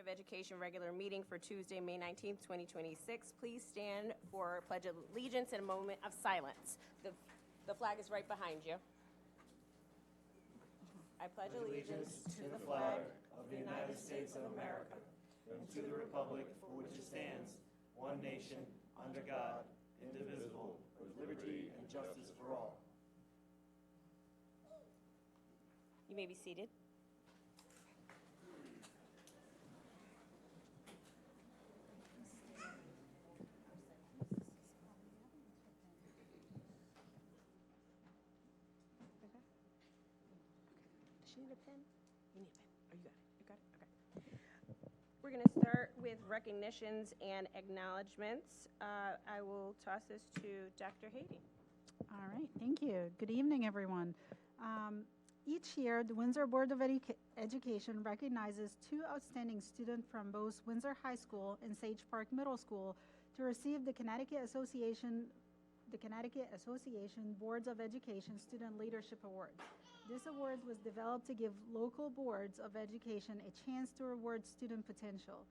of Education regular meeting for Tuesday, May 19th, 2026. Please stand for Pledge of Allegiance and a moment of silence. The flag is right behind you. I pledge allegiance to the flag of the United States of America and to the republic for which it stands, one nation, under God, indivisible, with liberty and justice for all. You may be seated. Does she need a pen? You need a pen. Oh, you got it. You got it? Okay. We're going to start with recognitions and acknowledgments. I will toss this to Dr. Haiti. All right, thank you. Good evening, everyone. Each year, the Windsor Board of Education recognizes two outstanding students from both Windsor High School and Sage Park Middle School to receive the Connecticut Association Boards of Education Student Leadership Award. This award was developed to give local boards of education a chance to reward student potential.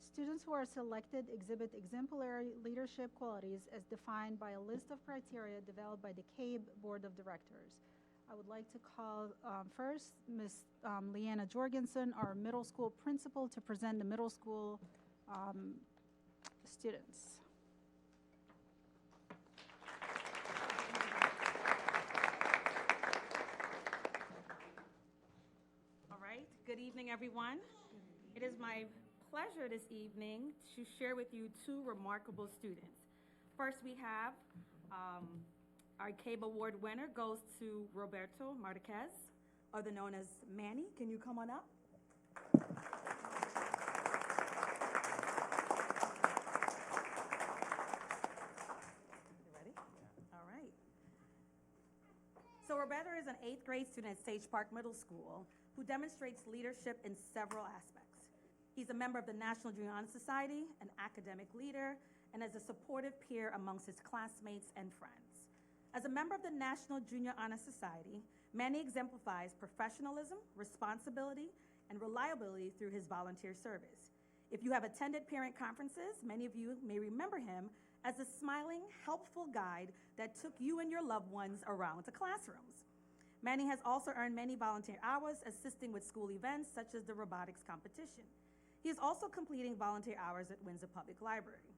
Students who are selected exhibit exemplary leadership qualities as defined by a list of criteria developed by the CABE Board of Directors. I would like to call first Ms. Leanna Jorgensen, our middle school principal, to present the middle school students. All right, good evening, everyone. It is my pleasure this evening to share with you two remarkable students. First, we have our CABE Award winner goes to Roberto Marquez, other known as Manny. Can you come on up? You ready? Yeah. All right. So Roberto is an 8th grade student at Sage Park Middle School who demonstrates leadership in several aspects. He's a member of the National Junior Honor Society, an academic leader, and as a supportive peer amongst his classmates and friends. As a member of the National Junior Honor Society, Manny exemplifies professionalism, responsibility, and reliability through his volunteer service. If you have attended parent conferences, many of you may remember him as a smiling, helpful guide that took you and your loved ones around to classrooms. Manny has also earned many volunteer hours assisting with school events such as the robotics competition. He is also completing volunteer hours at Windsor Public Library.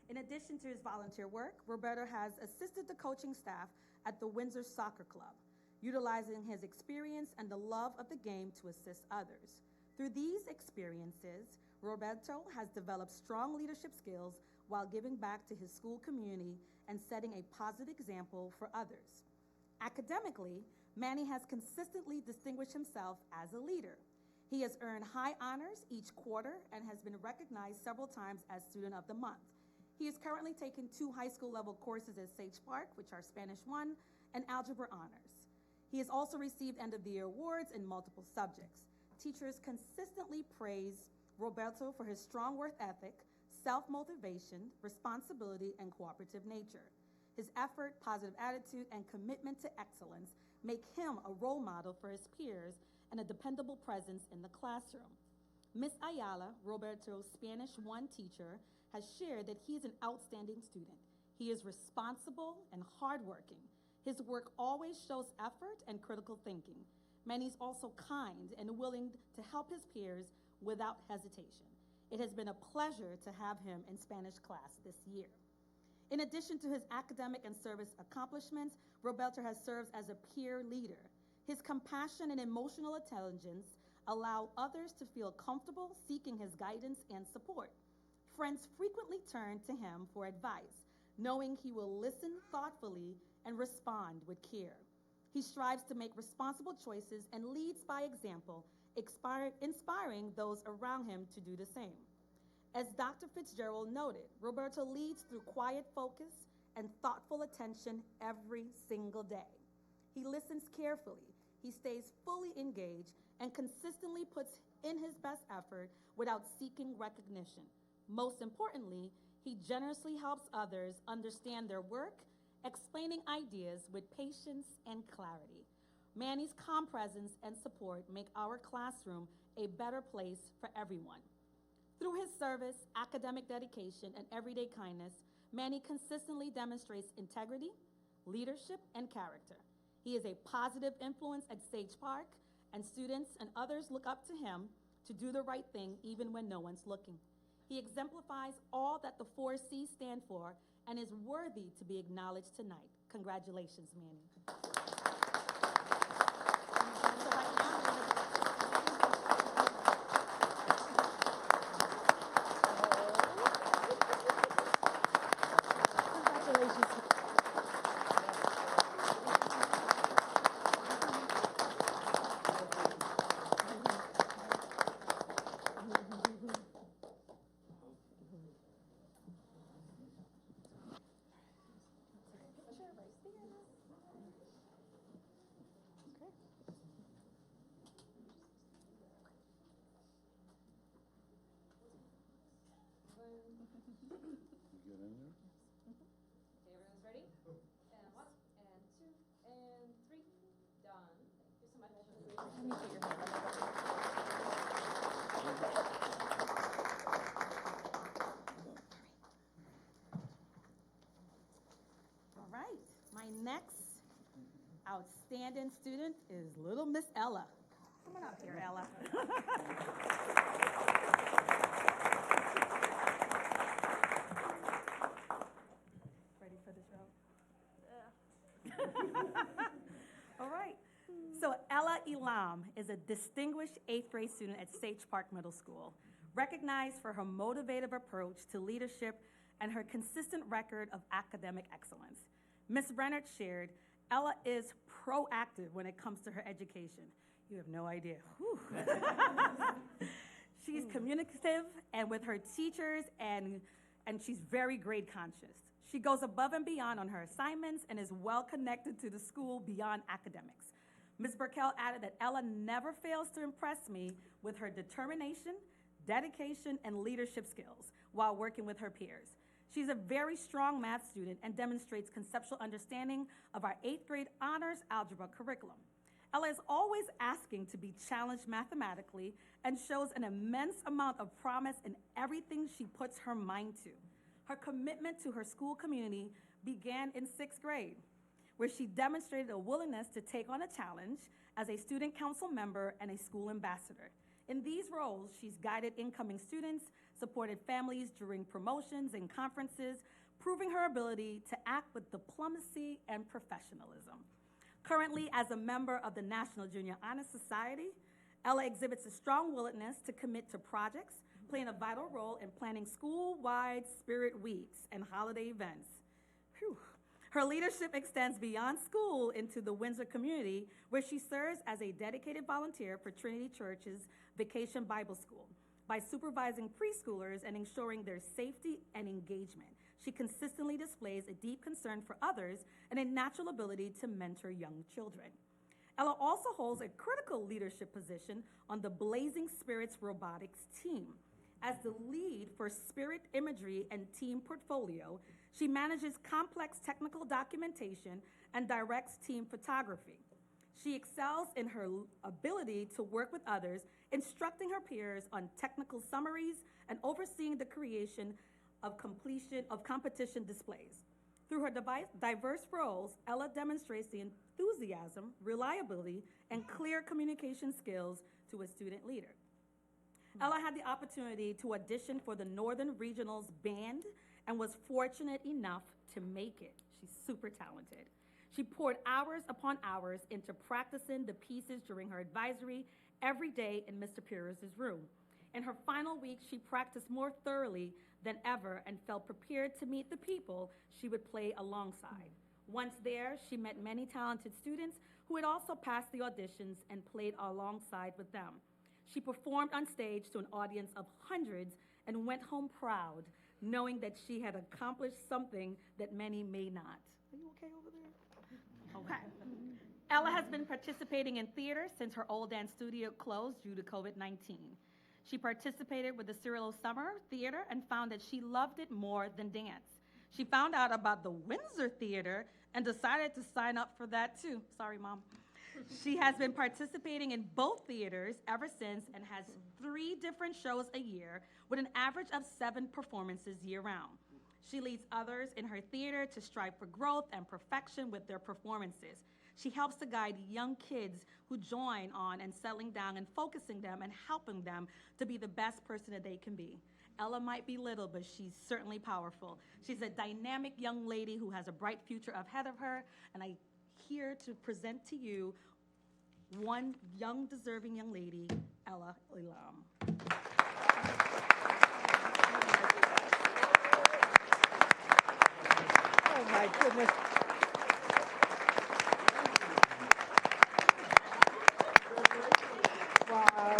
In addition to his volunteer work, Roberto has assisted the coaching staff at the Windsor Soccer Club, utilizing his experience and the love of the game to assist others. Through these experiences, Roberto has developed strong leadership skills while giving back to his school community and setting a positive example for others. Academically, Manny has consistently distinguished himself as a leader. He has earned high honors each quarter and has been recognized several times as Student of the Month. He is currently taking 2 high school level courses at Sage Park, which are Spanish 1 and Algebra Honors. He has also received end of the year awards in multiple subjects. Teachers consistently praise Roberto for his strong work ethic, self-motivation, responsibility, and cooperative nature. His effort, positive attitude, and commitment to excellence make him a role model for his peers and a dependable presence in the classroom. Ms. Ayala, Roberto's Spanish 1 teacher, has shared that he is an outstanding student. He is responsible and hardworking. His work always shows effort and critical thinking. Manny's also kind and willing to help his peers without hesitation. It has been a pleasure to have him in Spanish class this year. In addition to his academic and service accomplishments, Roberto has served as a peer leader. His compassion and emotional intelligence allow others to feel comfortable seeking his guidance and support. Friends frequently turn to him for advice, knowing he will listen thoughtfully and respond with care. He strives to make responsible choices and leads by example, inspiring those around him to do the same. As Dr. Fitzgerald noted, Roberto leads through quiet focus and thoughtful attention every single day. He listens carefully, he stays fully engaged, and consistently puts in his best effort without seeking recognition. Most importantly, he generously helps others understand their work, explaining ideas with patience and clarity. Manny's calm presence and support make our classroom a better place for everyone. Through his service, academic dedication, and everyday kindness, Manny consistently demonstrates integrity, leadership, and character. He is a positive influence at Sage Park, and students and others look up to him to do the right thing even when no one's looking. He exemplifies all that the 4C's stand for and is worthy to be acknowledged tonight. Congratulations, Manny. So right now, congratulations. Get in there? Okay, everyone's ready? And 1, and 2, and 3. Done. Thank you so much. Let me put your hand All right, my next outstanding student is little Miss Ella. Come on up here, Ella. Ready for this round? All right. So Ella Elam is a distinguished 8th grade student at Sage Park Middle School, recognized for her motivative approach to leadership and her consistent record of academic excellence. Ms. Brennert shared, Ella is proactive when it comes to her education. You have no idea. She's communicative and with her teachers, and she's very grade conscious. She goes above and beyond on her assignments and is well connected to the school beyond academics. Ms. Burkell added that Ella never fails to impress me with her determination, dedication, and leadership skills while working with her peers. She's a very strong math student and demonstrates conceptual understanding of our 8th grade honors algebra curriculum. Ella is always asking to be challenged mathematically and shows an immense amount of promise in everything she puts her mind to. Her commitment to her school community began in 6th grade, where she demonstrated a willingness to take on a challenge as a student council member and a school ambassador. In these roles, she's guided incoming students, supported families during promotions and conferences, proving her ability to act with diplomacy and professionalism. Currently, as a member of the National Junior Honor Society, Ella exhibits a strong willingness to commit to projects, playing a vital role in planning school-wide spirit weeks and holiday events. Whew. Her leadership extends beyond school into the Windsor community, where she serves as a dedicated volunteer for Trinity Church's Vacation Bible School. By supervising preschoolers and ensuring their safety and engagement, she consistently displays a deep concern for others and a natural ability to mentor young children. Ella also holds a critical leadership position on the Blazing Spirits robotics team. As the lead for Spirit Imagery and Team Portfolio, she manages complex technical documentation and directs team photography. She excels in her ability to work with others, instructing her peers on technical summaries and overseeing the creation of competition displays. Through her diverse roles, Ella demonstrates the enthusiasm, reliability, and clear communication skills to a student leader. Ella had the opportunity to audition for the Northern Regionals band and was fortunate enough to make it. She's super talented. She poured hours upon hours into practicing the pieces during her advisory every day in Mr. Pierce's room. In her final week, she practiced more thoroughly than ever and felt prepared to meet the people she would play alongside. Once there, she met many talented students who had also passed the auditions and played alongside with them. She performed on stage to an audience of hundreds and went home proud, knowing that she had accomplished something that many may not. Are you okay over there? Okay. Ella has been participating in theater since her old dance studio closed due to COVID-19. She participated with the Cyril Summer Theater and found that she loved it more than dance. She found out about the Windsor Theater and decided to sign up for that too. Sorry, Mom. She has been participating in both theaters ever since and has 3 different shows a year with an average of 7 performances year-round. She leads others in her theater to strive for growth and perfection with their performances. She helps to guide young kids who join on and settling down and focusing them and helping them to be the best person that they can be. Ella might be little, but she's certainly powerful. She's a dynamic young lady who has a bright future ahead of her, and I'm here to present to you one young, deserving young lady, Ella Elam. Oh my goodness. Wow.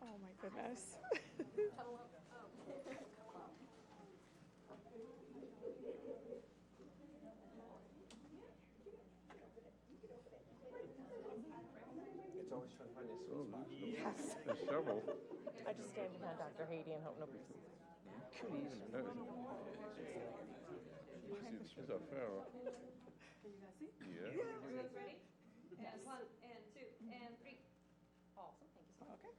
Oh my goodness. It's always trying to find this Yes. there's several. I just stand behind Dr. Haiti and hope nobody sees. She's a pharaoh. Yeah. Everyone's ready? And 1, and 2, and 3. Awesome, thank you so much. Okay.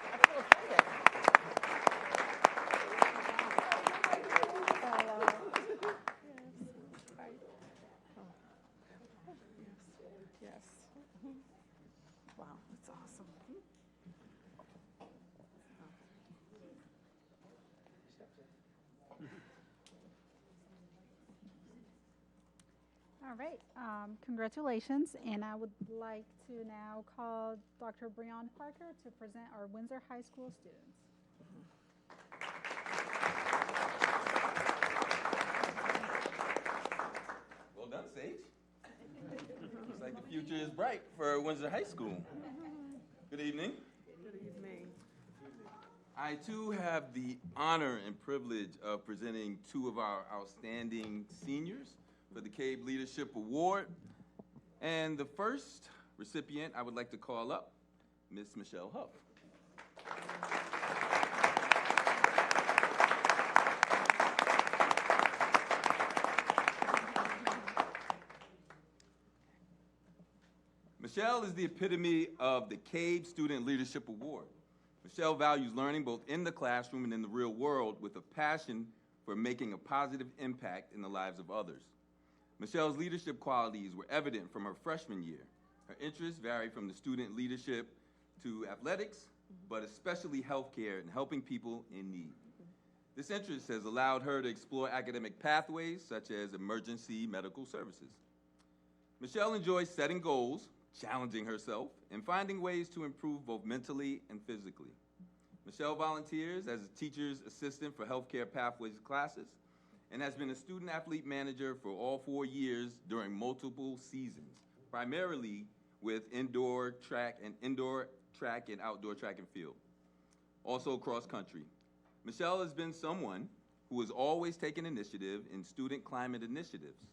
I feel offended. Hello. Yes. Hi. Oh. Yes. Yes. Wow, that's awesome. All right, congratulations, and I would like to now call Dr. Breon Parker to present our Windsor High School students. Well done, Sage. Looks like the future is bright for Windsor High School. Good evening. Good evening. I too have the honor and privilege of presenting 2 of our outstanding seniors for the CABE Leadership Award. And the first recipient I would like to call up, Miss Michelle Huff. Michelle is the epitome of the CABE Student Leadership Award. Michelle values learning both in the classroom and in the real world with a passion for making a positive impact in the lives of others. Michelle's leadership qualities were evident from her freshman year. Her interests vary from the student leadership to athletics, but especially healthcare and helping people in need. This interest has allowed her to explore academic pathways such as emergency medical services. Michelle enjoys setting goals, challenging herself, and finding ways to improve both mentally and physically. Michelle volunteers as a teacher's assistant for healthcare pathways classes and has been a student athlete manager for all 4 years during multiple seasons, primarily with indoor track and outdoor track and field. Also cross country. Michelle has been someone who has always taken initiative in student climate initiatives.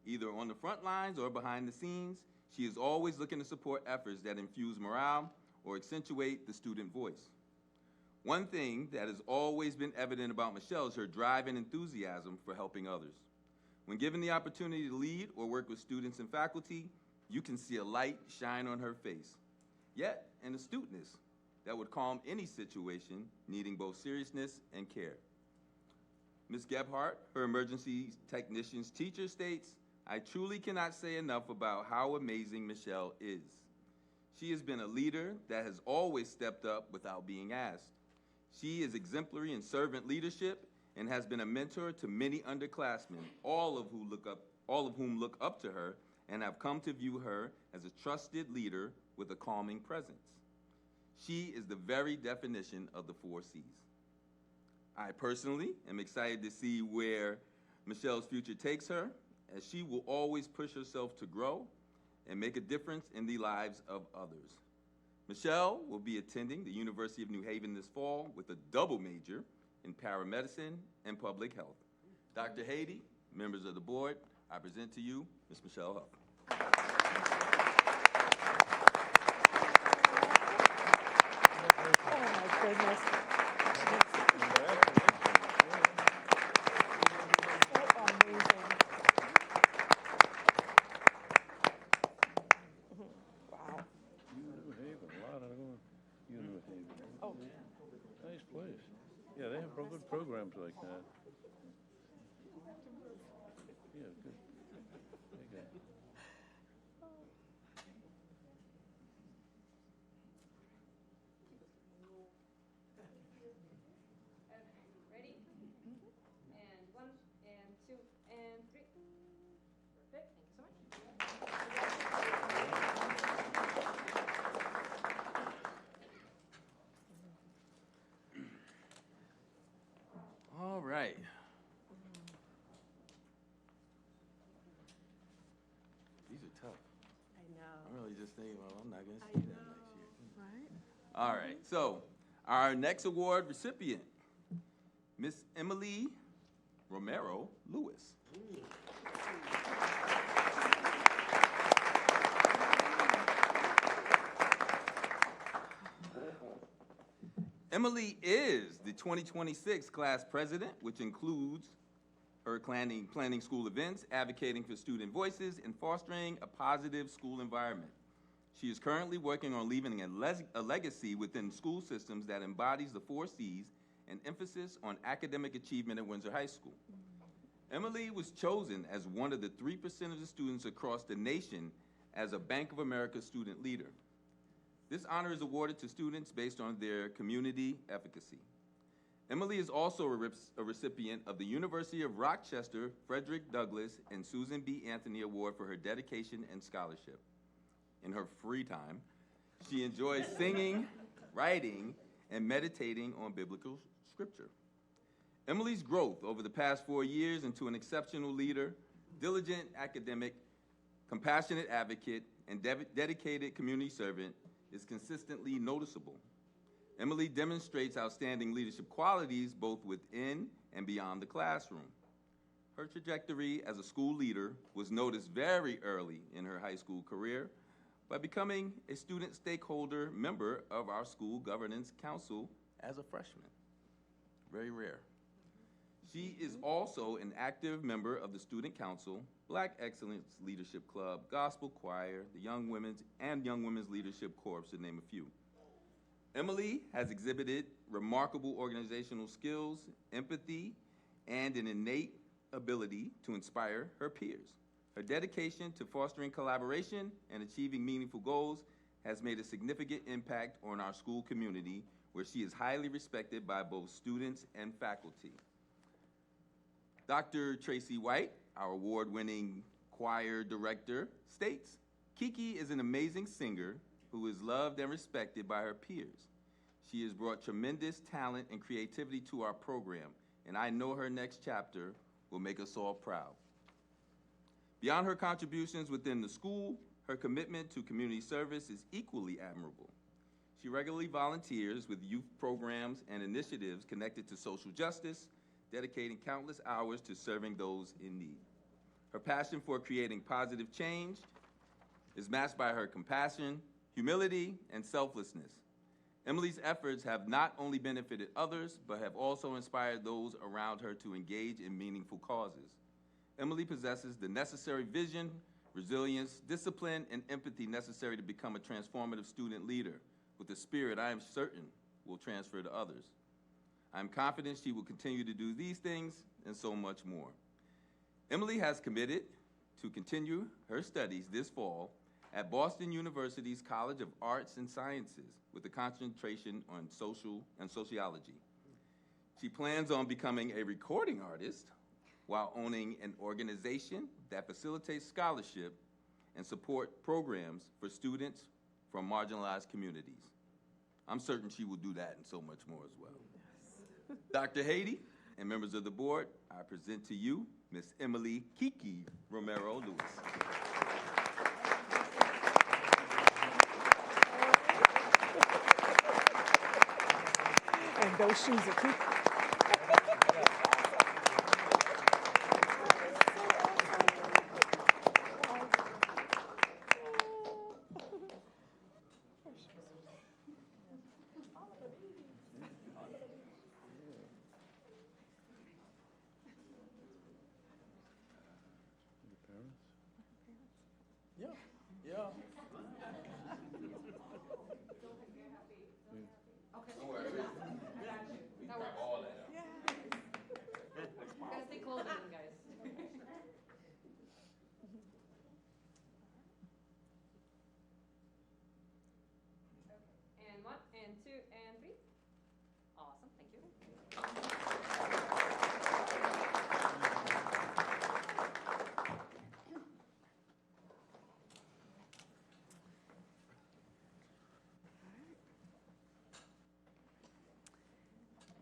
Either on the front lines or behind the scenes, she is always looking to support efforts that infuse morale or accentuate the student voice. One thing that has always been evident about Michelle is her drive and enthusiasm for helping others. When given the opportunity to lead or work with students and faculty, you can see a light shine on her face, yet an astuteness that would calm any situation needing both seriousness and care. Ms. Gebhardt, her emergency technicians teacher, states, "I truly cannot say enough about how amazing Michelle is. She has been a leader that has always stepped up without being asked. She is exemplary in servant leadership and has been a mentor to many underclassmen, all of whom look up to her and have come to view her as a trusted leader with a calming presence. She is the very definition of the 4 C's. I personally am excited to see where Michelle's future takes her, as she will always push herself to grow and make a difference in the lives of others. Michelle will be attending the University of New Haven this fall with a double major in paramedicine and public health. Dr. Haiti, members of the board, I present to you Ms. Michelle Huff. Oh my goodness. programs like that. Yeah, good. There you go. Ready? And one, and two, and three. Perfect, thank you so much. All right. These are tough. I know. I'm really just thinking, well, I'm not going to see them next year. Right? All right, so our next award recipient, Miss Emily Romero Lewis. Emily is the 2026 class president, which includes her planning school events, advocating for student voices, and fostering a positive school environment. She is currently working on leaving a legacy within school systems that embodies the 4 C's and emphasis on academic achievement at Windsor High School. Emily was chosen as one of the 3% of the students across the nation as a Bank of America student leader. This honor is awarded to students based on their community efficacy. Emily is also a recipient of the University of Rochester Frederick Douglass and Susan B. Anthony Award for her dedication and scholarship. In her free time, she enjoys singing, writing, and meditating on biblical scripture. Emily's growth over the past 4 years into an exceptional leader, diligent academic, compassionate advocate, and dedicated community servant is consistently noticeable. Emily demonstrates outstanding leadership qualities both within and beyond the classroom. Her trajectory as a school leader was noticed very early in her high school career by becoming a student stakeholder member of our school governance council as a freshman. Very rare. She is also an active member of the Student Council, Black Excellence Leadership Club, Gospel Choir, the Young Women's Leadership Corps, to name a few. Emily has exhibited remarkable organizational skills, empathy, and an innate ability to inspire her peers. Her dedication to fostering collaboration and achieving meaningful goals has made a significant impact on our school community, where she is highly respected by both students and faculty. Dr. Tracy White, our award-winning choir director, states, "Kiki is an amazing singer who is loved and respected by her peers. She has brought tremendous talent and creativity to our program, and I know her next chapter will make us all proud." Beyond her contributions within the school, her commitment to community service is equally admirable. She regularly volunteers with youth programs and initiatives connected to social justice, dedicating countless hours to serving those in need. Her passion for creating positive change is matched by her compassion, humility, and selflessness. Emily's efforts have not only benefited others, but have also inspired those around her to engage in meaningful causes. Emily possesses the necessary vision, resilience, discipline, and empathy necessary to become a transformative student leader, with a spirit I am certain will transfer to others. I'm confident she will continue to do these things and so much more. Emily has committed to continue her studies this fall at Boston University's College of Arts and Sciences with a concentration on social and sociology. She plans on becoming a recording artist while owning an organization that facilitates scholarship and support programs for students from marginalized communities. I'm certain she will do that and so much more as well. Dr. Haiti and members of the board, I present to you Miss Emily Kiki Romero Lewis. And those shoes are cute. Yeah, yeah. Don't worry. We grab all that up.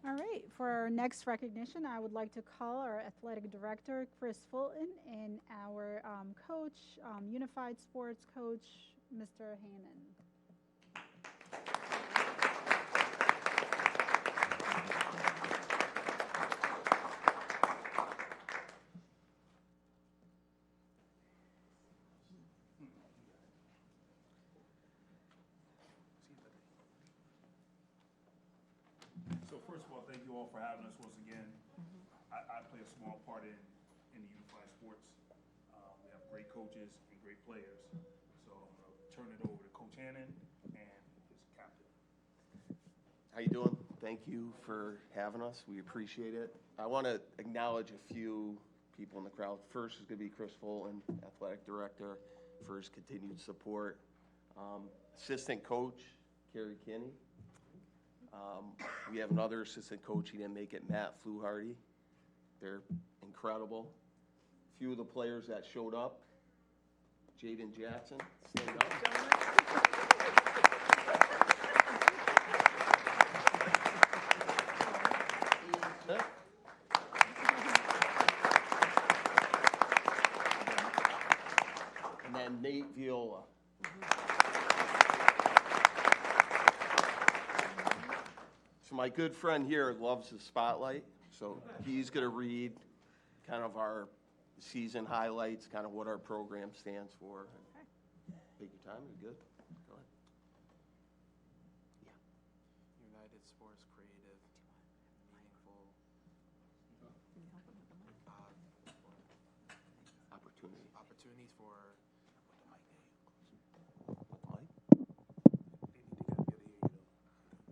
All right, for our next recognition, I would like to call our athletic director, Chris Fulton, and our coach, unified sports coach, Mr. Hannon. So first of all, thank you all for having us once again. I play a small part in the unified sports. We have great coaches and great players. So I'm gonna turn it over to Coach Hannon and his captain. How you doing? Thank you for having us. We appreciate it. I want to acknowledge a few people in the crowd. First is going to be Chris Fulton, athletic director, for his continued support. Assistant coach, Kerry Kinney. We have another assistant coach. He didn't make it, Matt Fluharty. They're incredible. A few of the players that showed up. Jaden Jackson, stand up. And then Nate Viola. So my good friend here loves the spotlight, so he's going to read kind of our season highlights, kind of what our program stands for. Take your time. You're good. Go ahead. United Sports Creative, meaningful opportunities for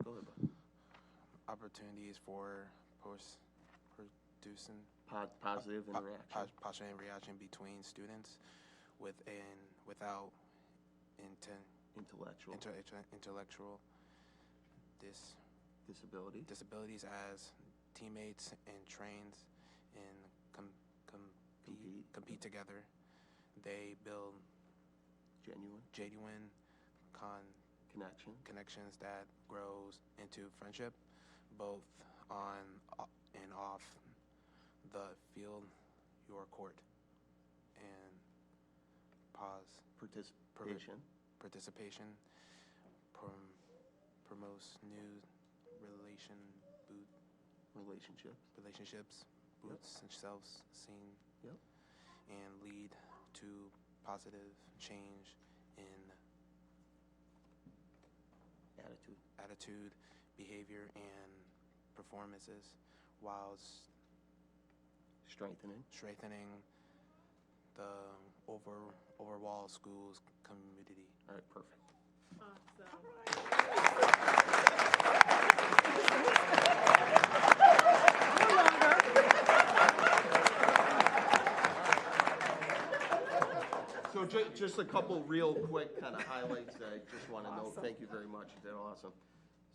Go ahead, bud. opportunities for producing Positive interaction. positive reaction between students without intellectual Disabilities. as teammates and trains and compete together. They build genuine connections that grows into friendship, both on and off the field, your court, and Participation. promotes new relationships, boosts and self-esteem, Yep. and lead to positive change in attitude, behavior, and performances, while strengthening the overall school's community. All right, perfect. So just a couple real quick kind of highlights that I just want to note. Thank you very much. You did awesome.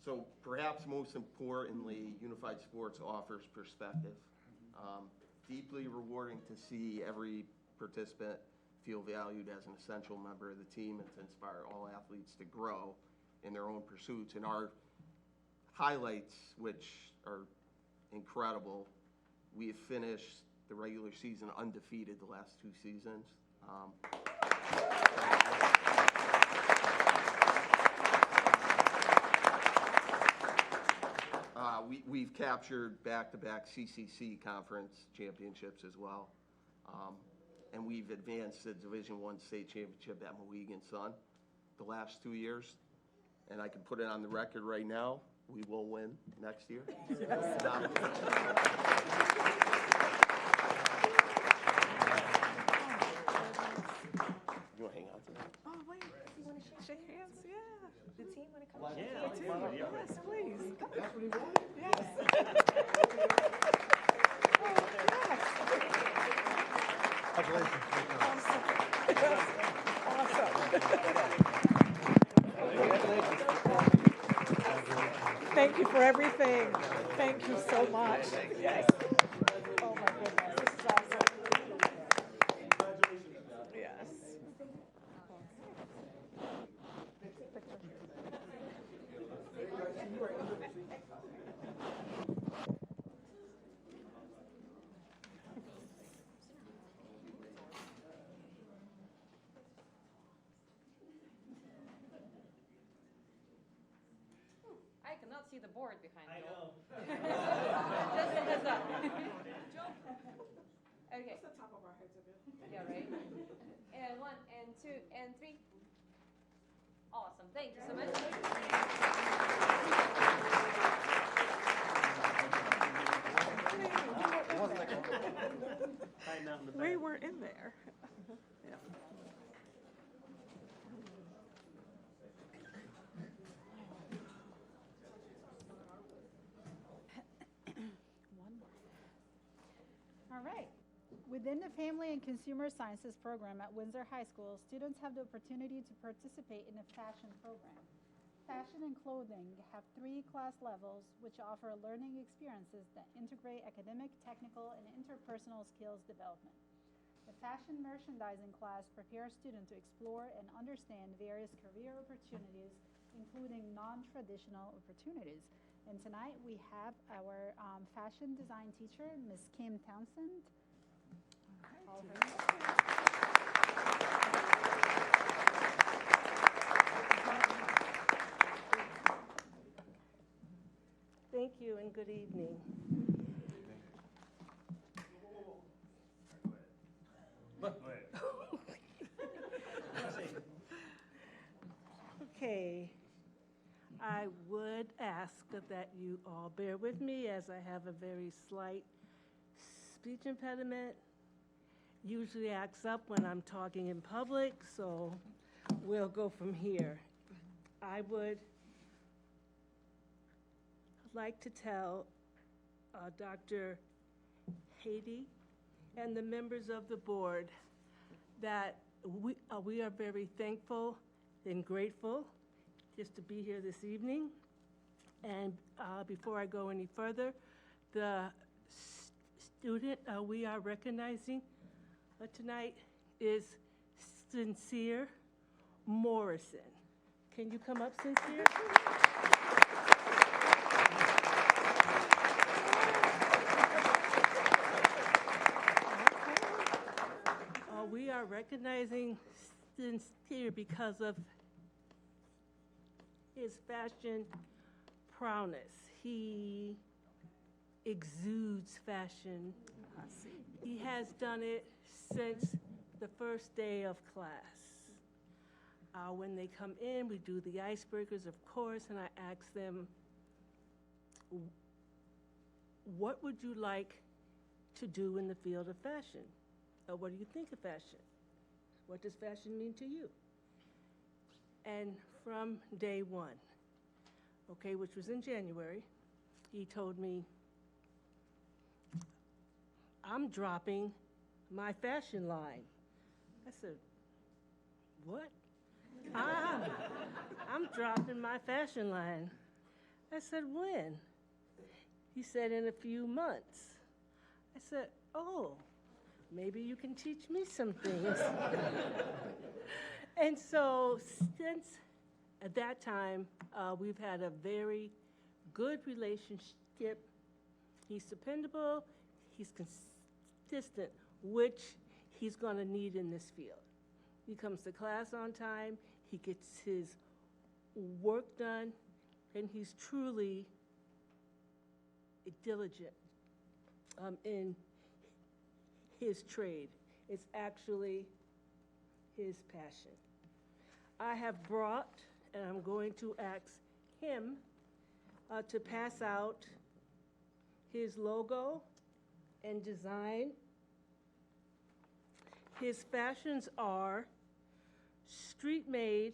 So perhaps most importantly, Unified Sports offers perspective. Deeply rewarding to see every participant feel valued as an essential member of the team and to inspire all athletes to grow in their own pursuits. And our highlights, which are incredible, we have finished the regular season undefeated the last 2 seasons. We've captured back-to-back CCC conference championships as well. And we've advanced to Division I state championship at Mohegan Sun the last 2 years. And I can put it on the record right now, we will win next year. You want to hang on to that? Oh, wait, you want to shake hands? Yeah. The team want to come? Yeah, The team. Yes, please. That's what he wanted. Yes. Thank you for everything. Thank you so much. Yes. Oh my goodness, this is awesome. Yes. cannot see the board behind I you. know. Just a heads up. Okay. It's the top of our heads a bit. Yeah, right? And 1, and 2, and 3. Awesome. Thank you so much. Hiding out in the back. We were in there. Yeah. One more. All right. Within the Family and Consumer Sciences program at Windsor High School, students have the opportunity to participate in a fashion program. Fashion and clothing have 3 class levels which offer learning experiences that integrate academic, technical, and interpersonal skills development. The fashion merchandising class prepares students to explore and understand various career opportunities, including non-traditional opportunities. And tonight we have our fashion design teacher, Ms. Kim Townsend. All right. Thank you and good evening. Go ahead. Okay, I would ask that you all bear with me as I have a very slight speech impediment. Usually acts up when I'm talking in public, so we'll go from here. I would like to tell Dr. Haiti and the members of the board that we are very thankful and grateful just to be here this evening. And before I go any further, the student we are recognizing tonight is Sincere Morrison. Can you come up, Sincere? We are recognizing Sincere because of his fashion prowess. He exudes fashion. He has done it since the first day of class. When they come in, we do the icebreakers, of course, and I ask them, what would you like to do in the field of fashion? What do you think of fashion? What does fashion mean to you? And from day one, okay, which was in January, he told me, I'm dropping my fashion line. I said, what? I'm dropping my fashion line. I said, when? He said, in a few months. I said, oh, maybe you can teach me some things. And so since at that time, we've had a very good relationship. He's dependable, he's consistent, which he's going to need in this field. He comes to class on time, he gets his work done, and he's truly diligent in his trade. It's actually his passion. I have brought, and I'm going to ask him to pass out his logo and design. His fashions are street made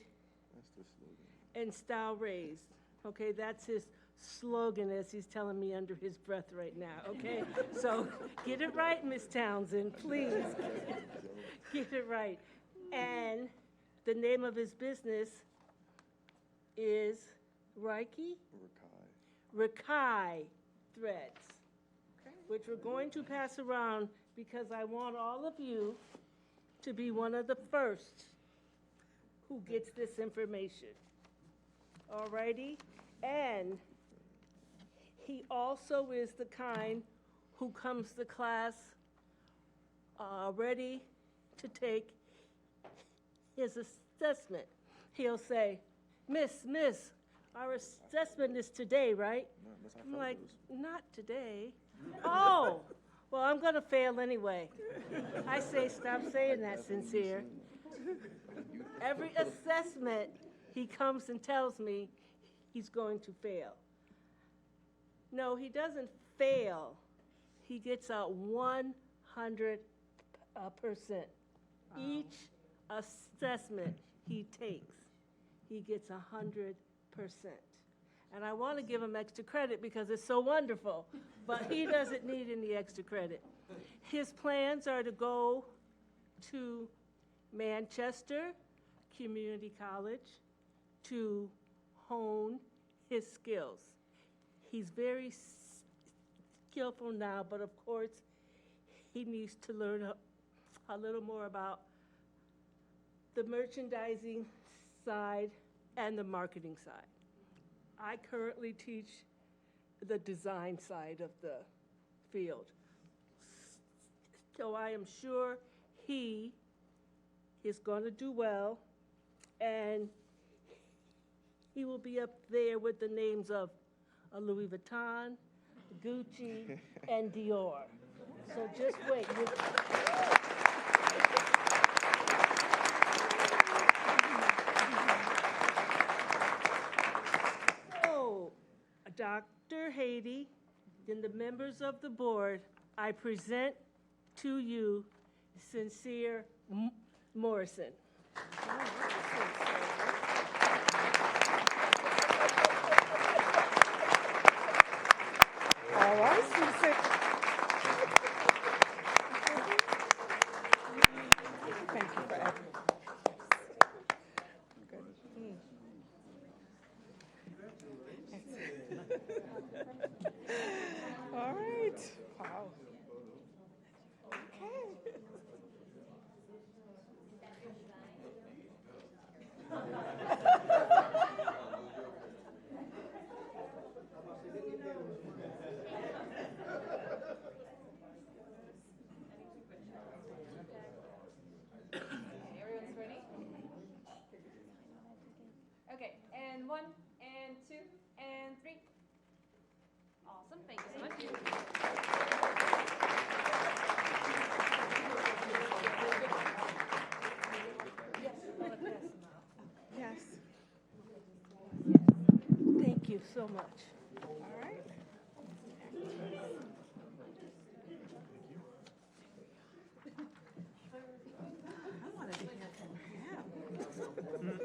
and style raised. Okay, that's his slogan as he's telling me under his breath right now, okay? So get it right, Miss Townsend, please. Get it right. And the name of his business is Rakai Threads, which we're going to pass around because I want all of you to be one of the first who gets this information. All righty? And he also is the kind who comes to class ready to take his assessment. He'll say, Miss, our assessment is today, right? I'm like, not today. Oh, well, I'm gonna fail anyway. I say, stop saying that, Sincere. Every assessment, he comes and tells me he's going to fail. No, he doesn't fail. He gets a 100%. Each assessment he takes, he gets 100%. And I want to give him extra credit because it's so wonderful, but he doesn't need any extra credit. His plans are to go to Manchester Community College to hone his skills. He's very skillful now, but of course, he needs to learn a little more about the merchandising side and the marketing side. I currently teach the design side of the field. So I am sure he is going to do well, and he will be up there with the names of Louis Vuitton, Gucci, and Dior. So just wait. So, Dr. Haiti and the members of the board, I present to you Sincere Morrison. All right, Sincere. Thank you for everything. Good. All right. Wow. Okay. Everyone's ready? Okay, and 1, and 2, and 3. Awesome, thank you so much. Yes. Thank you so much. All right. I wanted to hear from him.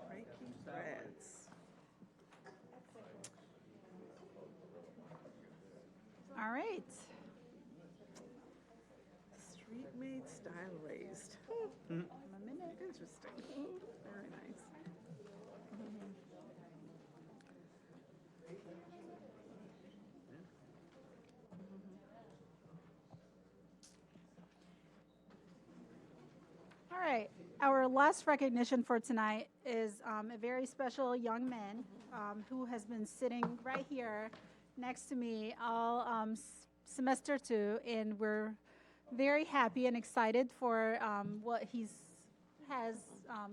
Breaking Breads. All right. Street made style raised. A minute. Interesting. Very nice. All right. Our last recognition for tonight is a very special young man who has been sitting right here next to me all semester 2, and we're very happy and excited for what has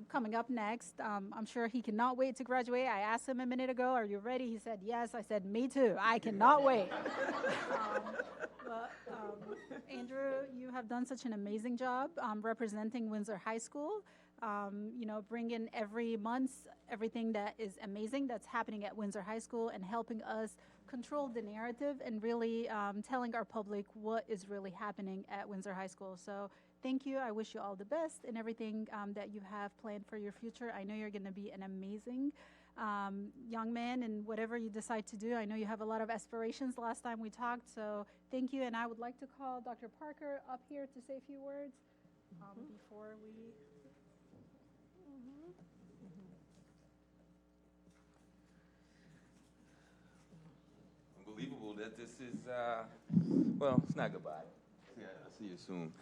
coming up next. I'm sure he cannot wait to graduate. I asked him a minute ago, "Are you ready?" He said yes. I said, "Me too. I cannot wait." But Andrew, you have done such an amazing job representing Windsor High School. Bringing every month everything that is amazing that's happening at Windsor High School and helping us control the narrative and really telling our public what is really happening at Windsor High School. So thank you. I wish you all the best in everything that you have planned for your future. I know you're going to be an amazing young man in whatever you decide to do. I know you have a lot of aspirations last time we talked, so thank you. And I would like to call Dr. Parker up here to say a few words before we... Unbelievable that this is, well, it's not goodbye. Yeah, I'll see you soon.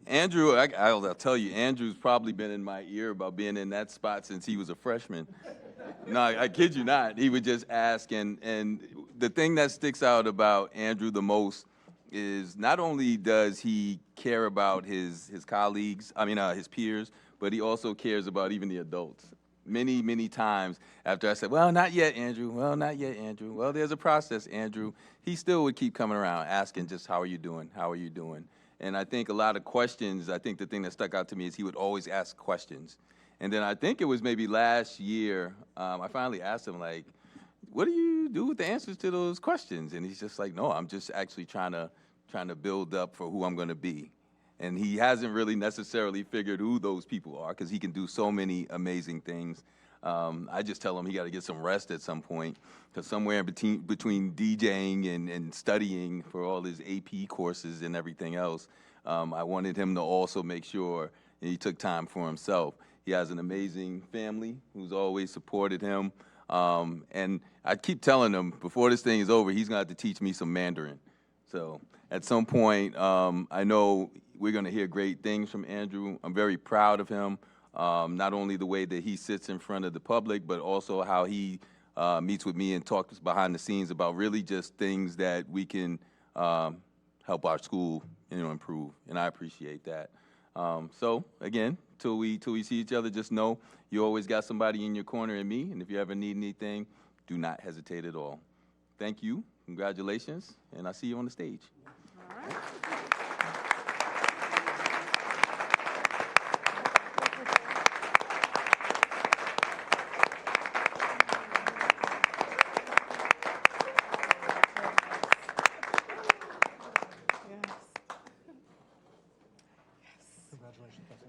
Andrew, I'll tell you, Andrew's probably been in my ear about being in that spot since he was a freshman. No, I kid you not. He would just ask, and the thing that sticks out about Andrew the most is not only does he care about his colleagues, his peers, but he also cares about even the adults. Many, many times after I said, well, not yet, Andrew. Well, not yet, Andrew. Well, there's a process, Andrew. He still would keep coming around asking just, how are you doing? How are you doing? And I think a lot of questions, I think the thing that stuck out to me is he would always ask questions. And then I think it was maybe last year, I finally asked him, like, what do you do with the answers to those questions? And he's just like, no, I'm just actually trying to build up for who I'm going to be. And he hasn't really necessarily figured who those people are because he can do so many amazing things. I just tell him he got to get some rest at some point because somewhere in between DJing and studying for all his AP courses and everything else, I wanted him to also make sure he took time for himself. He has an amazing family who's always supported him. And I keep telling him, before this thing is over, he's going to have to teach me some Mandarin. So at some point, I know we're going to hear great things from Andrew. I'm very proud of him, not only the way that he sits in front of the public, but also how he meets with me and talks behind the scenes about really just things that we can help our school, improve. And I appreciate that. So again, till we see each other, just know you always got somebody in your corner in me. And if you ever need anything, do not hesitate at all. Thank you. Congratulations. And I'll see you on the stage. All right.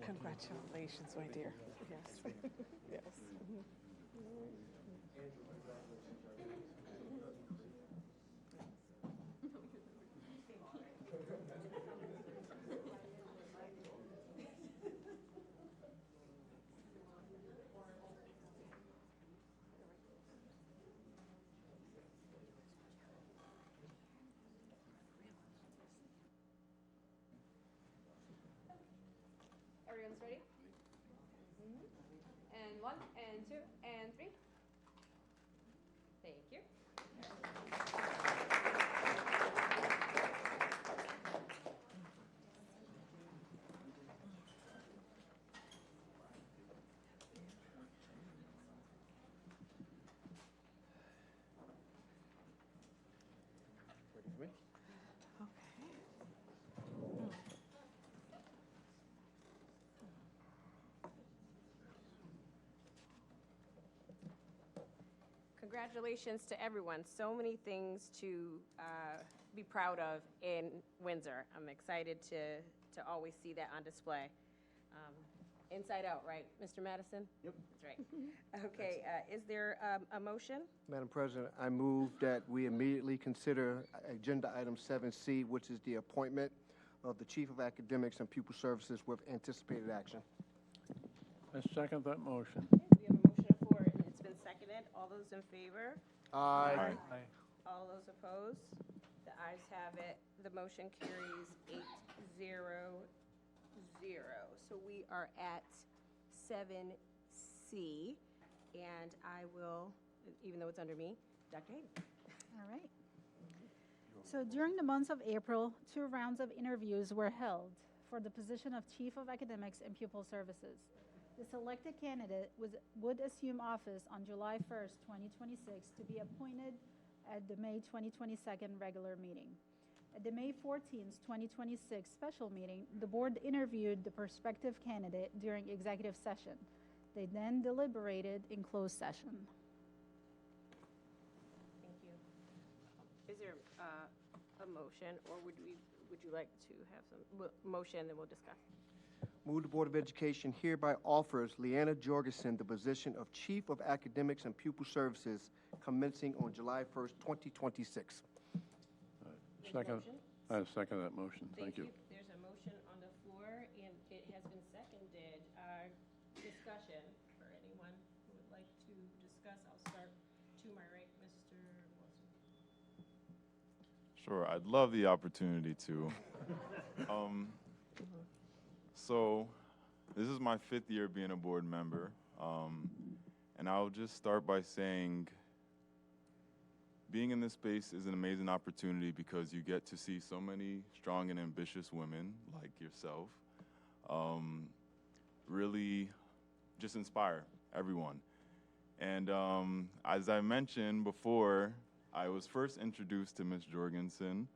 Congratulations, my dear. Yes. Yes. Everyone's ready? And 1, and 2, and 3. Thank you. Congratulations to everyone. So many things to be proud of in Windsor. I'm excited to always see that on display. Inside out, right, Mr. Madison? Yep. That's right. Okay, is there a motion? Madam President, I move that we immediately consider Agenda Item 7C, which is the appointment of the Chief of Academics and Pupil Services with anticipated action. I second that motion. We have a motion on the floor, and it's been seconded. All those in favor? Aye. All those opposed? The ayes have it. The motion carries 8-0-0. So we are at 7C, and I will, even though it's under me, Dr. Hayden. All right. So during the months of April, 2 rounds of interviews were held for the position of Chief of Academics and Pupil Services. The selected candidate would assume office on July 1st, 2026 to be appointed at the May 2022 regular meeting. At the May 14th, 2026 special meeting, the board interviewed the prospective candidate during executive session. They then deliberated in closed session. Thank you. Is there a motion, or would you like to have some motion, and then we'll discuss? Move the Board of Education hereby offers Leanna Jorgensen the position of Chief of Academics and Pupil Services commencing on July 1st, 2026. Second. I second that motion. Thank you. There's a motion on the floor, and it has been seconded. Discussion for anyone who would like to discuss. I'll start to my right, Mr. Wilson. Sure, I'd love the opportunity to. So, this is my 5th year being a board member, and I'll just start by saying, being in this space is an amazing opportunity because you get to see so many strong and ambitious women like yourself really just inspire everyone. And as I mentioned before, I was first introduced to Miss Jorgensen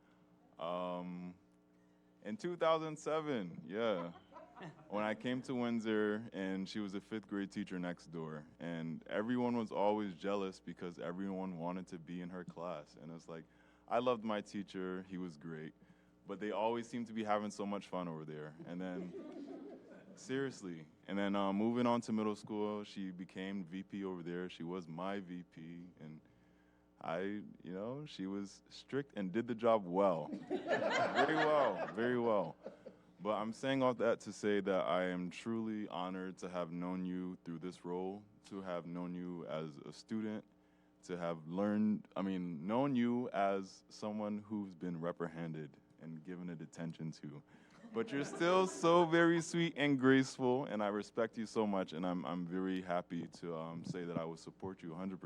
in 2007, yeah, when I came to Windsor, and she was a 5th grade teacher next door. And everyone was always jealous because everyone wanted to be in her class. And it's like, I loved my teacher, he was great, but they always seemed to be having so much fun over there. And then, seriously, and then moving on to middle school, she became VP over there. She was my VP, and she was strict and did the job well. Very well. But I'm saying all that to say that I am truly honored to have known you through this role, to have known you as a student, to have known you as someone who's been reprimanded and given it attention to. But you're still so very sweet and graceful, and I respect you so much, and I'm very happy to say that I will support you 100%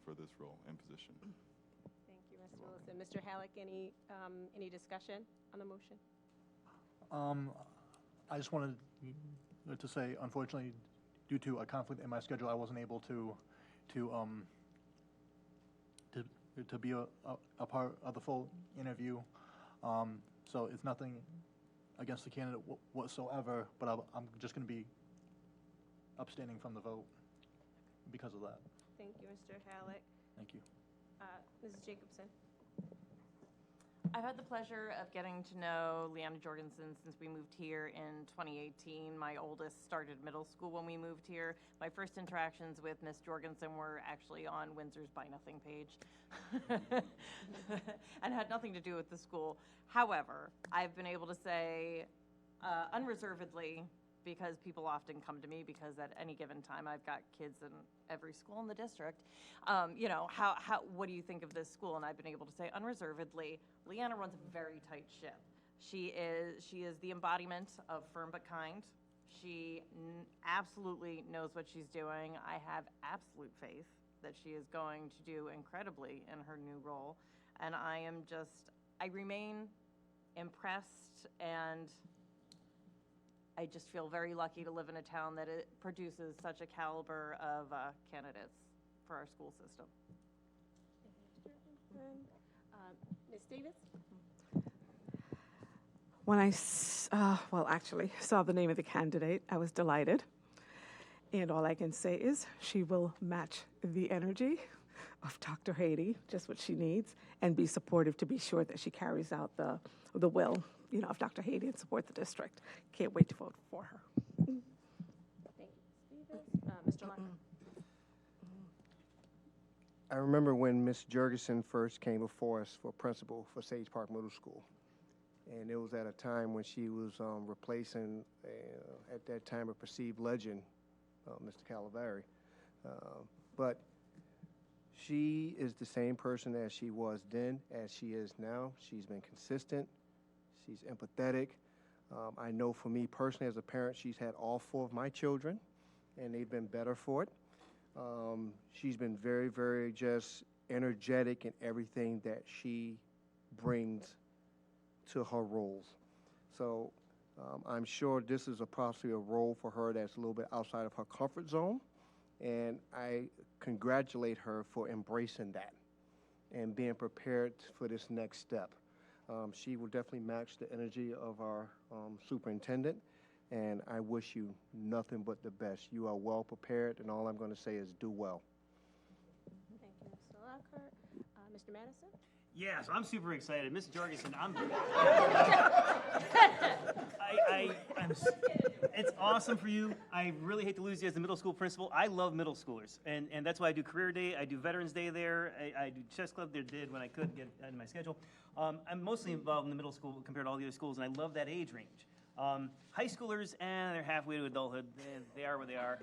for this role and position. Thank you, Mr. Wilson. Mr. Halleck, any discussion on the motion? I just wanted to say, unfortunately, due to a conflict in my schedule, I wasn't able to be a part of the full interview. So it's nothing against the candidate whatsoever, but I'm just going to be abstaining from the vote because of that. Thank you, Mr. Halleck. Thank you. Mrs. Jacobson. I've had the pleasure of getting to know Leanna Jorgensen since we moved here in 2018. My oldest started middle school when we moved here. My first interactions with Miss Jorgensen were actually on Windsor's Buy Nothing page and had nothing to do with the school. However, I've been able to say unreservedly, because people often come to me because at any given time I've got kids in every school in the district, what do you think of this school? And I've been able to say unreservedly, Leanna runs a very tight ship. She is the embodiment of firm but kind. She absolutely knows what she's doing. I have absolute faith that she is going to do incredibly in her new role. And I remain impressed, and I just feel very lucky to live in a town that it produces such a caliber of candidates for our school system. Ms. Davis? When I saw the name of the candidate, I was delighted. And all I can say is she will match the energy of Dr. Haiti, just what she needs, and be supportive to be sure that she carries out the will of Dr. Haiti and support the district. Can't wait to vote for her. Thank you, Ms. Mr. Lockhart. I remember when Ms. Jurgensen first came before us for principal for Sage Park Middle School. And it was at a time when she was replacing, at that time, a perceived legend, Mr. Calavari. But she is the same person as she was then, as she is now. She's been consistent. She's empathetic. I know for me personally as a parent, she's had all 4 of my children, and they've been better for it. She's been very, very just energetic in everything that she brings to her roles. So I'm sure this is possibly a role for her that's a little bit outside of her comfort zone, and I congratulate her for embracing that and being prepared for this next step. She will definitely match the energy of our superintendent, and I wish you nothing but the best. You are well prepared, and all I'm going to say is do well. Thank you, Mr. Lockhart. Mr. Madison? Yes, I'm super excited. Miss Jorgensen, it's awesome for you. I really hate to lose you as the middle school principal. I love middle schoolers, and that's why I do Career Day. I do Veterans Day there. I do chess club there, did when I could get in my schedule. I'm mostly involved in the middle school compared to all the other schools, and I love that age range. High schoolers, they're halfway to adulthood. They are where they are.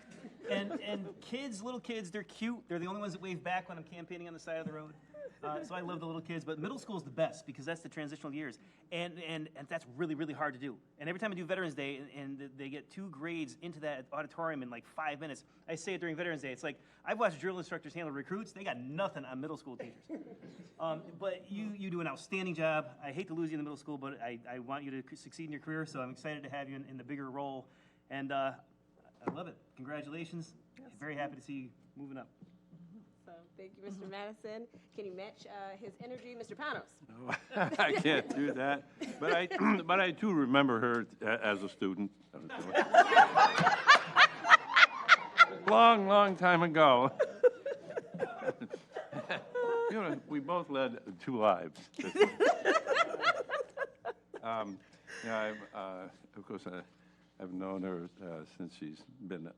And kids, little kids, they're cute. They're the only ones that wave back when I'm campaigning on the side of the road. So I love the little kids, but middle school is the best because that's the transitional years. And that's really, really hard to do. And every time I do Veterans Day and they get 2 grades into that auditorium in like 5 minutes, I say it during Veterans Day. It's like, I've watched drill instructors handle recruits. They got nothing on middle school teachers. But you do an outstanding job. I hate to lose you in the middle school, but I want you to succeed in your career, so I'm excited to have you in the bigger role. And I love it. Congratulations. Yes. Very happy to see you moving up. So, thank you, Mr. Madison. Can you match his energy, Mr. Panos? No, I can't do that. But I do remember her as a student. Long time ago. You know, we both led 2 lives. Yeah, of course, I've known her since she's been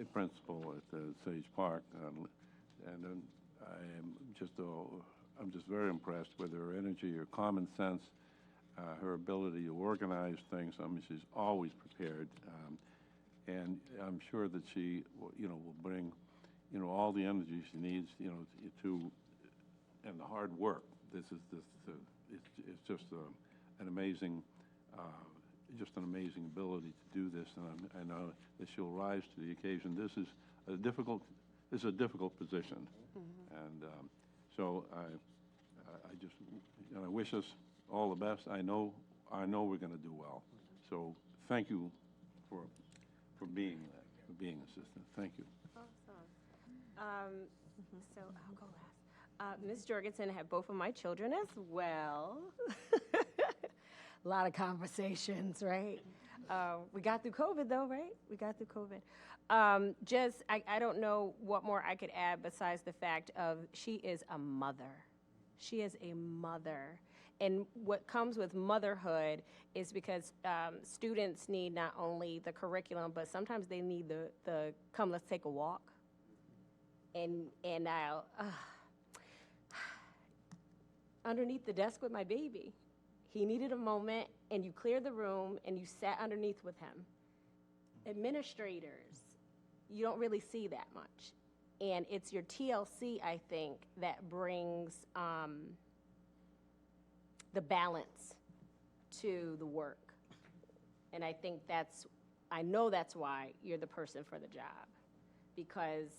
a principal at Sage Park, and then I'm just very impressed with her energy, her common sense, her ability to organize things. I mean, she's always prepared, and I'm sure that she, will bring, all the energy she needs, and the hard work. It's just an amazing. Just an amazing ability to do this, and I know that she'll rise to the occasion. This is a difficult position, and so I wish us all the best. I know we're going to do well. So thank you for being assistant. Thank you. Awesome. So I'll go last. Ms. Jorgensen had both of my children as well. A lot of conversations, right? We got through COVID, though, right? We got through COVID. I don't know what more I could add besides the fact of she is a mother. She is a mother. And what comes with motherhood is because students need not only the curriculum, but sometimes they need the come, let's take a walk. And I'll, underneath the desk with my baby. He needed a moment, and you cleared the room, and you sat underneath with him. Administrators, you don't really see that much. And it's your TLC, I think, that brings the balance to the work. And I think I know that's why you're the person for the job. Because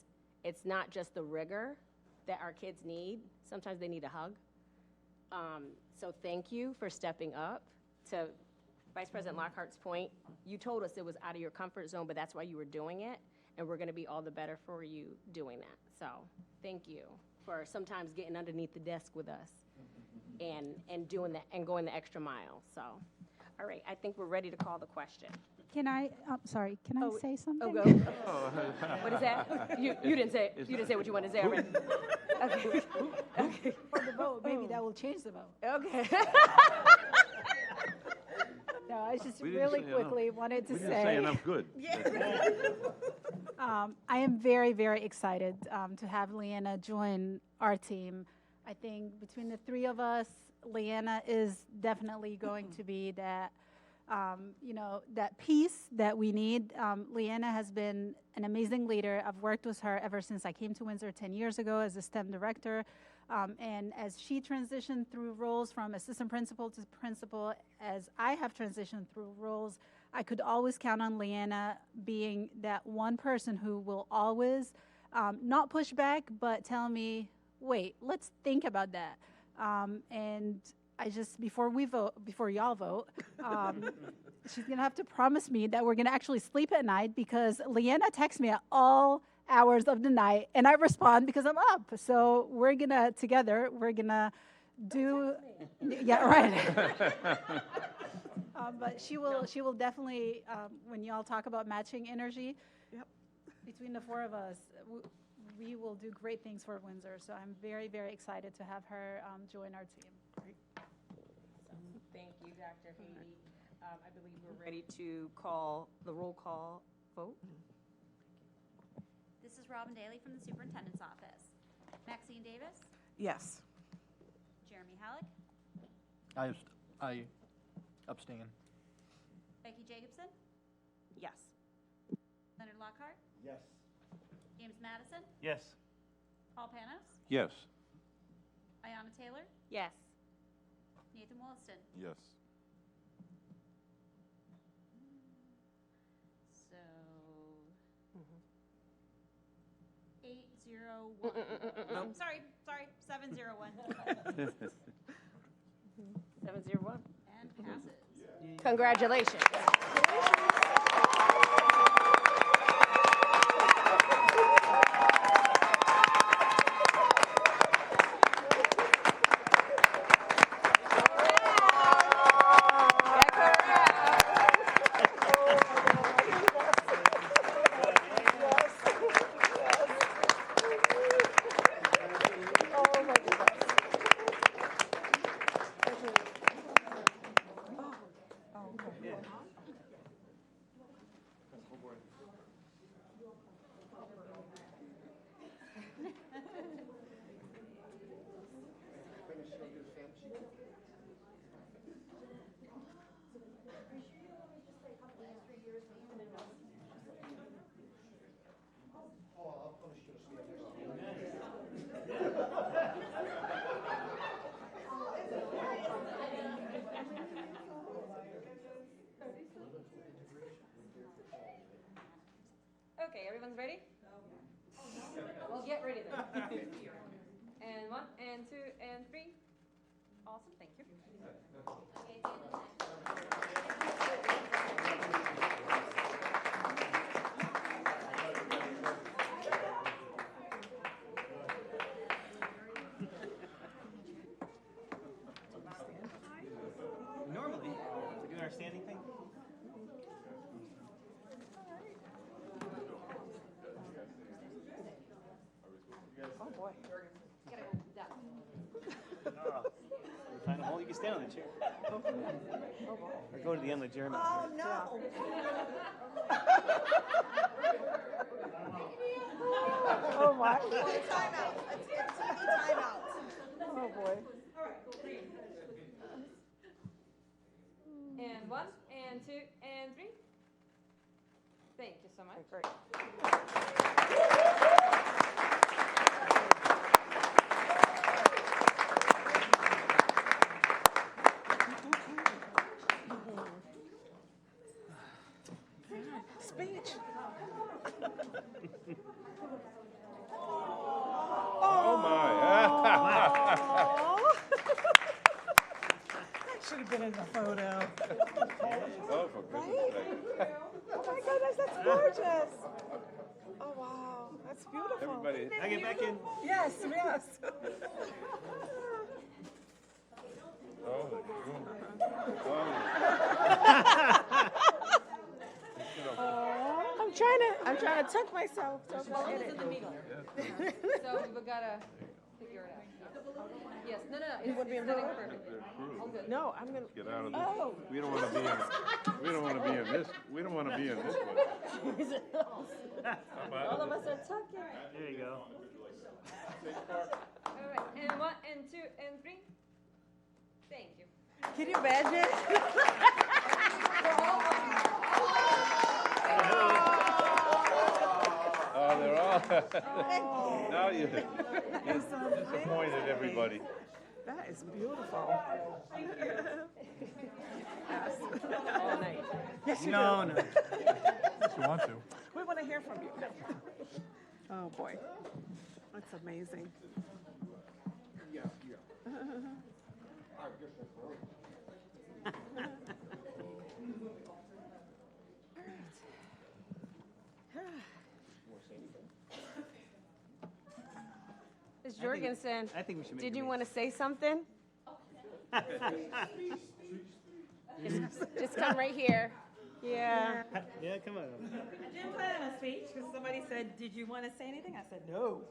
it's not just the rigor that our kids need. Sometimes they need a hug. So thank you for stepping up. To Vice President Lockhart's point, you told us it was out of your comfort zone, but that's why you were doing it, and we're going to be all the better for you doing that. So thank you for sometimes getting underneath the desk with us and doing that and going the extra mile. So, all right, I think we're ready to call the question. Can I, sorry, can I say something? Oh, go. What is that? You didn't say it. You didn't say what you wanted to say already. Okay. Okay. For the vote, maybe that will change the vote. Okay. No, I just really quickly wanted to We say. didn't say enough good. I am very, very excited to have Leanna join our team. I think between the 3 of us, Leanna is definitely going to be that, that piece that we need. Leanna has been an amazing leader. I've worked with her ever since I came to Windsor 10 years ago as a STEM director. And as she transitioned through roles from assistant principal to principal, as I have transitioned through roles, I could always count on Leanna being that one person who will always not push back, but tell me, wait, let's think about that. And I just, before y'all vote, she's gonna have to promise me that we're gonna actually sleep at night, because Leanna texts me at all hours of the night and I respond because I'm up. So we're gonna do, yeah, right. But she will definitely, when y'all talk about matching energy, between the 4 of us, we will do great things for Windsor. So I'm very, very excited to have her join our team. Great. Thank you, Dr. Haiti. I believe we're ready to call the roll call vote. This is Robin Daly from the Superintendent's Office. Maxine Davis? Yes. Jeremy Halleck? I abstain. Becky Jacobson? Yes. Leonard Lockhart? Yes. James Madison? Yes. Paul Panos, Yes. Ayanna Taylor, Yes. Nathan Williston. Yes. So 801. Oh, sorry, 701. 701. And passes. Congratulations. Okay, everyone's ready? Well, get ready then. And 1, and 2, and 3. Awesome, thank you. Normally, we do our standing thing. Oh, boy. Find a hole, you can stand on the chair. Oh, boy. Or go to the end of the Jeremy. Oh, no. Oh, my. Timeout. It's TV timeout. Oh, boy. All right, 3. And 1, and 2, and 3. Thank you so much. Great. Speech. Oh, my. That should have been in the photo. Oh, for goodness sake. Oh, my goodness, that's gorgeous. Oh, wow. That's beautiful. Everybody. I get back in. Yes, yes. Oh, I'm trying to tuck myself. Don't forget it. So we gotta figure it out. Yes, no, it's setting perfectly. All good. No, I'm gonna. Get out of this. Oh. We don't want to be in. We don't want to be in this. We don't want to be in this one. All of us are tucking. There you go. All right, and 1, and 2, and 3. Thank you. Can you imagine? Oh, they're all. Now you disappointed everybody. That is beautiful. Yes. All night. Yes, you No, do. no. If you want to. We want to hear from you. Oh, boy. That's amazing. Ms. Jorgensen, I think we should make did a you race. want to say something? Just come right here. Yeah. Yeah, come on. I didn't plan on a speech because somebody said, "Did you want to say anything?" I said, "No."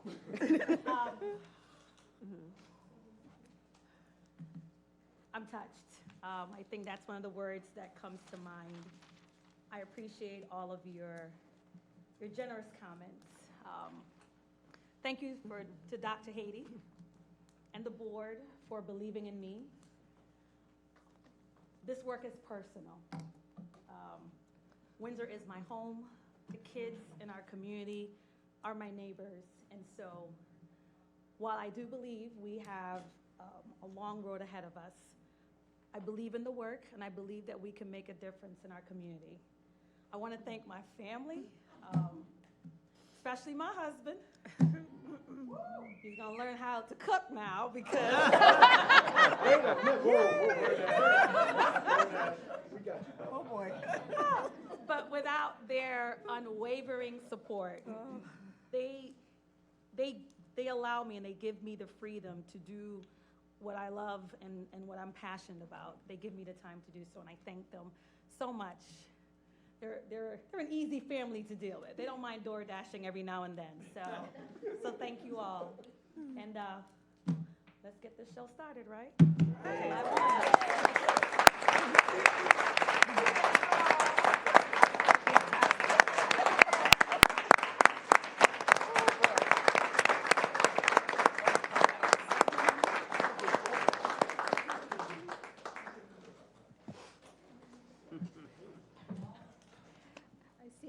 I'm touched. I think that's one of the words that comes to mind. I appreciate all of your generous comments. Thank you to Dr. Haiti and the board for believing in me. This work is personal. Windsor is my home. The kids in our community are my neighbors, and so while I do believe we have a long road ahead of us, I believe in the work, and I believe that we can make a difference in our community. I want to thank my family, especially my husband. He's going to learn how to cook now because... Oh, boy. But without their unwavering support, they allow me and they give me the freedom to do what I love and what I'm passionate about. They give me the time to do so, and I thank them so much. They're an easy family to deal with. They don't mind door dashing every now and then. So thank you all. And let's get this show started, right?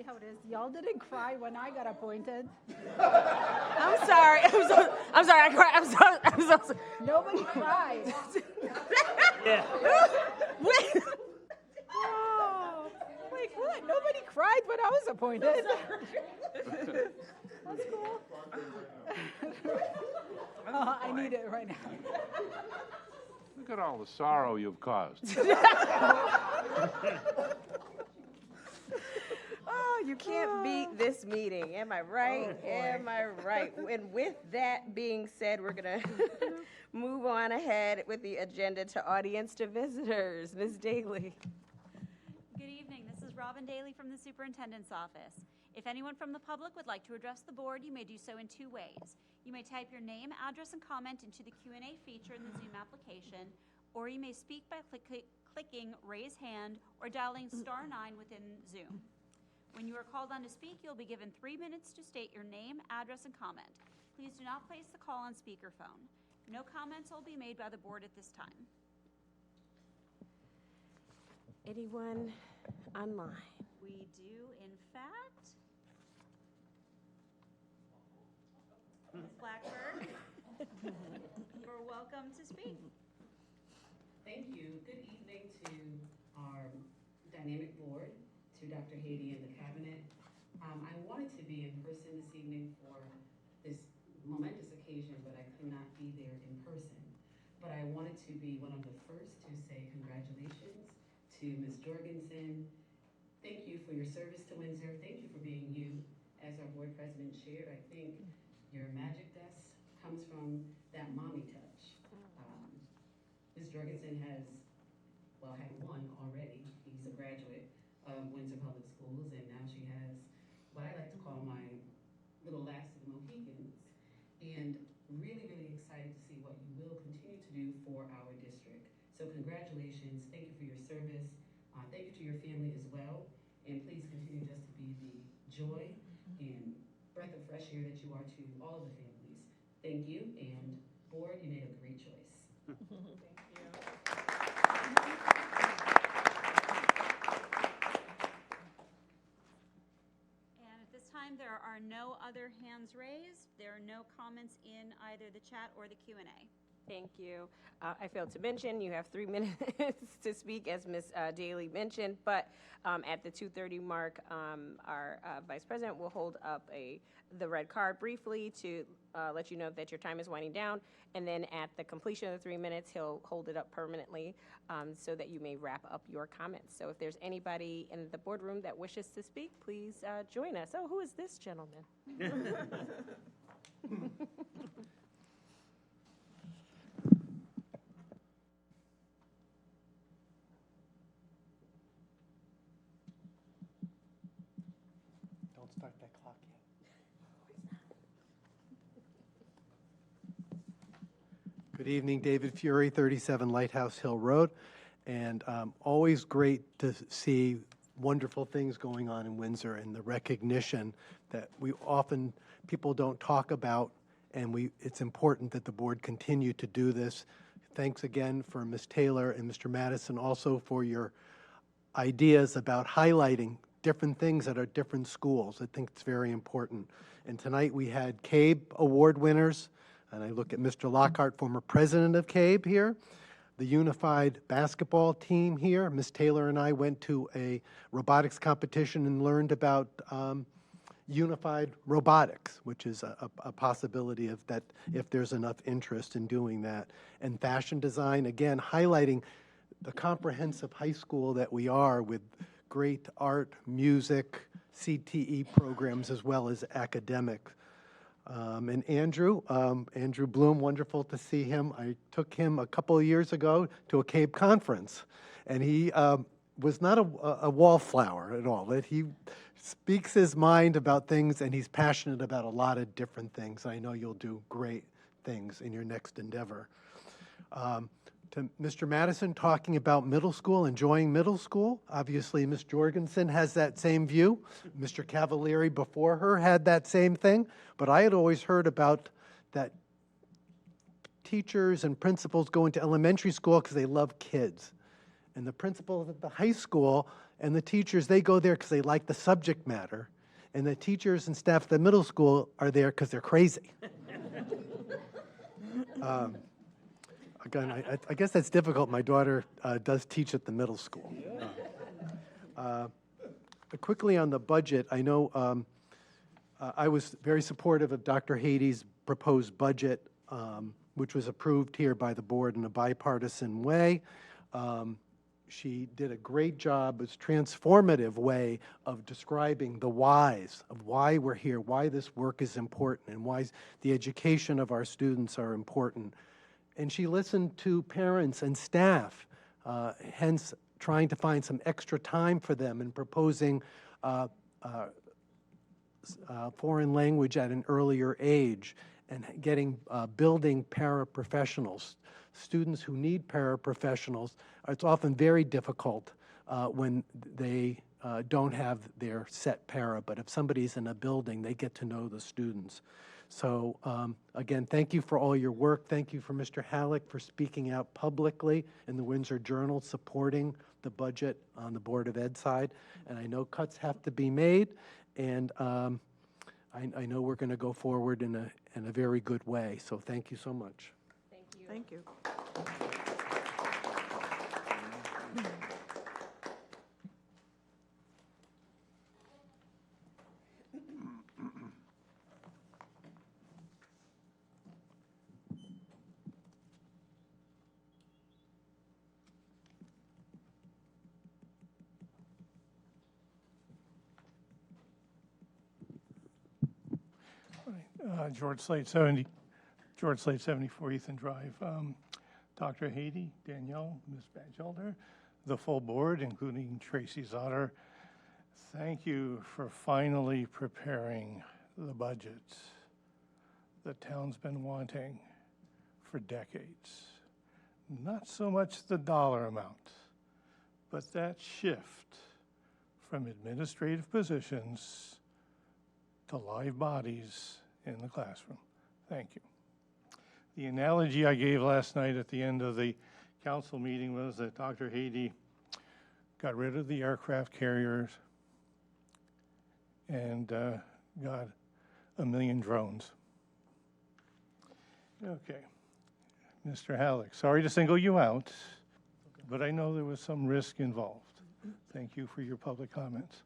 How it is. Y'all didn't cry when I got appointed. I'm sorry. I'm sorry. I cried. I'm so sorry. Nobody cried. Yeah. Oh, like what? Nobody cried when I was appointed. That's cool. I need it right now. Look at all the sorrow you've caused. You can't beat this meeting. Am I right? Am I right? And with that being said, we're going to move on ahead with the agenda to audience to visitors. Ms. Daly. Good evening. This is Robin Daly from the Superintendent's Office. If anyone from the public would like to address the board, you may do so in two ways. You may type your name, address, and comment into the Q&A feature in the Zoom application, or you may speak by clicking raise hand or dialing *9 within Zoom. When you are called on to speak, you'll be given 3 minutes to state your name, address, and comment. Please do not place the call on speakerphone. No comments will be made by the board at this time. Anyone online? We do, in fact. Ms. Blackburn, you're welcome to speak. Thank you. Good evening to our dynamic board, to Dr. Haiti and the cabinet. I wanted to be in person this evening for this momentous occasion, but I could not be there in person. But I wanted to be one of the first to say congratulations to Ms. Jorgensen. Thank you for your service to Windsor. Thank you for being you. As our board president shared, I think your magic dust comes from that mommy touch. Ms. Jorgensen has, well, had one already. He's a graduate of Windsor Public Schools, and now she has what I like to call my little last of the Mohicans, and really, really excited to see what you will continue to do for our district. So congratulations, thank you for your service, thank you to your family as well, and please continue just to be the joy and breath of fresh air that you are to all of the families. Thank you, and board, you made a great choice. Thank you. There are no other hands raised. There are no comments in either the chat or the Q&A. Thank you. I failed to mention, you have 3 minutes to speak, as Ms. Daly mentioned, but at the 2:30 mark, our Vice President will hold up the red card briefly to let you know that your time is winding down, and then at the completion of the 3 minutes, he'll hold it up permanently so that you may wrap up your comments. So if there's anybody in the boardroom that wishes to speak, please join us. Oh, who is this gentleman? Don't start that clock yet. Good evening, David Fury, 37 Lighthouse Hill Road, and always great to see wonderful things going on in Windsor and the recognition that people don't talk about, and it's important that the board continue to do this. Thanks again for Ms. Taylor and Mr. Madison also for your ideas about highlighting different things at our different schools. I think it's very important. And tonight we had CABE award winners, and I look at Mr. Lockhart, former president of CABE here, the unified basketball team here. Ms. Taylor and I went to a robotics competition and learned about unified robotics, which is a possibility of that if there's enough interest in doing that. And fashion design, again, highlighting the comprehensive high school that we are with great art, music, CTE programs, as well as academic. And Andrew Bloom, wonderful to see him. I took him a couple of years ago to a CABE conference, and he was not a wallflower at all. That he speaks his mind about things, and he's passionate about a lot of different things. I know you'll do great things in your next endeavor. To Mr. Madison, talking about middle school, enjoying middle school. Obviously, Ms. Jorgensen has that same view. Mr. Cavalieri before her had that same thing. But I had always heard about that teachers and principals go into elementary school because they love kids. And the principals at the high school and the teachers, they go there because they like the subject matter. And the teachers and staff at the middle school are there because they're crazy. Again, I guess that's difficult. My daughter does teach at the middle school. Quickly on the budget, I know I was very supportive of Dr. Hady's proposed budget, which was approved here by the board in a bipartisan way. She did a great job, it's a transformative way of describing the whys of why we're here, why this work is important, and why the education of our students are important. And she listened to parents and staff, hence trying to find some extra time for them and proposing foreign language at an earlier age and getting building paraprofessionals. Students who need paraprofessionals, it's often very difficult when they don't have their set para, but if somebody's in a building, they get to know the students. So again, thank you for all your work. Thank you for Mr. Halleck for speaking out publicly in the Windsor Journal, supporting the budget on the Board of Ed side. And I know cuts have to be made, and I know we're going to go forward in a very good way. So thank you so much. Thank you. George Slade, 74 Ethan Drive. Dr. Hady, Danielle, Ms. Batchelder, the full board, including Tracy Zotter, thank you for finally preparing the budget the town's been wanting for decades. Not so much the dollar amount, but that shift from administrative positions to live bodies in the classroom. Thank you. The analogy I gave last night at the end of the council meeting was that Dr. Hady got rid of the aircraft carriers and got 1 million drones. Okay. Mr. Halleck, sorry to single you out, but I know there was some risk involved. Thank you for your public comments.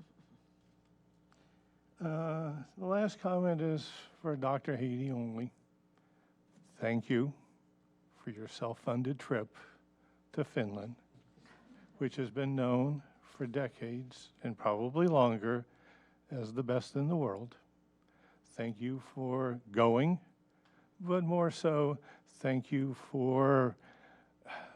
The last comment is for Dr. Hady only. Thank you for your self-funded trip to Finland, which has been known for decades and probably longer as the best in the world. Thank you for going, but more so, thank you for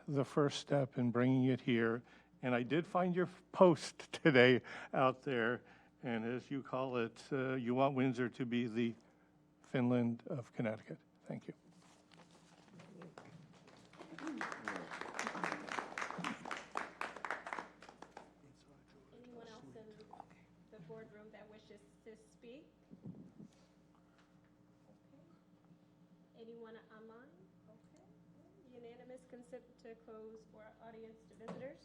the first step in bringing it here. And I did find your post today out there, and as you call it, you want Windsor to be the Finland of Connecticut. Thank you. Anyone else in the boardroom that wishes to speak? Okay. Anyone online? Okay. Unanimous consent to close for audience to visitors?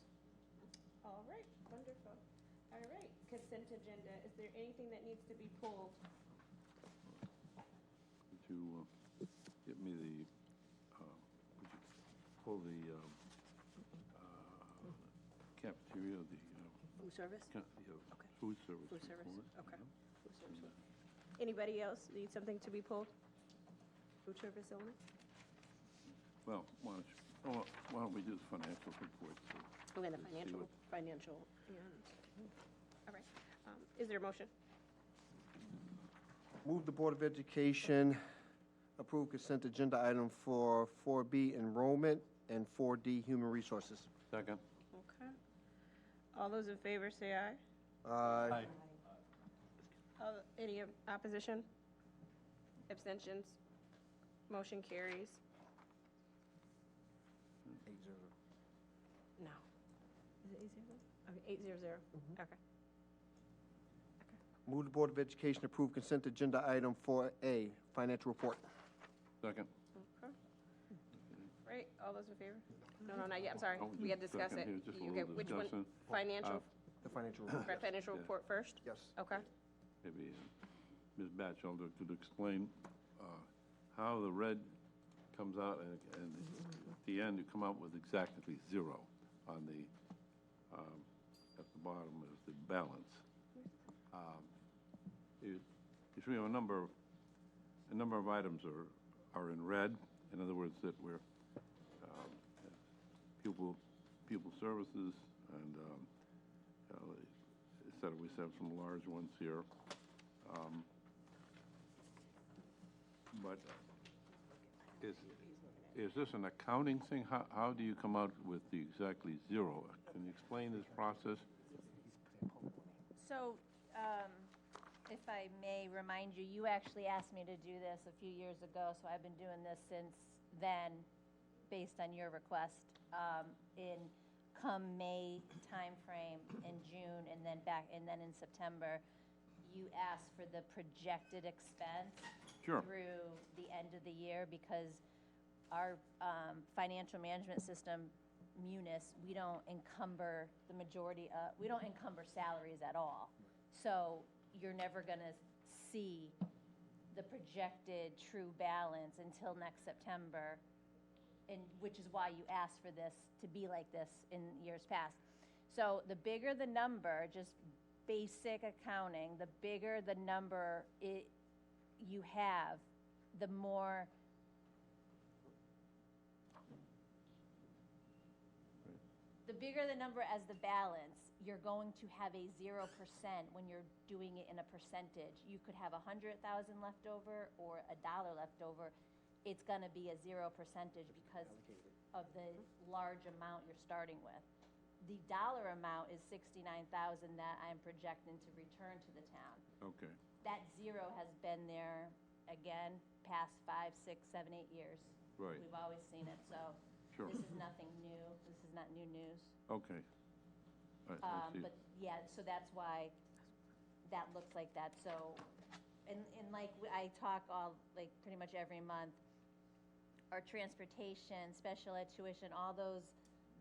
All right, wonderful. All right, consent agenda. Is there anything that needs to be pulled? To get me pull the cafeteria, the Food service? food service. Food service, report. okay. Food service. Anybody else need something to be pulled? Food service only? Well, why don't we do the financial report? So Okay, the we see what- financial, and, all right. Is there a motion? Move the Board of Education approve consent agenda item for 4B enrollment and 4D human resources. Second. Okay. All those in favor say aye. Aye. Any opposition? Abstentions? Motion carries. No. Is it 800? Okay, 800. Okay. Move the Board of Education approve consent agenda item 4A financial report. Second. Okay. Right, all those in favor? No, not yet, I'm sorry. Oh, We had to discuss second it. here, just a Okay, little which one? discussion. Financial, The financial report. right, financial Yeah. report first? Yes. Okay. Maybe Ms. Batchelder could explain how the red comes out, and at the end, you come out with exactly zero on the, at the bottom is the balance. You see, a number of items are in red. In other words, that we're pupil services, and instead we have some large ones here. But is this an accounting thing? How do you come out with the exactly zero? Can you explain this process? So, if I may remind you, you actually asked me to do this a few years ago, so I've been doing this since then, based on your request. In come May timeframe in June, and then in September, you asked for the projected expense Sure. through the end of the year, because our financial management system, Munis, we don't encumber we don't encumber salaries at all. So you're never going to see the projected true balance until next September, and which is why you asked for this to be like this in years past. So the bigger the number, just basic accounting, the bigger the number you have, the more as the balance, you're going to have a 0% when you're doing it in a percentage. You could have 100,000 left over or $1 left over. It's going to be a 0% because of the large amount you're starting with. The dollar amount is $69,000 that I'm projecting to return to the town. Okay. That zero has been there, again, past 5, 6, 7, 8 years. Right. We've always seen it, so Sure. this is nothing new. This is not new news. Okay. I see. But yeah, so that's why that looks like that. So, and like I talk pretty much every month, our transportation, special ed tuition, all those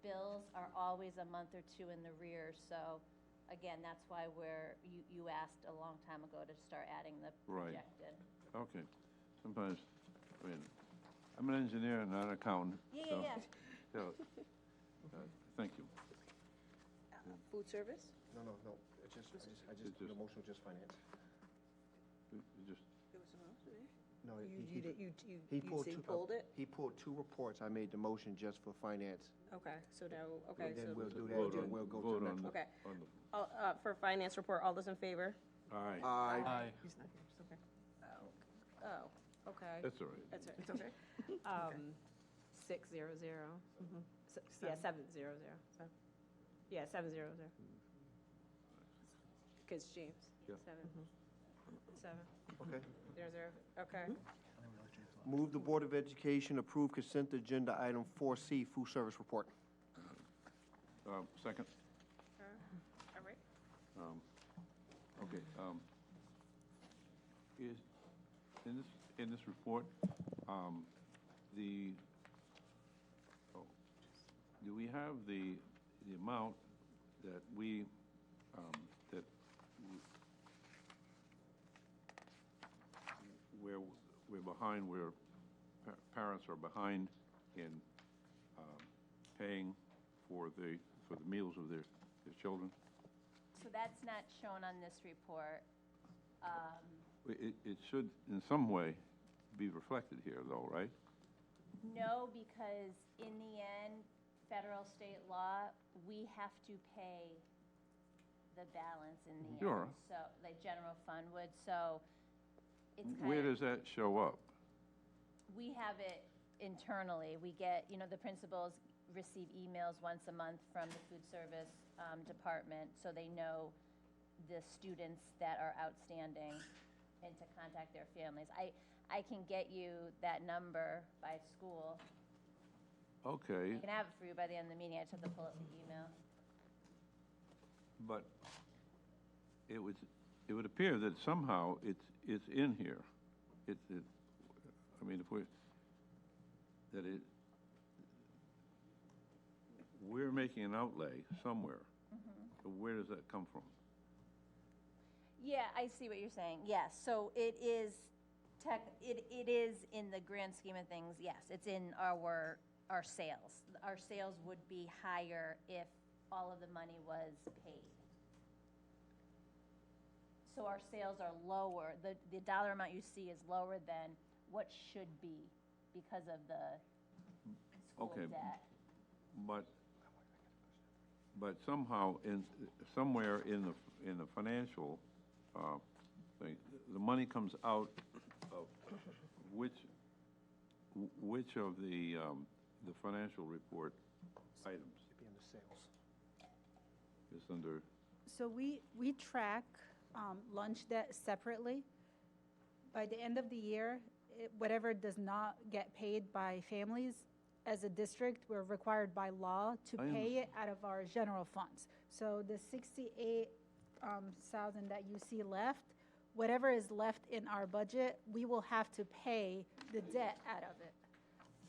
bills are always a month or two in the rear. So again, that's why you asked a long time ago to start adding the Right. projected. Okay. Sometimes, I'm an engineer and not an accountant. Yeah. So, thank you. Food service? No. The motion was just finance. You just, There was a motion, eh? No, You pulled it? He pulled two reports. I made the motion just for finance. Okay, so now, okay, And then so. we'll do that, vote then on- we'll go vote to the on next one. Okay. on the, For finance report, all those in favor? aye. Aye. He's not here, it's okay. Oh, okay. That's all right. That's right, it's okay. 600. Yeah, 700. Yeah, 700. Because James, Yeah. 7. Okay. 0, okay. Move the Board of Education approve consent agenda item 4C food service report. Second. All right. Okay. Is, in this report, do we have the amount that we're behind, where parents are behind in paying for the meals of their children? So that's not shown on this report. It should, in some way, be reflected here, though, right? No, because in the end, federal, state law, we have to pay the balance in the Sure. end. So, like general fund would, so it's Where kind of, does that show up? we have it internally. We get, the principals receive emails once a month from the food service department, so they know the students that are outstanding and to contact their families. I can get you that number by school. Okay, I can have it for you by the end of the meeting. I just have to pull up the email. but it would appear that somehow it's in here. I mean, we're making an outlay somewhere. So where does that come from? Yeah, I see what you're saying. Yes, so it is it is in the grand scheme of things, yes, it's in our sales. Our sales would be higher if all of the money was paid. So our sales are lower. The dollar amount you see is lower than what should be because of the school Okay. debt. But somehow, somewhere in the financial thing, the money comes out of which of the financial report items? Maybe in the sales. It's under, So we track lunch debt separately. By the end of the year, whatever does not get paid by families, as a district, we're required by law to pay it out of our general funds. So the 68,000 that you see left, whatever is left in our budget, we will have to pay the debt out of it.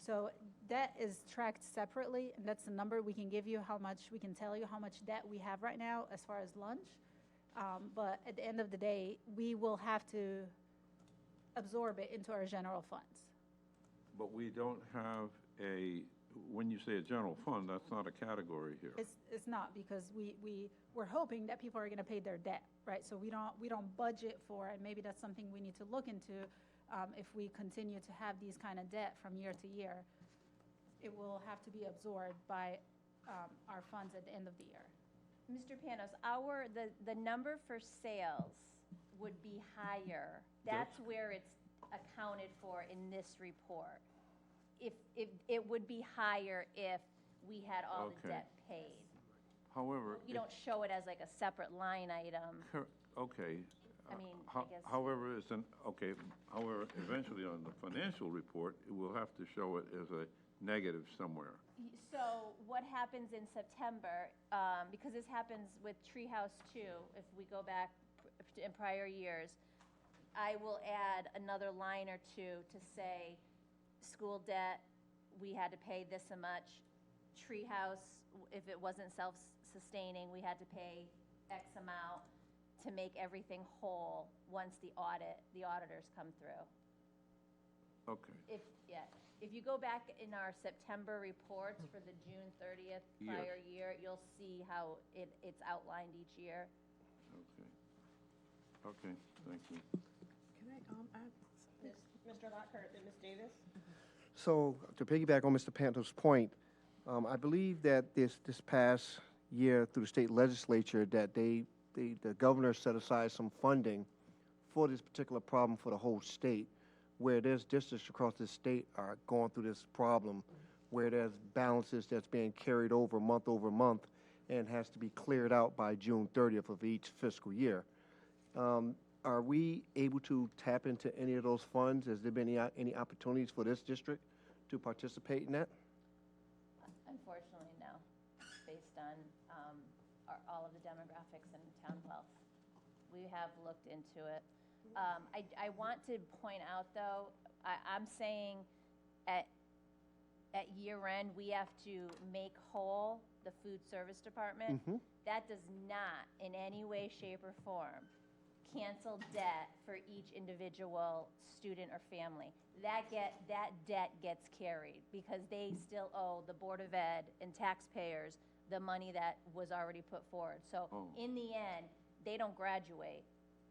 So that is tracked separately, and that's the number we can give you, we can tell you how much debt we have right now as far as lunch. But at the end of the day, we will have to absorb it into our general funds. but we don't have when you say a general fund, that's not a category here. It's not, because we're hoping that people are going to pay their debt, right? So we don't budget for it. Maybe that's something we need to look into. If we continue to have these kind of debt from year to year, it will have to be absorbed by our funds at the end of the year. Mr. Panos, the number for sales would be higher. That's where it's accounted for in this report. If it would be higher if we had all the debt paid. However, We don't show it as like a separate line item. okay. I mean, I guess. However, however, eventually on the financial report, we'll have to show it as a negative somewhere. So what happens in September, because this happens with Treehouse too, if we go back in prior years, I will add another line or two to say, school debt, we had to pay this much. Treehouse, if it wasn't self-sustaining, we had to pay X amount to make everything whole once the auditors come through. Okay. If you go back in our September reports for the June 30th prior year, you'll see how it's outlined each year. Okay, thank you. Can I add? Mr. Lockhart and Ms. Davis? So to piggyback on Mr. Panto's point, I believe that this past year through the state legislature that the governor set aside some funding for this particular problem for the whole state, where there's districts across the state are going through this problem, where there's balances that's being carried over month and has to be cleared out by June 30th of each fiscal year. Are we able to tap into any of those funds? Has there been any opportunities for this district to participate in that? Unfortunately, no, based on all of the demographics and town wealth. We have looked into it. I want to point out, though, I'm saying at year end, we have to make whole the food service department. That does not in any way, shape, or form cancel debt for each individual student or family. That debt gets carried because they still owe the Board of Ed and taxpayers the money that was already put forward. So in the end, they don't graduate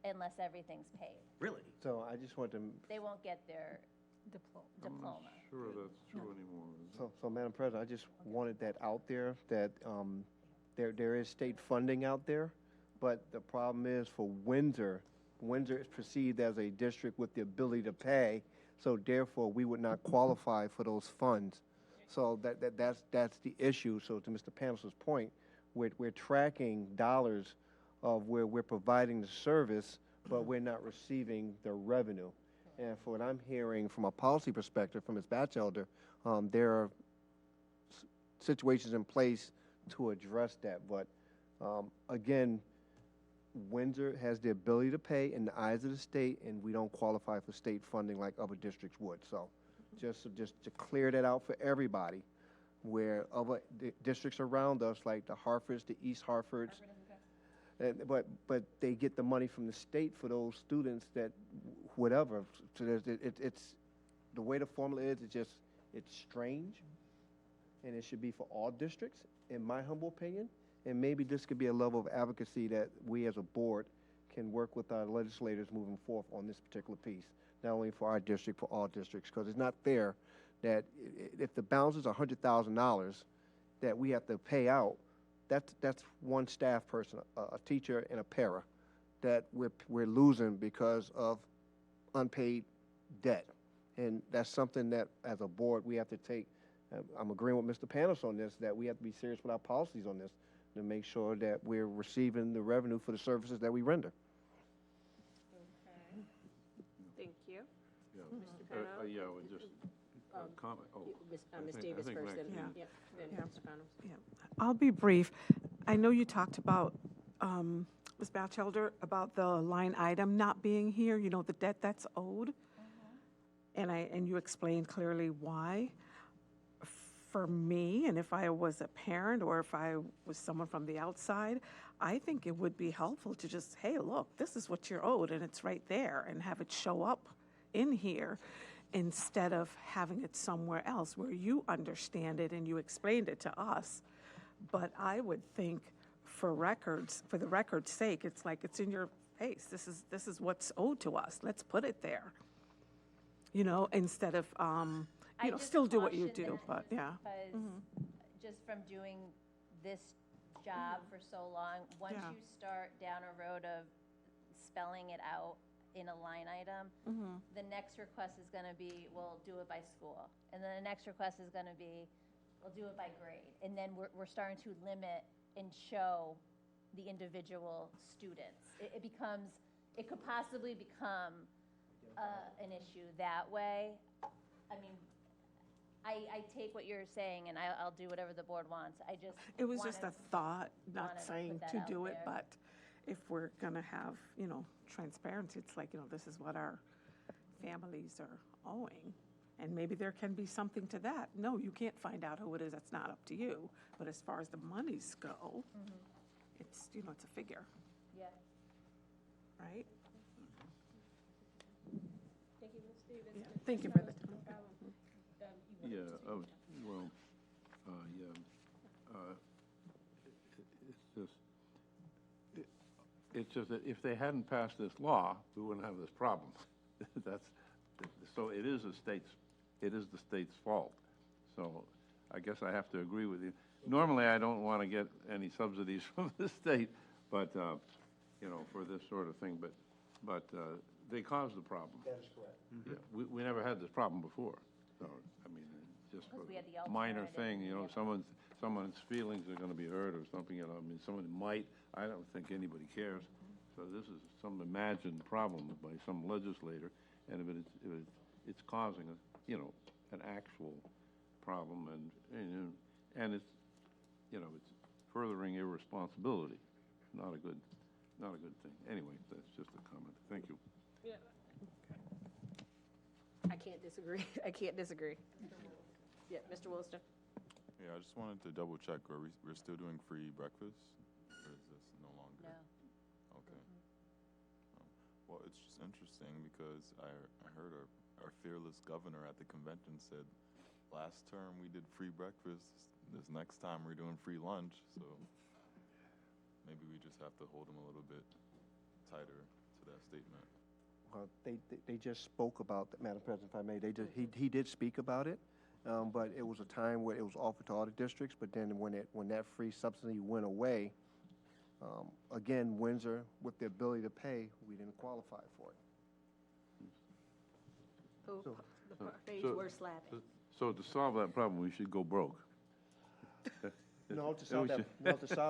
unless everything's paid. Really? So I just want to, They won't get their Diploma. diploma. Sure that's true anymore. is it? so Madam President, I just wanted that out there, that there is state funding out there, but the problem is for Windsor is perceived as a district with the ability to pay, so therefore we would not qualify for those funds. So that's the issue. So to Mr. Panos' point, we're tracking dollars of where we're providing the service, but we're not receiving the revenue. And for what I'm hearing from a policy perspective from Ms. Batchelder, there are situations in place to address that. But again, Windsor has the ability to pay in the eyes of the state, and we don't qualify for state funding like other districts would. So just to clear that out for everybody, where other districts around us, like the Hartfords, the East Hartfords, but they get the money from the state for those students that whatever. So it's the way the formula is. It's strange, and it should be for all districts, in my humble opinion. And maybe this could be a level of advocacy that we as a board can work with our legislators moving forth on this particular piece, not only for our district, for all districts, because it's not fair that if the balance is $100,000 that we have to pay out, that's one staff person, a teacher and a para, that we're losing because of unpaid debt. And that's something that, as a board, we have to take. I'm agreeing with Mr. Panos on this, that we have to be serious with our policies on this to make sure that we're receiving the revenue for the services that we render. Okay. Thank you. Yeah, Mr. Panos? yeah, well, just comment. Ms. Davis first, then, Yeah. then Yeah. Mr. Panos. Yeah, I'll be brief. I know you talked about, Ms. Batchelder, about the line item not being here, you know, the debt that's owed. And you explained clearly why. For me, and if I was a parent or if I was someone from the outside, I think it would be helpful to just, hey, look, this is what you're owed, and it's right there, and have it show up in here instead of having it somewhere else where you understand it and you explained it to us. But I would think for the record's sake, it's like it's in your face. This is what's owed to us. Let's put it there. You know, instead of still do what you do, but yeah. Because just from doing this job for so long, once you start down a road of spelling it out in a line item, the next request is going to be, we'll do it by school. And then the next request is going to be, we'll do it by grade. And then we're starting to limit and show the individual students. It could possibly become an issue that way. I mean, I take what you're saying, and I'll do whatever the board wants. It was just a thought, not wanted to saying put to that do out it, there. but if we're gonna have, transparency, it's like, this is what our families are owing. And maybe there can be something to that. No, you can't find out who it is, that's not up to you. But as far as the monies go, it's, it's a figure, Yeah. right? Thank you, Ms. Davis. Yeah, thank you for the time. Yeah, it's just that if they hadn't passed this law, we wouldn't have this problem. So it is the state's fault. So I guess I have to agree with you. Normally, I don't want to get any subsidies from the state, but, for this sort of thing, but they caused the problem. That is correct. Yeah, we never had this problem before. So, I mean, just Because we had the a minor alternative. thing, someone's feelings are going to be hurt or something, I mean, someone might, I don't think anybody cares. So this is some imagined problem by some legislator, and if it's causing an actual problem, and it's, it's furthering irresponsibility. Not a good thing. Anyway, that's just a comment. Thank you. Yeah. I can't disagree. Yeah, Mr. Williston? Yeah, I just wanted to double check. We're still doing free breakfast? Or is this no longer? No. Okay. Well, it's just interesting because I heard our fearless governor at the convention said last term we did free breakfast. This next time we're doing free lunch. So maybe we just have to hold him a little bit tighter to that statement. They just spoke about, Madam President, if I may, he did speak about it, but it was a time where it was offered to all the districts, but then when that free subsidy went away, again, Windsor, with the ability to pay, we didn't qualify for it. The parfaits were slapping. So to solve that problem, we should go broke. No, to solve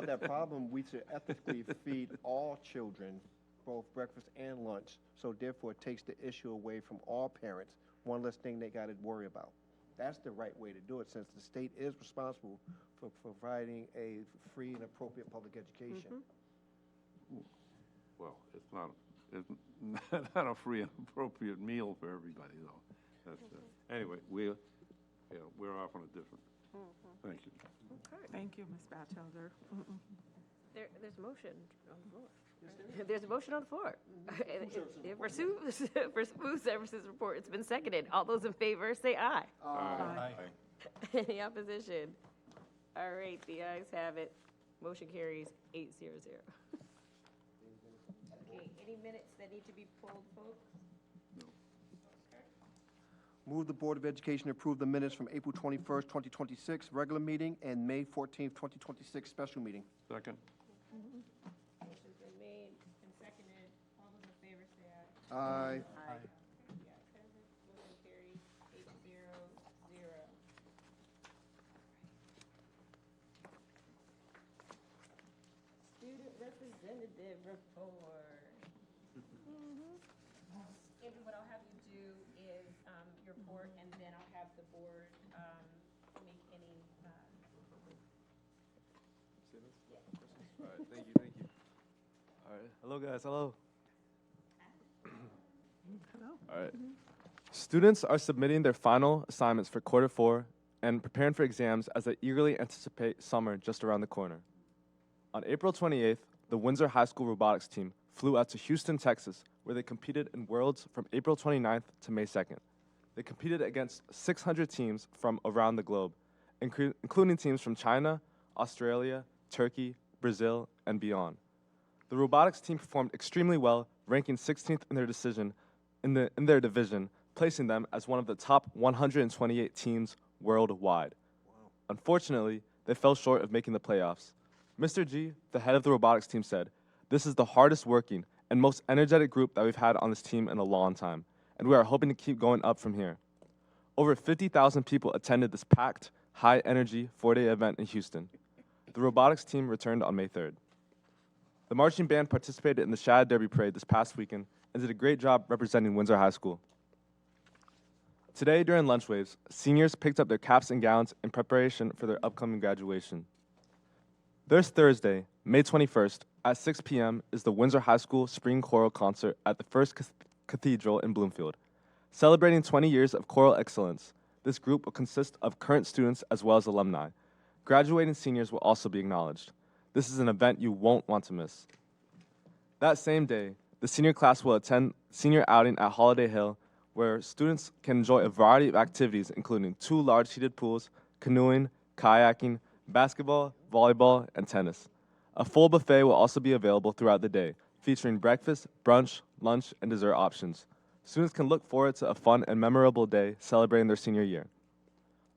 that problem, we should ethically feed all children both breakfast and lunch. So therefore, it takes the issue away from all parents. One less thing they got to worry about. That's the right way to do it, since the state is responsible for providing a free and appropriate public education. Well, it's not a free and appropriate meal for everybody, though. That's, anyway, we're off on a different. Thank you. Okay. Thank you, Ms. Batchelder. There's a motion on the floor. There's a motion on the floor. For food services report, it's been seconded. All those in favor, say aye. Aye. Any opposition? All right, the ayes have it. Motion carries 8-0. Okay, any minutes that need to be pulled, folks? Move the Board of Education approve the minutes from April 21st, 2026, regular meeting, and May 14th, 2026, special meeting. Second. Motion's been made and seconded. All those in favor say aye. Aye. Aye. The ayes have it. Motion carries 8-0. Student representative report. Andrew, what I'll have you do is your report, and then I'll have the board make any. All right, thank you. All right, hello guys, hello. All right. Students are submitting their final assignments for quarter 4 and preparing for exams as they eagerly anticipate summer just around the corner. On April 28th, the Windsor High School robotics team flew out to Houston, Texas, where they competed in Worlds from April 29th to May 2nd. They competed against 600 teams from around the globe, including teams from China, Australia, Turkey, Brazil, and beyond. The robotics team performed extremely well, ranking 16th in their division, placing them as one of the top 128 teams worldwide. Wow. Unfortunately, they fell short of making the playoffs. Mr. G, the head of the robotics team, said, "This is the hardest working and most energetic group that we've had on this team in a long time, and we are hoping to keep going up from here." Over 50,000 people attended this packed, high-energy 4-day event in Houston. The robotics team returned on May 3rd. The marching band participated in the Shad Derby Parade this past weekend and did a great job representing Windsor High School. Today, during lunch waves, seniors picked up their caps and gowns in preparation for their upcoming graduation. This Thursday, May 21st, at 6 p.m. is the Windsor High School Spring Choral Concert at the First Cathedral in Bloomfield. Celebrating 20 years of choral excellence, this group will consist of current students as well as alumni. Graduating seniors will also be acknowledged. This is an event you won't want to miss. That same day, the senior class will attend senior outing at Holiday Hill, where students can enjoy a variety of activities, including 2 large heated pools, canoeing, kayaking, basketball, volleyball, and tennis. A full buffet will also be available throughout the day, featuring breakfast, brunch, lunch, and dessert options. Students can look forward to a fun and memorable day celebrating their senior year.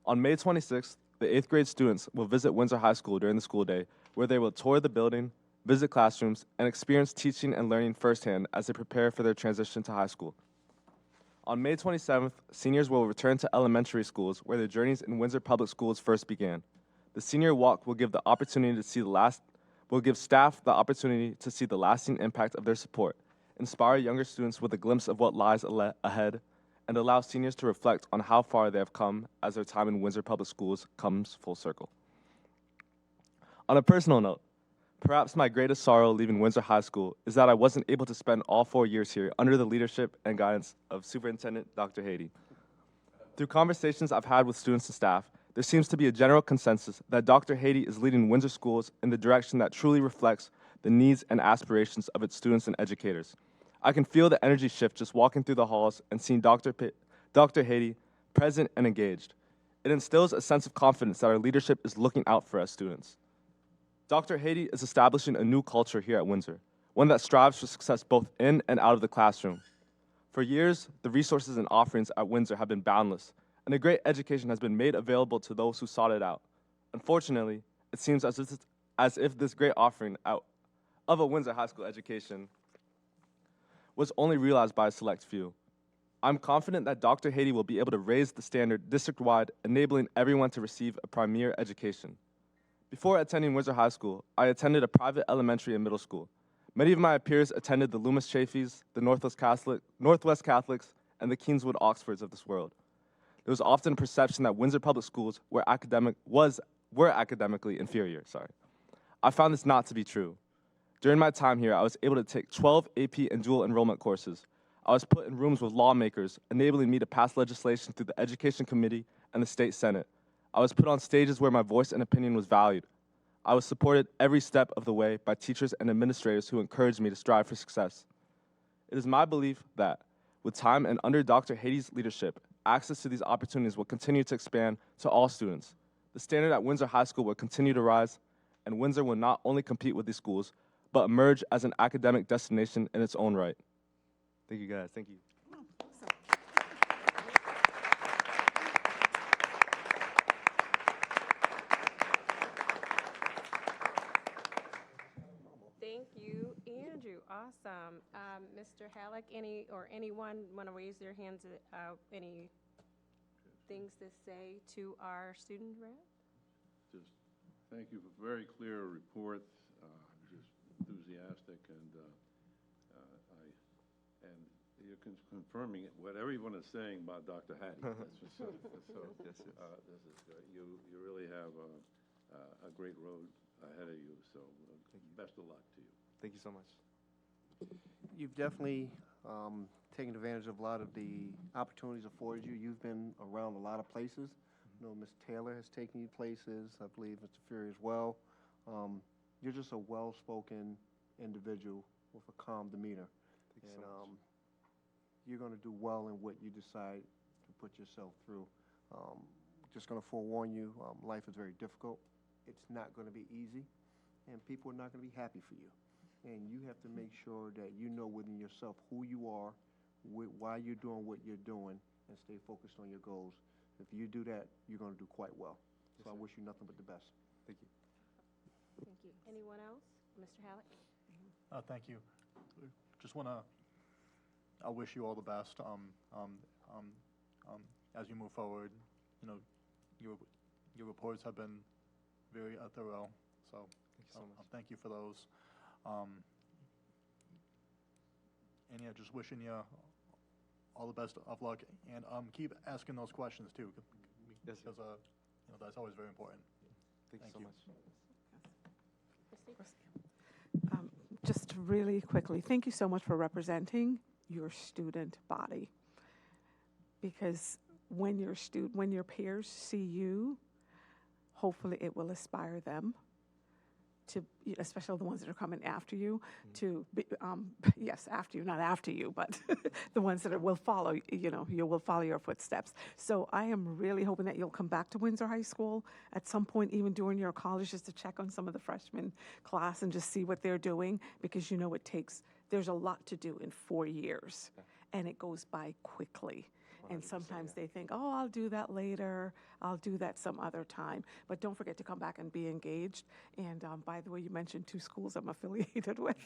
On May 26th, the 8th grade students will visit Windsor High School during the school day, where they will tour the building, visit classrooms, and experience teaching and learning firsthand as they prepare for their transition to high school. On May 27th, seniors will return to elementary schools where their journeys in Windsor Public Schools first began. The senior walk will give staff the opportunity to see the lasting impact of their support, inspire younger students with a glimpse of what lies ahead, and allow seniors to reflect on how far they have come as their time in Windsor Public Schools comes full circle. On a personal note, perhaps my greatest sorrow leaving Windsor High School is that I wasn't able to spend all 4 years here under the leadership and guidance of Superintendent Dr. Haiti. Through conversations I've had with students and staff, there seems to be a general consensus that Dr. Haiti is leading Windsor schools in the direction that truly reflects the needs and aspirations of its students and educators. I can feel the energy shift just walking through the halls and seeing Dr. Haiti present and engaged. It instills a sense of confidence that our leadership is looking out for us students. Dr. Haiti is establishing a new culture here at Windsor, one that strives for success both in and out of the classroom. For years, the resources and offerings at Windsor have been boundless, and a great education has been made available to those who sought it out. Unfortunately, it seems as if this great offering of a Windsor high school education was only realized by a select few. I'm confident that Dr. Haiti will be able to raise the standard district-wide, enabling everyone to receive a premier education. Before attending Windsor High School, I attended a private elementary and middle school. Many of my peers attended the Loomis Chaffees, the Northwest Catholics, and the Kingswood Oxfords of this world. There was often a perception that Windsor Public Schools were academically inferior. I found this not to be true. During my time here, I was able to take 12 AP and dual enrollment courses. I was put in rooms with lawmakers, enabling me to pass legislation through the Education Committee and the State Senate. I was put on stages where my voice and opinion was valued. I was supported every step of the way by teachers and administrators who encouraged me to strive for success. It is my belief that, with time and under Dr. Haiti's leadership, access to these opportunities will continue to expand to all students. The standard at Windsor High School will continue to rise, and Windsor will not only compete with these schools, but emerge as an academic destination in its own right. Thank you, guys. Thank you. Thank you, Andrew. Awesome. Mr. Halleck, anyone want to raise their hands? Any things to say to our student rep? Just thank you for a very clear report. Just enthusiastic, and you're confirming what everyone is saying about Dr. Hattie. This is great. You really have a great road ahead of you. So best of luck to you. Thank you so much. You've definitely taken advantage of a lot of the opportunities afforded you. You've been around a lot of places. I know Ms. Taylor has taken you places. I believe Mr. Fury as well. You're just a well-spoken individual with a calm demeanor. Thank you so much. You're going to do well in what you decide to put yourself through. Just going to forewarn you, life is very difficult. It's not going to be easy, and people are not going to be happy for you. And you have to make sure that you know within yourself who you are, why you're doing what you're doing, and stay focused on your goals. If you do that, you're going to do quite well. So I wish you nothing but the best. Thank you. Thank you. Anyone else? Mr. Halleck? Thank you. Just want to, I wish you all the best as you move forward. You know, your reports have been very thorough, so thank you so much. Thank you for those. And yeah, just wishing you all the best of luck, and keep asking those questions too, because you know, that's always very important. Thank you so much. Just really quickly, thank you so much for representing your student body. Because when your peers see you, hopefully it will inspire them to, especially the ones that are coming after you, to be, yes, after you, not after you, but the ones that will follow, you will follow your footsteps. So I am really hoping that you'll come back to Windsor High School at some point, even during your college, just to check on some of the freshman class and just see what they're doing, because there's a lot to do in 4 years, and it goes by quickly. And sometimes they think, oh, I'll do that later. I'll do that some other time. But don't forget to come back and be engaged. And by the way, you mentioned 2 schools I'm affiliated with.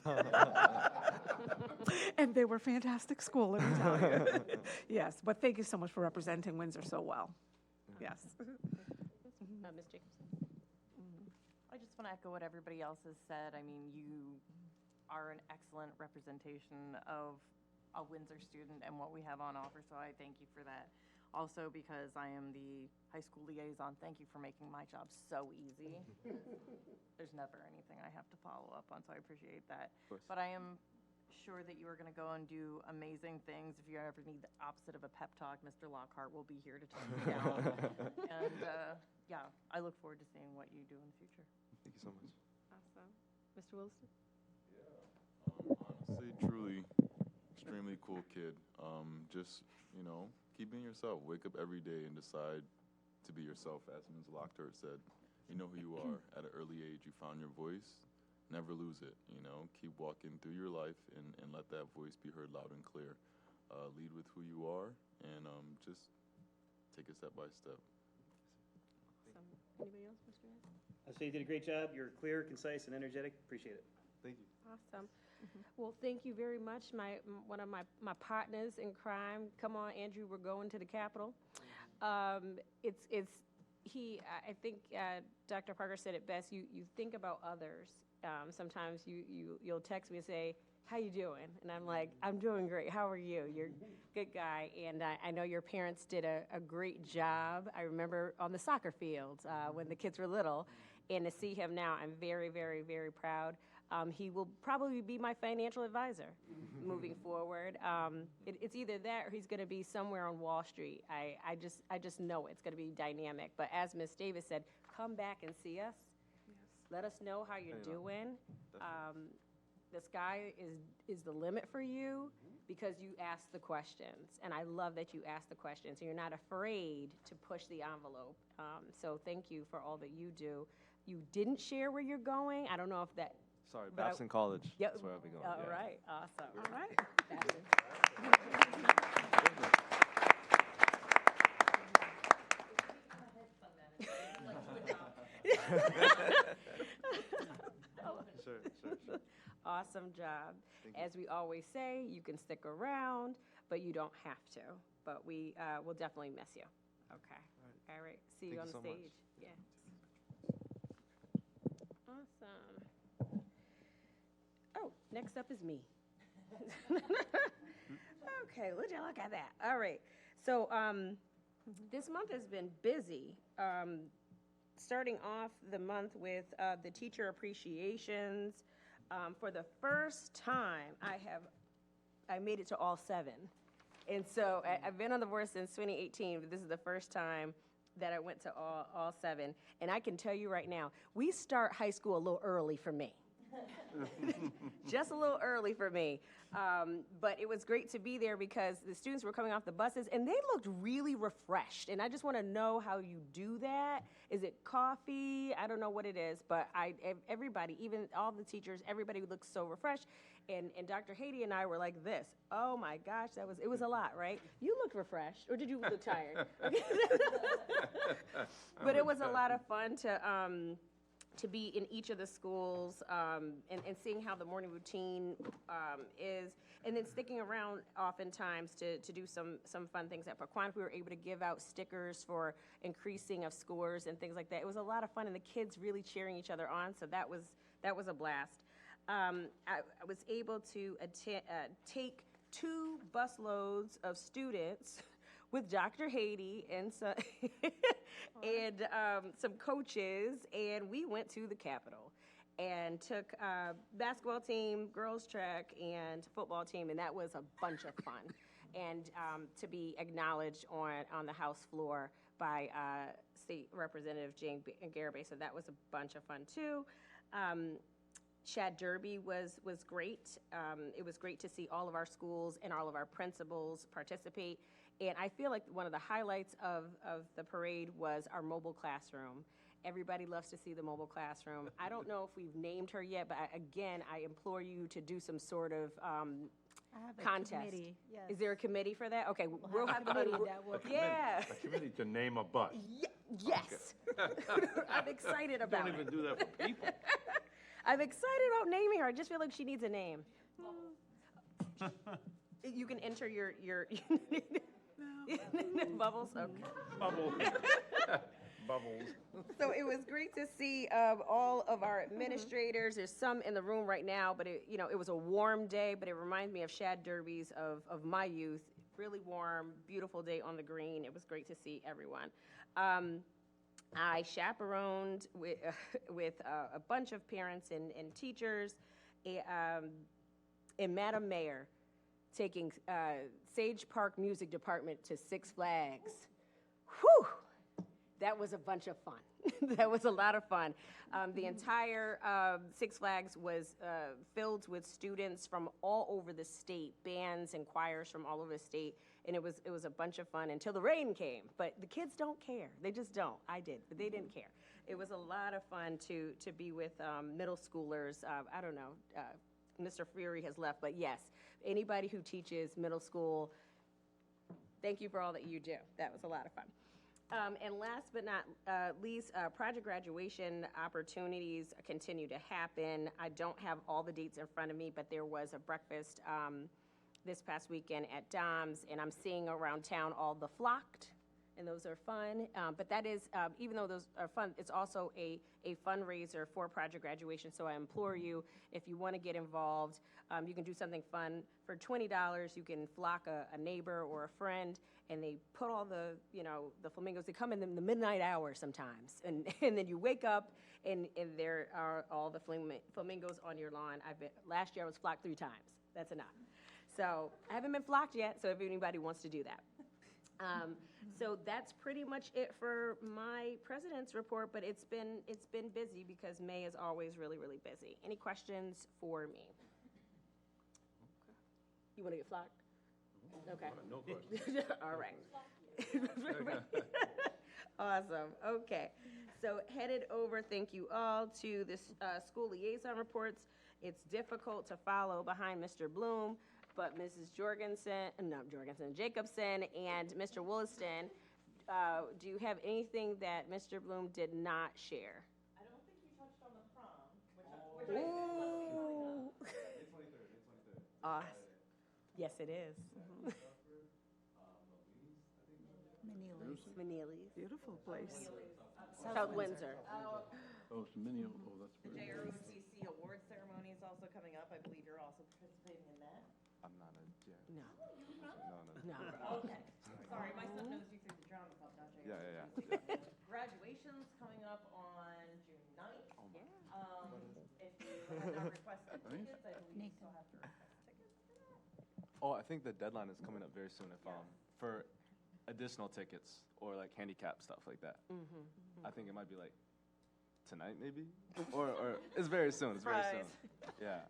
And they were fantastic school, let me tell you. Yes, but thank you so much for representing Windsor so well. Yes. Ms. Jacobson? I just want to echo what everybody else has said. I mean, you are an excellent representation of a Windsor student and what we have on offer, so I thank you for that. Also, because I am the high school liaison, thank you for making my job so easy. There's never anything I have to follow up on, so I appreciate that. But I am sure that you are going to go and do amazing things. If you ever need the opposite of a pep talk, Mr. Lockhart will be here to talk you down. And yeah, I look forward to seeing what you do in the future. Thank you so much. Awesome. Mr. Wilson? Honestly, truly, extremely cool kid. Just, you know, keep being yourself. Wake up every day and decide to be yourself, as Ms. Lockhart said. You know who you are. At an early age, you found your voice. Never lose it, you know. Keep walking through your life and let that voice be heard loud and clear. Lead with who you are and just take it step by step. Anybody else, Mr. Ed? I say you did a great job. You're clear, concise, and energetic. Appreciate it. Thank you. Awesome. Well, thank you very much. One of my partners in crime. Come on, Andrew, we're going to the Capitol. I think Dr. Parker said it best. You think about others. Sometimes you'll text me and say, "How you doing?" And I'm like, "I'm doing great. How are you?" You're a good guy, and I know your parents did a great job. I remember on the soccer fields when the kids were little, and to see him now, I'm very, very, very proud. He will probably be my financial advisor moving forward. It's either that or he's going to be somewhere on Wall Street. I just know it's going to be dynamic. But as Ms. Davis said, come back and see us. Let us know how you're doing. The sky is the limit for you because you ask the questions. And I love that you ask the questions. And you're not afraid to push the envelope. So thank you for all that you do. You didn't share where you're going. I don't know if that... Sorry, Babson College. Yep. That's where I'll be going. All yeah. right, awesome. All right. Sure. Awesome job. As we always say, you can stick around, but you don't have to. But we will definitely miss you. Okay. All right. See you on the stage. Yeah. Awesome. Oh, next up is me. Okay, would you look at that? All right. So this month has been busy. Starting off the month with the teacher appreciations. For the first time, I made it to all 7. And so I've been on the board since 2018, but this is the first time that I went to all 7. And I can tell you right now, we start high school a little early for me. Just a little early for me. But it was great to be there because the students were coming off the buses and they looked really refreshed. And I just want to know how you do that. Is it coffee? I don't know what it is, but everybody, even all the teachers, everybody looks so refreshed. And Dr. Haiti and I were like this. Oh my gosh, it was a lot, right? You looked refreshed, or did you look tired? But it was a lot of fun to be in each of the schools and seeing how the morning routine is, and then sticking around oftentimes to do some fun things at Paquan. We were able to give out stickers for increasing of scores and things like that. It was a lot of fun, and the kids really cheering each other on, so that was a blast. I was able to take 2 busloads of students with Dr. Haiti and some coaches, and we went to the Capitol and took basketball team, girls track, and football team, and that was a bunch of fun. And to be acknowledged on the House floor by State Representative Jane Garibay, so that was a bunch of fun too. Shad Derby was great. It was great to see all of our schools and all of our principals participate. And I feel like one of the highlights of the parade was our mobile classroom. Everybody loves to see the mobile classroom. I don't know if we've named her yet, but again, I implore you to do some sort of I have a contest. committee, yes. Is there a committee for that? Okay, we'll have a committee that will. Yeah. A committee to name a bus. Yes. I'm excited about it. Don't even do that for people. I'm excited about naming her. I just feel like she needs a name. You can enter your Bubbles? Okay. Bubbles. Bubbles. So it was great to see all of our administrators. There's some in the room right now, but it was a warm day, but it reminds me of Shad Derby's of my youth. Really warm, beautiful day on the green. It was great to see everyone. I chaperoned with a bunch of parents and teachers and Madam Mayor taking Sage Park Music Department to Six Flags. Whew! that was a bunch of fun. That was a lot of fun. The entire Six Flags was filled with students from all over the state, bands and choirs from all over the state, and it was a bunch of fun until the rain came. But the kids don't care. They just don't. I did, but they didn't care. It was a lot of fun to be with middle schoolers. I don't know, Mr. Fury has left, but yes, anybody who teaches middle school, thank you for all that you do. That was a lot of fun. And last but not least, project graduation opportunities continue to happen. I don't have all the dates in front of me, but there was a breakfast this past weekend at Dom's, and I'm seeing around town all the flocked, and those are fun. But that is, even though those are fun, it's also a fundraiser for project graduation. So I implore you, if you want to get involved, you can do something fun. For $20, you can flock a neighbor or a friend, and they put all the flamingos. They come in the midnight hour sometimes, and then you wake up, and there are all the flamingos on your lawn. Last year I was flocked 3 times. That's enough. So I haven't been flocked yet, so if anybody wants to do that. So that's pretty much it for my president's report, but it's been busy because May is always really, really busy. Any questions for me? You want to get flocked? Okay. No question. All right. Awesome. Okay. So headed over, thank you all, to the school liaison reports. It's difficult to follow behind Mr. Bloom, but Mrs. Jacobson and Mr. Williston, do you have anything that Mr. Bloom did not share? I don't think you touched on the prom, Ooh. Awesome. Yes, it is. Manili's. Beautiful place. South Windsor. Oh, it's mini, oh, that's The very JROTC award ceremony is also coming up. I believe you're also participating in that. I'm not a No. No. Okay. Sorry, my son knows you through the drama club, not JROTC. Yeah. Graduation's coming up on June 9th. Oh my. If you have not requested tickets, I believe you still have to request tickets for that. Oh, I think the deadline is coming up very soon. If for additional tickets or like handicap stuff like that. I think it might be like tonight, maybe, or it's very soon. It's very soon. Yeah.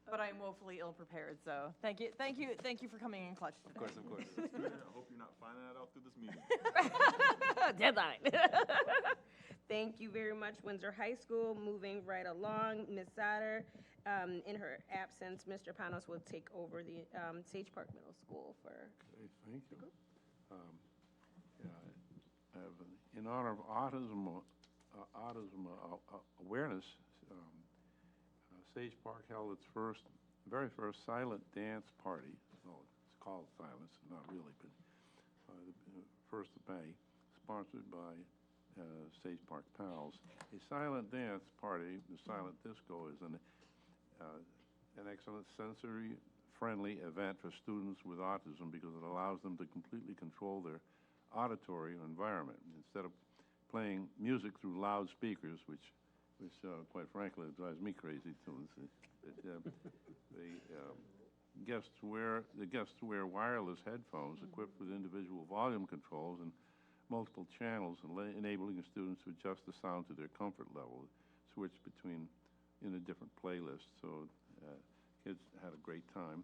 But I'm woefully ill prepared, so thank you for coming in clutch today. Of course. I hope you're not finding that out through this meeting. Deadline. Thank you very much, Windsor High School. Moving right along, Ms. Sauter. In her absence, Mr. Panos will take over the Sage Park Middle School for. Okay, thank you. In honor of autism awareness, Sage Park held its very first silent dance party. Well, it's called silent, not really, but the 1st of May, sponsored by Sage Park Pals. A silent dance party, the silent disco, is an excellent sensory-friendly event for students with autism because it allows them to completely control their auditory environment instead of playing music through loudspeakers, which quite frankly drives me crazy too. The guests wear wireless headphones equipped with individual volume controls and multiple channels, enabling the students to adjust the sound to their comfort level, switch between in a different playlist. So kids had a great time.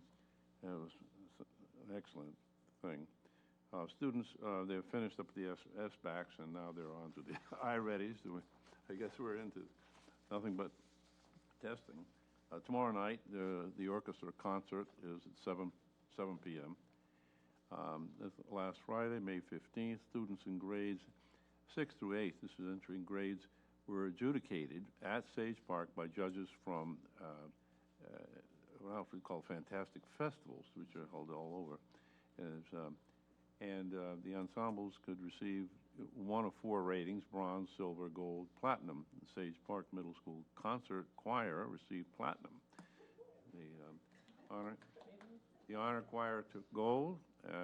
It was an excellent thing. Students, they've finished up the SBACs, and now they're on to the iReadies. I guess we're into nothing but testing. Tomorrow night, the orchestra concert is at 7 p.m. Last Friday, May 15th, students in grades 6 through 8, this is entering grades, were adjudicated at Sage Park by judges from what we call fantastic festivals, which are held all over. And the ensembles could receive 1 of 4 ratings: bronze, silver, gold, platinum. The Sage Park Middle School Concert Choir received platinum. The honor choir took gold,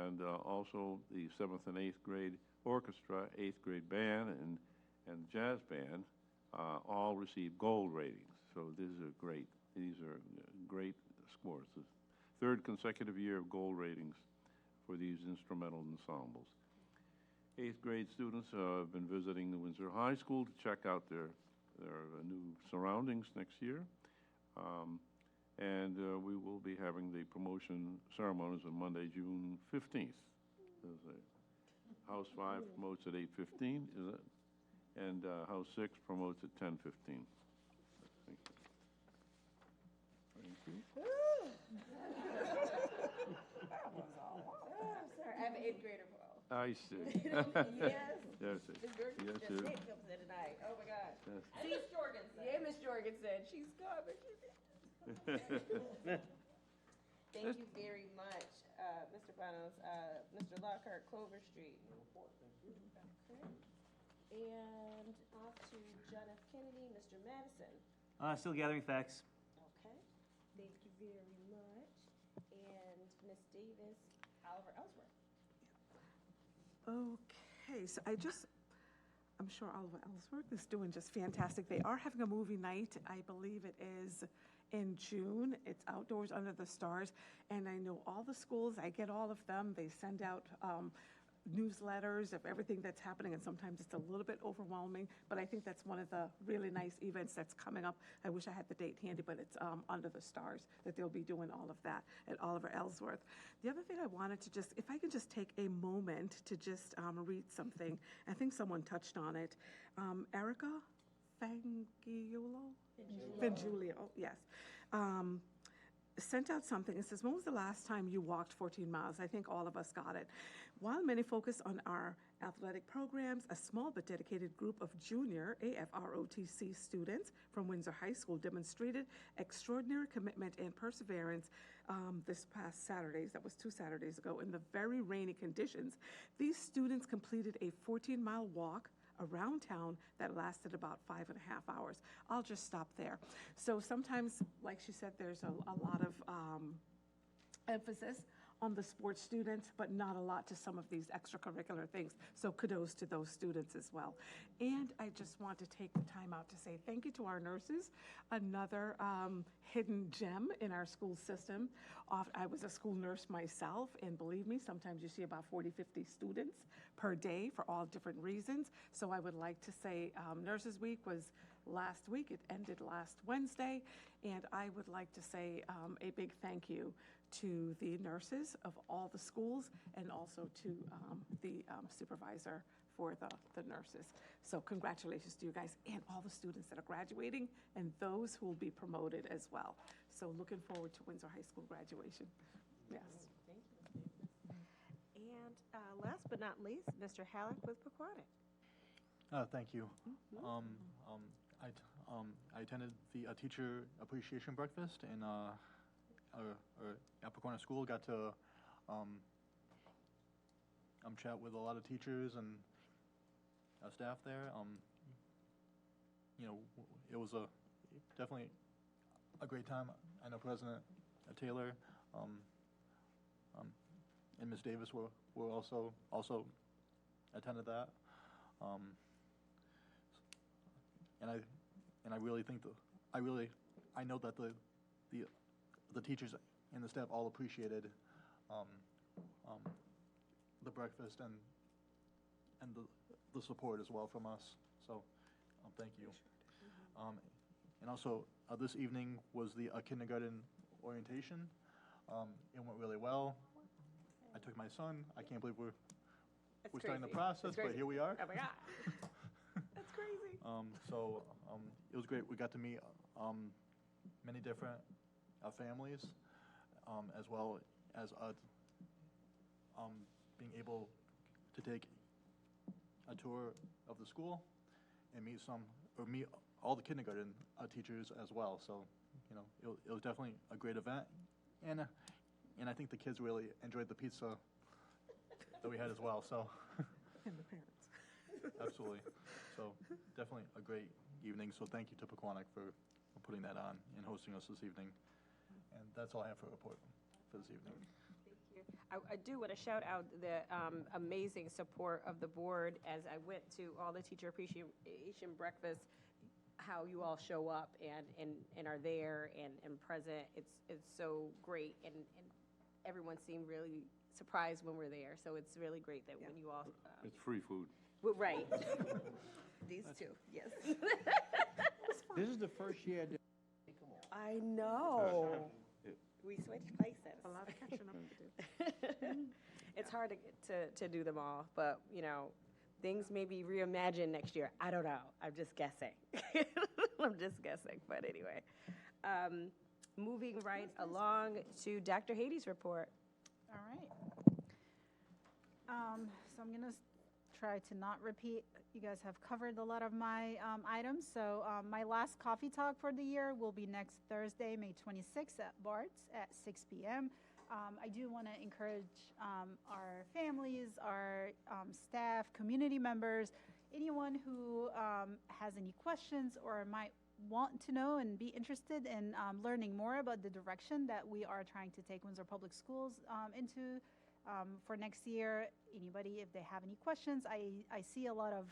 and also the 7th and 8th grade orchestra, 8th grade band, and jazz band all received gold ratings. So these are great scores. The 3rd consecutive year of gold ratings for these instrumental ensembles. Eighth grade students have been visiting the Windsor High School to check out their new surroundings next year. And we will be having the promotion ceremonies on Monday, June 15th. House 5 promotes at 8:15, is it? And House 6 promotes at 10:15. Thank you. Thank you. Sorry, I have an 8th grader. I see. Yes. Yes, Miss Jorgensen yes, just yes. comes in tonight. Oh my God. Yes. Miss Jorgensen. Yeah, Miss Jorgensen. She's coming. Thank you very much, Mr. Bonos. Mr. Lockhart, Clover Street. Okay. And off to John F. Kennedy, Mr. Madison. Still gathering facts. Okay. Thank you very much. And Miss Davis, Oliver Ellsworth. Okay, so I'm sure Oliver Ellsworth is doing just fantastic. They are having a movie night. I believe it is in June. It's outdoors under the stars. And I know all the schools, I get all of them. They send out newsletters of everything that's happening, and sometimes it's a little bit overwhelming, but I think that's one of the really nice events that's coming up. I wish I had the date handy, but it's under the stars that they'll be doing all of that at Oliver Ellsworth. The other thing I wanted to if I can just take a moment to just read something. I think someone touched on it. Erica Fangulio, yes. Sent out something. It says, when was the last time you walked 14 miles? I think all of us got it. While many focus on our athletic programs, a small but dedicated group of junior AFROTC students from Windsor High School demonstrated extraordinary commitment and perseverance this past Saturdays. That was 2 Saturdays ago. In the very rainy conditions, these students completed a 14-mile walk around town that lasted about 5.5 hours. I'll just stop there. So sometimes, like she said, there's a lot of emphasis on the sports students, but not a lot to some of these extracurricular things. So kudos to those students as well. And I just want to take the time out to say thank you to our nurses, another hidden gem in our school system. I was a school nurse myself, and believe me, sometimes you see about 40, 50 students per day for all different reasons. So I would like to say Nurses Week was last week. It ended last Wednesday. And I would like to say a big thank you to the nurses of all the schools and also to the supervisor for the nurses. So congratulations to you guys and all the students that are graduating and those who will be promoted as well. So looking forward to Windsor High School graduation. Yes. Thank you. And last but not least, Mr. Halleck with Pequannock. Thank you. I attended the teacher appreciation breakfast in our Pequannock School. Got to chat with a lot of teachers and staff there. It was definitely a great time. I know President Taylor and Ms. Davis were also attended that. And I really think I know that the teachers and the staff all appreciated the breakfast and the support as well from us. So thank you. And also this evening was the kindergarten orientation. It went really well. I took my son. I can't believe we're starting the process, but here we are. Oh my God. That's crazy. So it was great. We got to meet many different families, as well as being able to take a tour of the school and meet all the kindergarten teachers as well. So, it was definitely a great event, and I think the kids really enjoyed the pizza that we had as well. So, And the parents. absolutely. So, definitely a great evening. So, thank you to Pequannock for putting that on and hosting us this evening. And that's all I have for a report for this evening. Thank you. I do want to shout out the amazing support of the board as I went to all the teacher appreciation breakfasts, how you all show up and are there and present. It's so great. And everyone seemed really surprised when we're there. So it's really great that when you all, It's free food. well, right. These two, yes. This is the first year that I know. We switched places. A lot of catching up to do. It's hard to do them all, but, you know, things may be reimagined next year. I don't know. I'm just guessing. I'm just guessing, but anyway. Moving right along to Dr. Hady's report. All right. So I'm going to try to not repeat. You guys have covered a lot of my items. So my last coffee talk for the year will be next Thursday, May 26th at Bart's at 6 p.m. I do want to encourage our families, our staff, community members, anyone who has any questions or might want to know and be interested in learning more about the direction that we are trying to take Windsor Public Schools into for next year. Anybody, if they have any questions, I see a lot of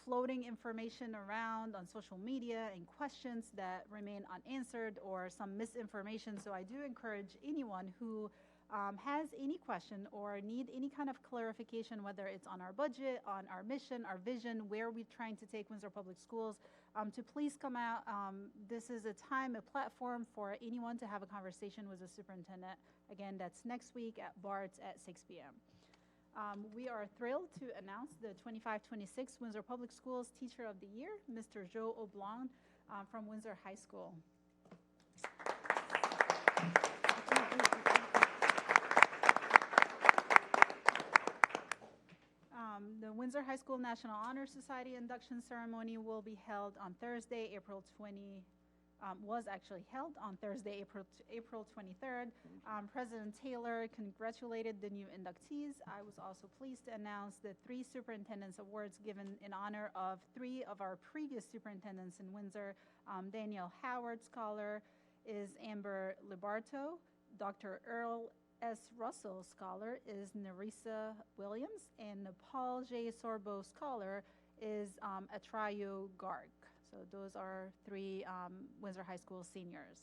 floating information around on social media and questions that remain unanswered or some misinformation. So I do encourage anyone who has any question or need any kind of clarification, whether it's on our budget, on our mission, our vision, where we're trying to take Windsor Public Schools, to please come out. This is a time, a platform for anyone to have a conversation with the superintendent. Again, that's next week at Bart's at 6 p.m. We are thrilled to announce the 25-26 Windsor Public Schools Teacher of the Year, Mr. Joe Oblong from Windsor High School. The Windsor High School National Honor Society induction ceremony will be held on Thursday, was actually held on Thursday, April 23rd. President Taylor congratulated the new inductees. I was also pleased to announce the 3 superintendent's awards given in honor of 3 of our previous superintendents in Windsor. Daniel Howard Scholar is Amber Libarto. Dr. Earl S. Russell Scholar is Nerissa Williams, and the Paul J. Sorbo Scholar is Atrayo Garg. So those are 3 Windsor High School seniors.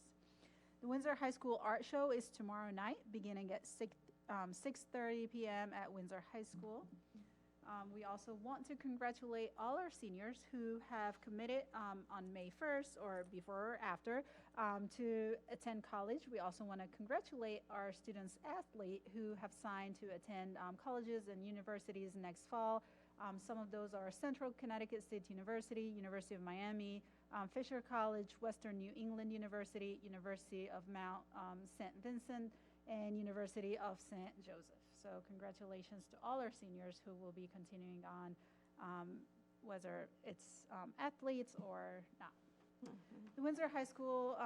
The Windsor High School Art Show is tomorrow night, beginning at 6:30 p.m. at Windsor High School. We also want to congratulate all our seniors who have committed on May 1st or before or after to attend college. We also want to congratulate our students athlete who have signed to attend colleges and universities next fall. Some of those are Central Connecticut State University, University of Miami, Fisher College, Western New England University, University of Mount St. Vincent, and University of St. Joseph. So congratulations to all our seniors who will be continuing on, whether it's athletes or not. The Windsor High School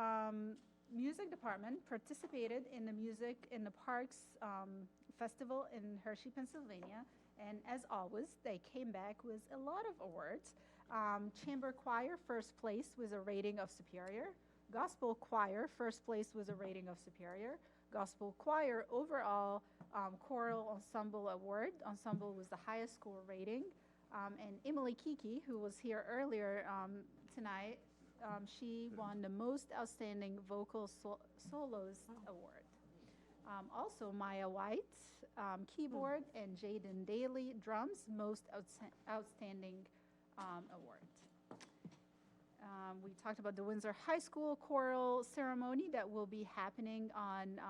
music department participated in the Music in the Parks Festival in Hershey, Pennsylvania. And as always, they came back with a lot of awards. Chamber Choir, first place with a rating of superior. Gospel Choir, first place with a rating of superior. Gospel Choir overall choral ensemble award. Ensemble was the highest score rating. And Emily Kiki, who was here earlier tonight, she won the most outstanding vocal solos award. Also, Maya White, keyboard, and Jaden Daly, drums, most outstanding award. We talked about the Windsor High School choral ceremony that will be happening on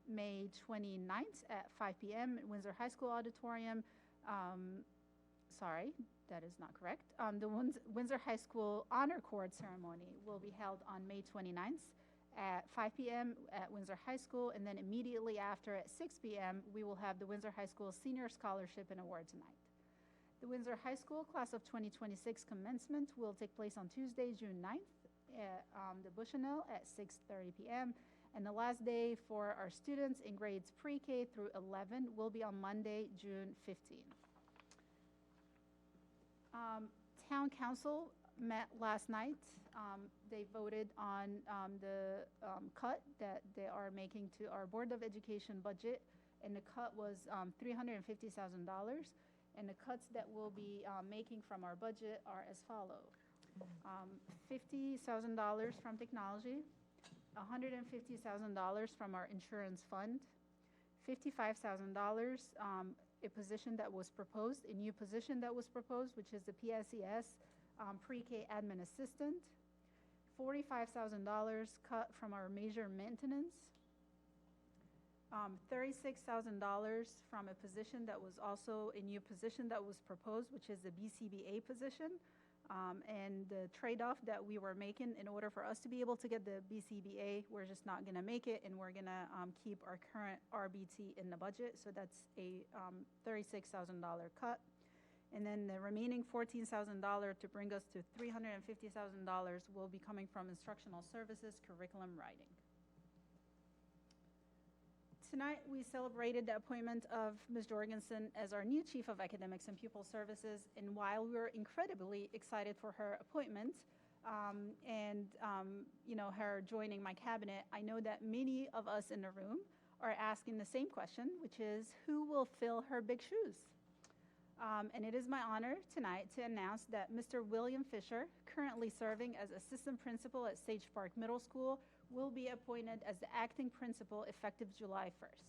May 29th at 5 p.m. at Windsor High School Auditorium. Sorry, that is not correct. The Windsor High School Honor Cord ceremony will be held on May 29th at 5 p.m. at Windsor High School, and then immediately after at 6 p.m. we will have the Windsor High School Senior Scholarship and Awards Night. The Windsor High School Class of 2026 commencement will take place on Tuesday, June 9th at the Bushnell at 6:30 p.m. And the last day for our students in grades pre-K through 11 will be on Monday, June 15th. Town Council met last night. They voted on the cut that they are making to our Board of Education budget, and the cut was $350,000. And the cuts that we'll be making from our budget are as follows. $50,000 from technology, $150,000 from our insurance fund, $55,000, a position that was proposed, a new position that was proposed, which is the PSES pre-K admin assistant, $45,000 cut from our major maintenance, $36,000 from a position that was also a new position that was proposed, which is the BCBA position. And the trade-off that we were making in order for us to be able to get the BCBA, we're just not going to make it, and we're going to keep our current RBT in the budget. So that's a $36,000 cut. And then the remaining $14,000 to bring us to $350,000 will be coming from instructional services, curriculum writing. Tonight, we celebrated the appointment of Ms. Jorgensen as our new Chief of Academics and Pupil Services. And while we were incredibly excited for her appointment her joining my cabinet, I know that many of us in the room are asking the same question, which is, who will fill her big shoes? And it is my honor tonight to announce that Mr. William Fisher, currently serving as Assistant Principal at Sage Park Middle School, will be appointed as the acting principal effective July 1st.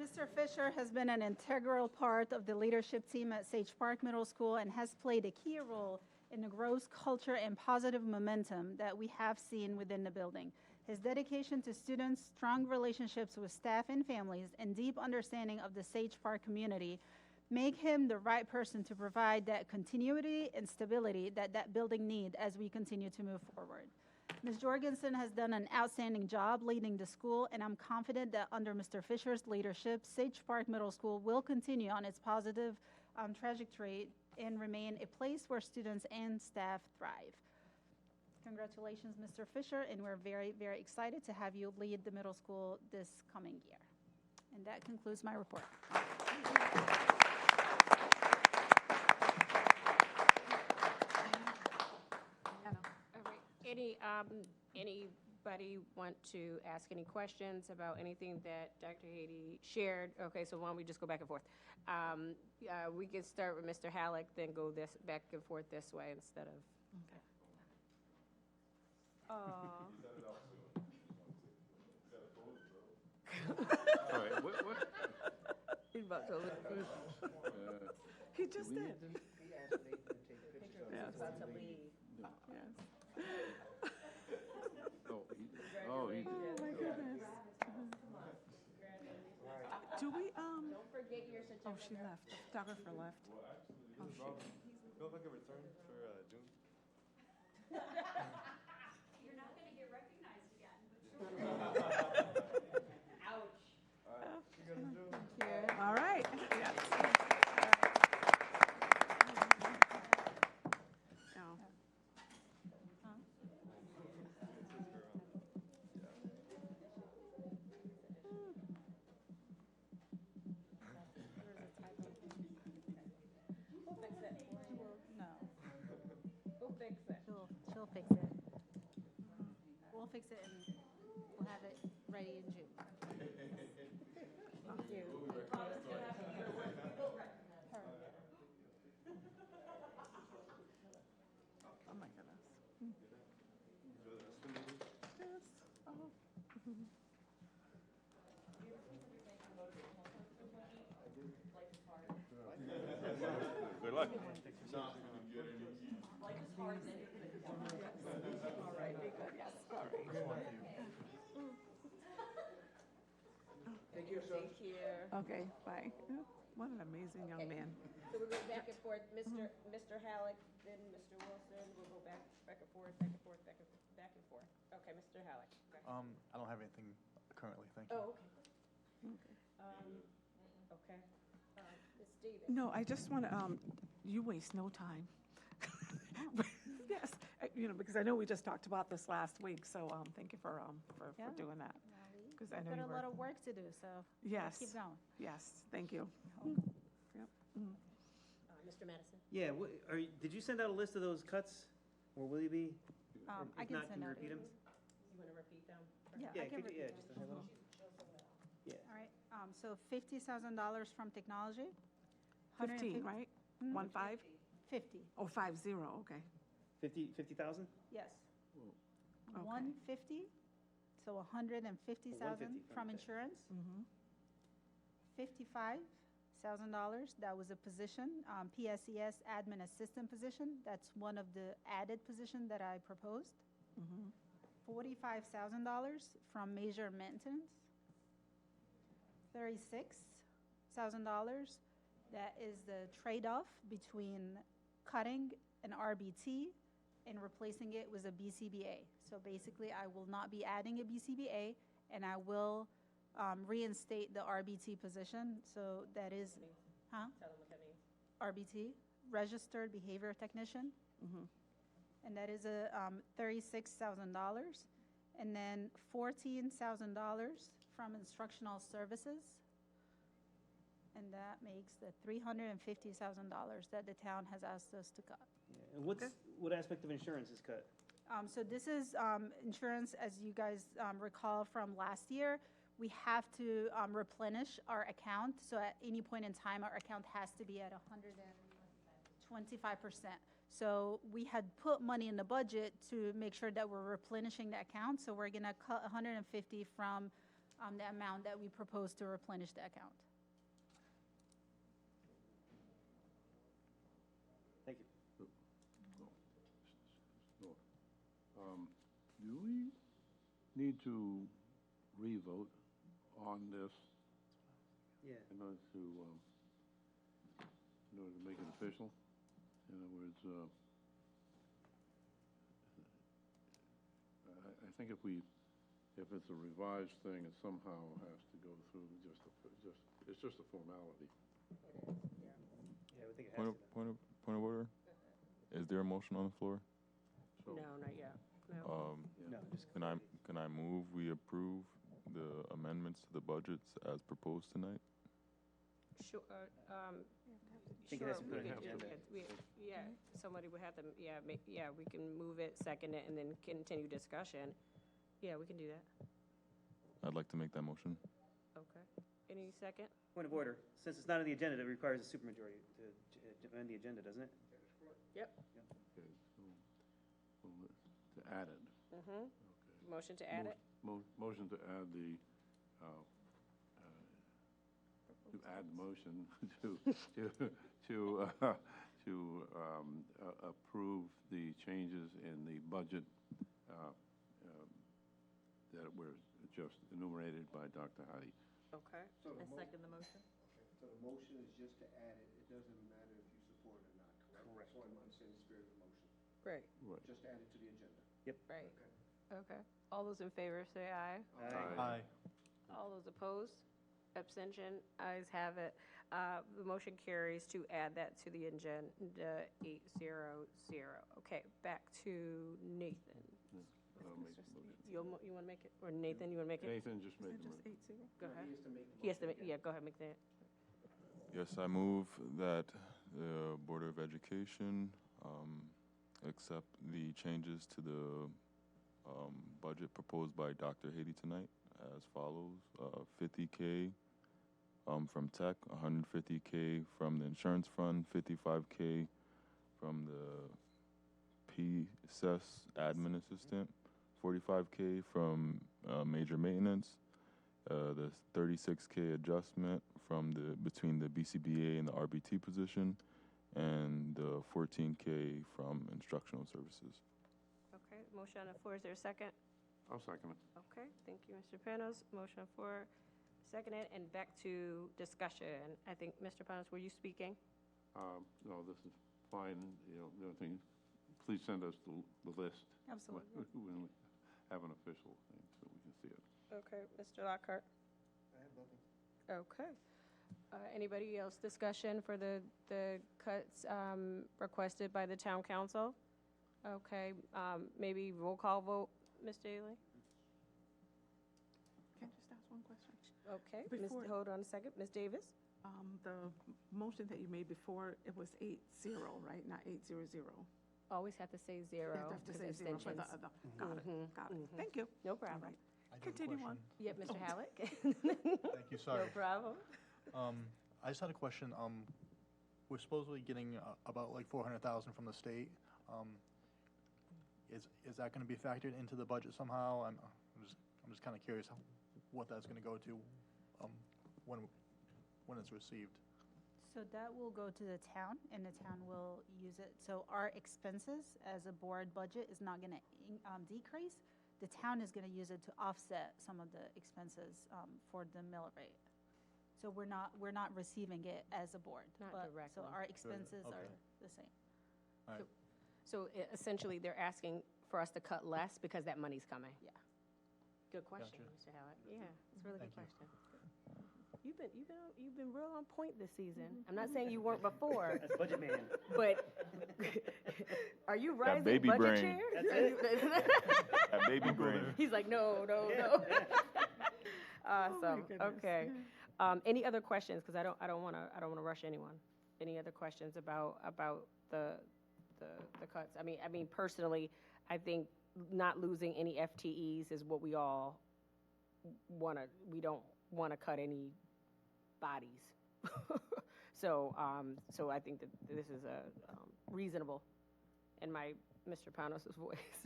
Mr. Fisher has been an integral part of the leadership team at Sage Park Middle School and has played a key role in the growth, culture, and positive momentum that we have seen within the building. His dedication to students, strong relationships with staff and families, and deep understanding of the Sage Park community make him the right person to provide that continuity and stability that that building needs as we continue to move forward. Ms. Jorgensen has done an outstanding job leading the school, and I'm confident that under Mr. Fisher's leadership, Sage Park Middle School will continue on its positive trajectory and remain a place where students and staff thrive. Congratulations, Mr. Fisher, and we're very, very excited to have you lead the middle school this coming year. And that concludes my report. Anybody want to ask any questions about anything that Dr. Haiti shared? Okay, so why don't we just go back and forth? We can start with Mr. Halleck, then go back and forth this way instead of. All right, what? He's about to leave. He just did. He asked Nathan to take pictures of He's about to leave. Yes. Oh, he. Oh, my goodness. Do we, Don't forget your certificate. Oh, she left. The photographer left. Oh, shoot. Feel like a return for June? You're not going to get recognized again. Ouch. All right. Yes. She'll fix it. We'll fix it and we'll have it ready in June. Thank you. Oh, my goodness. Yes. Oh. Good luck. All right, be good, yes. All right. Thank you, sir. Thank you. Okay, bye. What an amazing young man. So we'll go back and forth, Mr. Halleck, then Mr. Wilson. We'll go back and forth, back and forth, back and forth. Okay, Mr. Halleck. I don't have anything currently, thank you. Oh, okay. Okay. Ms. Davis. No, I just want to, you waste no time. Yes, because I know we just talked about this last week, so thank you for doing that. Because I know We've you got a were. lot of work to do, so Yes. keep going. Yes, thank you. Yep. Mhm. Madison? Yeah, did you send out a list of those cuts, or will you be? Or I if can not, send can you out. repeat them? You want to repeat them? Yeah, Yeah, I can could you, repeat. just a high level. Yeah. All right, so $50,000 from technology. 15, right? 1-5? 50, Oh, 50, okay. 50,000? yes. Okay. 150, so 150,000 from okay. insurance. Mhm. $55,000, that was a position, PSES admin assistant position. That's one of the added position that I proposed. Mhm. $45,000 from major maintenance. $36,000, that is the trade-off between cutting an RBT and replacing it with a BCBA. So basically, I will not be adding a BCBA, and I will reinstate the RBT position. So that is, Tell them what that means. RBT, Registered Behavior Technician. Mhm. And that is a $36,000. And then $14,000 from instructional services. And that makes the $350,000 that the town has asked us to cut. Yeah. And what aspect of insurance is cut? So this is insurance, as you guys recall from last year. We have to replenish our account. So at any point in time, our account has to be at 125%. So we had put money in the budget to make sure that we're replenishing the account. So we're going to cut 150 from the amount that we propose to replenish the account. Thank you. Do we need to re-vote on this Yeah. in order to make it official? In other words, I think if it's a revised thing, it somehow has to go through it's just a formality. Yeah, I would think it has to. Point of order? Is there a motion on the floor? So, No, not yet. No. No, just. Can I move we approve the amendments to the budgets as proposed tonight? Sure, Think it has to sure, put we it can on the do agenda. it. Yeah, somebody would have to, we can move it, second it, and then continue discussion. Yeah, we can do that. I'd like to make that motion. Okay. Any second? Point of order. Since it's not on the agenda, it requires a supermajority to amend the agenda, doesn't it? Yep. Okay, so to add it. Mm-hmm. Motion to add it? Motion to add the, to add the motion to approve the changes in the budget that were just enumerated by Dr. Heidi. Okay. So I second the motion. So the motion is just to add it. It doesn't matter if you support it or not, correct? Correct. So I'm understanding the spirit of the motion. Great. Right. Just add it to the agenda. Right. Okay. All those in favor say aye. Aye. Aye. All those opposed? Abstention? Ayes have it. The motion carries to add that to the agenda 800. Okay, back to Nathan. I'll make the motion. You want to make it? Or Nathan, you want to make it? Nathan just made the motion. Go ahead. He has to make the He has to motion make, yeah, go ahead, make that. Yes, I move that the Board of Education accept the changes to the budget proposed by Dr. Haiti tonight as follows. $50K from tech, $150K from the insurance fund, $55K from the PSES admin assistant, $45K from major maintenance, the $36K adjustment from between the BCBA and the RBT position, and the $14K from instructional services. Okay, motion on the floor, is there a second? I'll second it. Okay, thank you, Mr. Panos. Motion on the floor, seconded, and back to discussion. I think, Mr. Panos, were you speaking? No, this is fine. The only thing, please send us the list. Absolutely. When we have an official thing, so we can see it. Okay, Mr. Lockhart. I have nothing. Okay. Anybody else discussion for the cuts requested by the town council? Okay, maybe roll call vote, Ms. Daly? Can I just ask one question? Okay, Before- hold on a second, Ms. Davis? The motion that you made before, it was 8-0, right? Not 8-0-0. Always have to say zero. You have to because say 0 for the extensions. other. Got it. Thank you. No problem. All right. I do have a Continue on. question. Yep, Mr. Halleck. Thank you, sorry. No problem. I just had a question. We're supposedly getting about like 400,000 from the state. Is that going to be factored into the budget somehow? I'm just kind of curious what that's going to go to when it's received. So that will go to the town, and the town will use it. So our expenses as a board budget is not going to decrease. The town is going to use it to offset some of the expenses for the mill rate. So we're not receiving it as a board. Not but, directly. So our expenses Okay. are the same. All right. So essentially, they're asking for us to cut less because that money's coming. Yeah. Good question, Gotcha. Mr. Howard. Yeah, it's a really good Thank you. question. You've been real on point this season. I'm not saying you weren't before, That's budget man. but are you rising baby budget brain. chair? That baby brain. He's like, no. Awesome. Okay. Any other questions? Because I don't want to rush anyone. Any other questions about the cuts? I mean personally, I think not losing any FTEs is what we all want to. We don't want to cut any bodies. So I think that this is reasonable in my Mr. Panos' voice.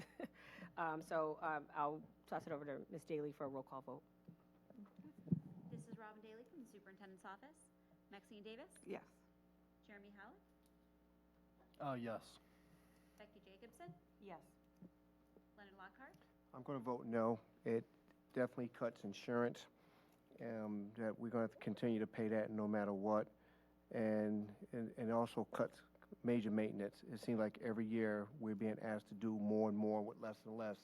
I'll toss it over to Ms. Daly for a roll call vote. This is Robin Daly from the Superintendent's Office. Maxine Davis? Yes. Jeremy Howell? Yes. Becky Jacobson? Yes. Leonard Lockhart? I'm going to vote no. It definitely cuts insurance, that we're going to continue to pay that no matter what. And also cuts major maintenance. It seems like every year we're being asked to do more and more with less and less.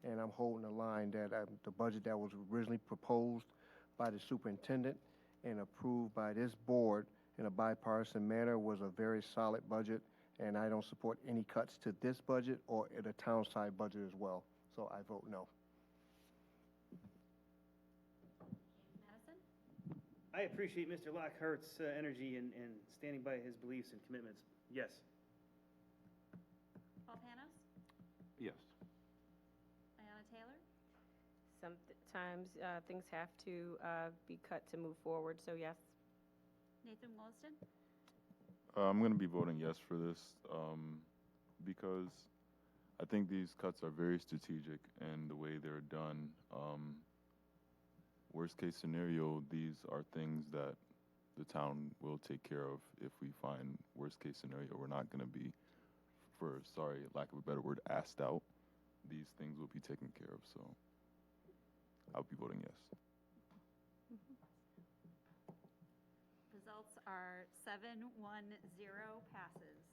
And I'm holding the line that the budget that was originally proposed by the superintendent and approved by this board in a bipartisan manner was a very solid budget, and I don't support any cuts to this budget or the town side budget as well. So I vote no. Madison? I appreciate Mr. Lockhart's energy and standing by his beliefs and commitments. Yes. Paul Panos? Yes. Ayanna Taylor? Sometimes things have to be cut to move forward, so yes. Nathan Williston? I'm going to be voting yes for this because I think these cuts are very strategic in the way they're done. Worst case scenario, these are things that the town will take care of. If we find worst case scenario, we're not going to be, for lack of a better word, asked out. These things will be taken care of. So I'll be voting yes. Results are 7-1-0 passes.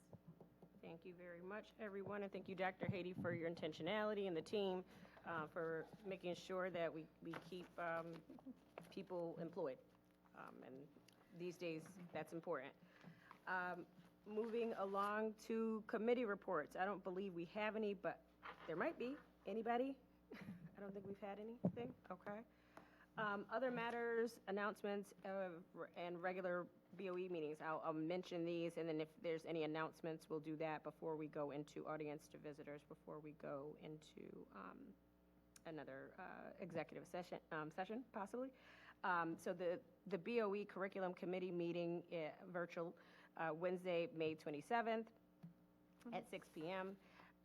Thank you very much, everyone, and thank you, Dr. Haiti, for your intentionality and the team for making sure that we keep people employed. And these days, that's important. Moving along to committee reports. I don't believe we have any, but there might be. Anybody? I don't think we've had anything. Okay. Other matters, announcements, and regular BOE meetings. I'll mention these, and then if there's any announcements, we'll do that before we go into audience to visitors, before we go into another executive session, possibly. So the BOE Curriculum Committee meeting, virtual, Wednesday, May 27th at 6 p.m.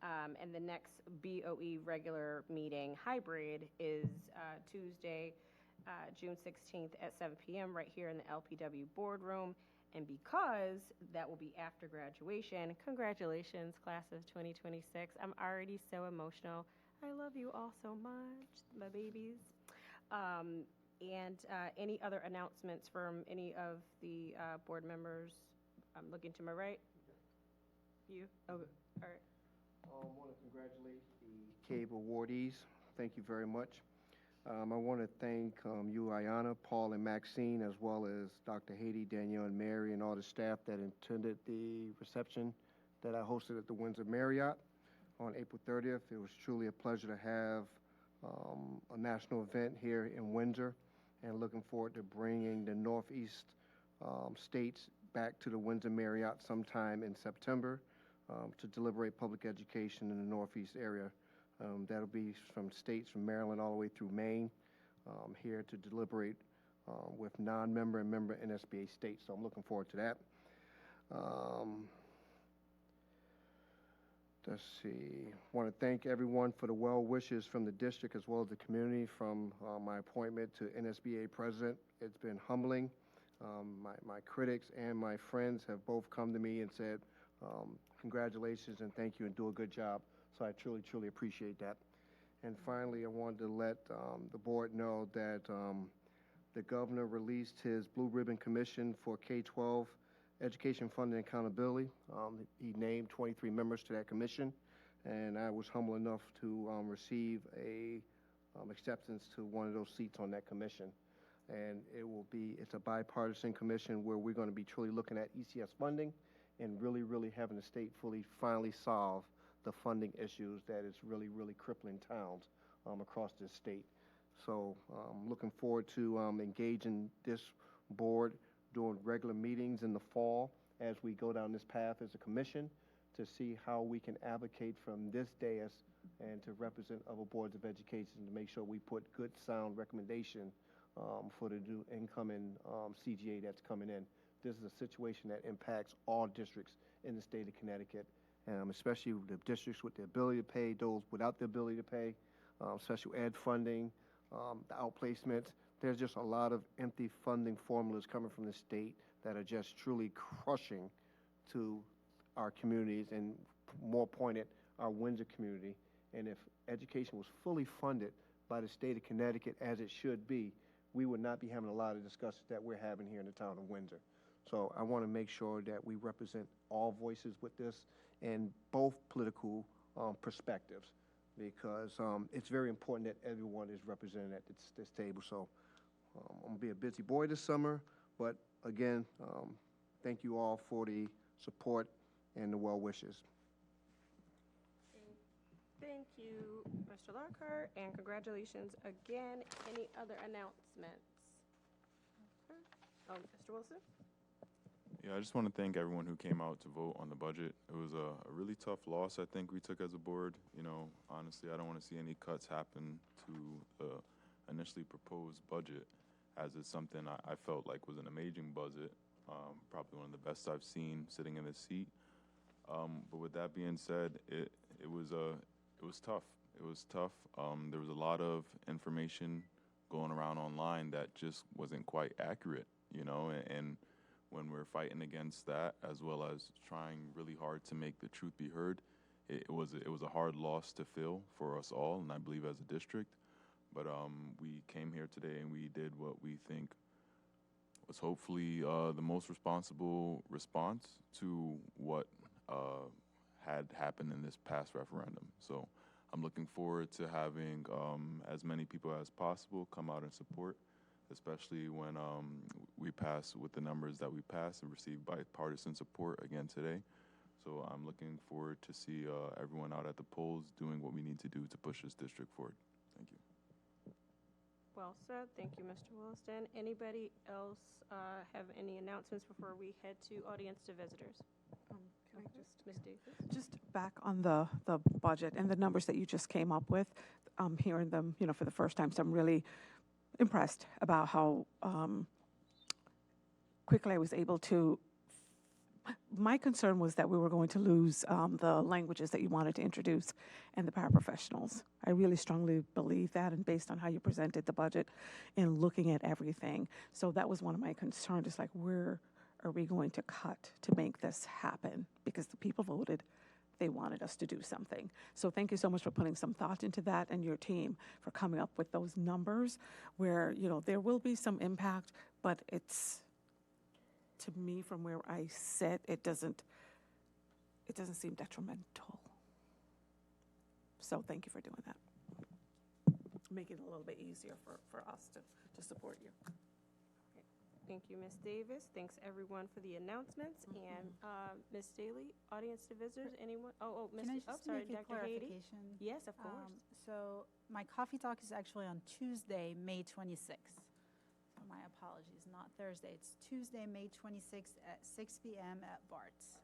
And the next BOE regular meeting, hybrid, is Tuesday, June 16th at 7 p.m. right here in the LPW boardroom. And because that will be after graduation, congratulations, class of 2026. I'm already so emotional. I love you all so much, my babies. And any other announcements from any of the board members? I'm looking to my right. You? Oh, all right. I want to congratulate the CABE awardees. Thank you very much. I want to thank you, Ayanna, Paul, and Maxine, as well as Dr. Haiti, Danielle, and Mary, and all the staff that attended the reception that I hosted at the Windsor Marriott on April 30th. It was truly a pleasure to have a national event here in Windsor, and looking forward to bringing the Northeast states back to the Windsor Marriott sometime in September to deliberate public education in the Northeast area. That'll be from states from Maryland all the way through Maine here to deliberate with non-member and member NSBA states. So I'm looking forward to that. Let's see. I want to thank everyone for the well wishes from the district as well as the community from my appointment to NSBA president. It's been humbling. My critics and my friends have both come to me and said, congratulations and thank you and do a good job. So I truly, truly appreciate that. And finally, I wanted to let the board know that the governor released his Blue Ribbon Commission for K-12 Education Funding Accountability. He named 23 members to that commission, and I was humble enough to receive a acceptance to one of those seats on that commission. And it's a bipartisan commission where we're going to be truly looking at ECS funding and really, really having the state finally solve the funding issues that is really, really crippling towns across this state. So looking forward to engaging this board, doing regular meetings in the fall as we go down this path as a commission to see how we can advocate from this dais and to represent other boards of education to make sure we put good, sound recommendation for the new incoming CGA that's coming in. This is a situation that impacts all districts in the state of Connecticut, especially the districts with the ability to pay, those without the ability to pay, special ed funding, the outplacements. There's just a lot of empty funding formulas coming from the state that are just truly crushing to our communities and, more pointed, our Windsor community. And if education was fully funded by the state of Connecticut as it should be, we would not be having a lot of discussions that we're having here in the town of Windsor. So I want to make sure that we represent all voices with this and both political perspectives, because it's very important that everyone is represented at this table. So I'm going to be a busy boy this summer, but again, thank you all for the support and the well wishes. Thank you, Mr. Lockhart, and congratulations again. Any other announcements? Okay. Mr. Wilson? Yeah, I just want to thank everyone who came out to vote on the budget. It was a really tough loss I think we took as a board. You know, honestly, I don't want to see any cuts happen to the initially proposed budget, as it's something I felt like was an amazing budget, probably one of the best I've seen sitting in this seat. But with that being said, it was tough. It was tough. There was a lot of information going around online that just wasn't quite accurate, you know, and when we're fighting against that, as well as trying really hard to make the truth be heard, it was a hard loss to fill for us all, and I believe as a district. But we came here today and we did what we think was hopefully the most responsible response to what had happened in this past referendum. So I'm looking forward to having as many people as possible come out and support, especially when we pass with the numbers that we passed and receive bipartisan support again today. So I'm looking forward to see everyone out at the polls doing what we need to do to push this district forward. Thank you. Well said. Thank you, Mr. Williston. Anybody else have any announcements before we head to audience to visitors? Can I just, Ms. Davis? just back on the budget and the numbers that you just came up with, I'm hearing them, you know, for the first time, so I'm really impressed about how quickly I was able to. My concern was that we were going to lose the languages that you wanted to introduce and the paraprofessionals. I really strongly believe that, and based on how you presented the budget and looking at everything. So that was one of my concerns, is like, where are we going to cut to make this happen? Because the people voted, they wanted us to do something. So thank you so much for putting some thought into that, and your team for coming up with those numbers where, you know, there will be some impact, but it's, to me, from where I sit, it doesn't seem detrimental. So thank you for doing that. Make it a little bit easier for us to support you. Thank you, Ms. Davis. Thanks, everyone, for the announcements. And Ms. Daly, audience to visitors, anyone? Can I just make a Dr. Haiti? clarification? Yes, of course. So my coffee talk is actually on Tuesday, May 26th. So my apologies, not Thursday. It's Tuesday, May 26th at 6 p.m. at Bart's.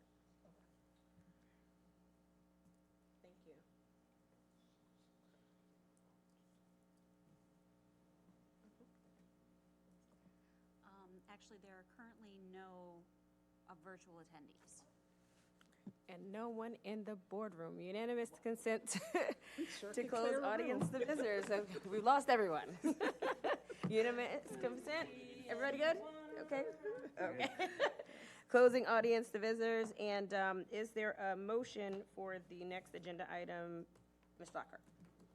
Thank you. Actually, there are currently no virtual attendees. And no one in the boardroom. Unanimous consent Sure to could close clear a audience room. to visitors. So we've lost everyone. Unanimous consent? Everybody good? Okay? Okay. Closing audience to visitors. And is there a motion for the next agenda item? Ms. Lockhart.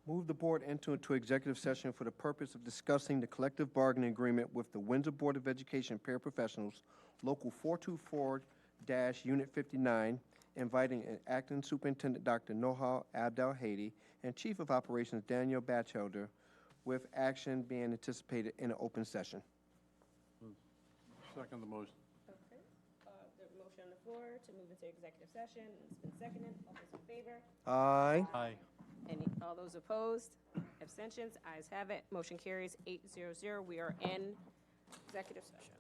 Move the board enter into executive session for the purpose of discussing the collective bargaining agreement with the Windsor Board of Education paraprofessionals, Local 424-Unit 59, inviting an acting superintendent, Dr. Noha Abdel-Hadi, and Chief of Operations, Daniel Batchelder, with action being anticipated in an open session. Second the motion. Okay. There's a motion on the floor to move into executive session. It's been seconded. All those in favor? Aye. Aye. All those opposed? Abstentions? Ayes have it. Motion carries 800. We are in executive session.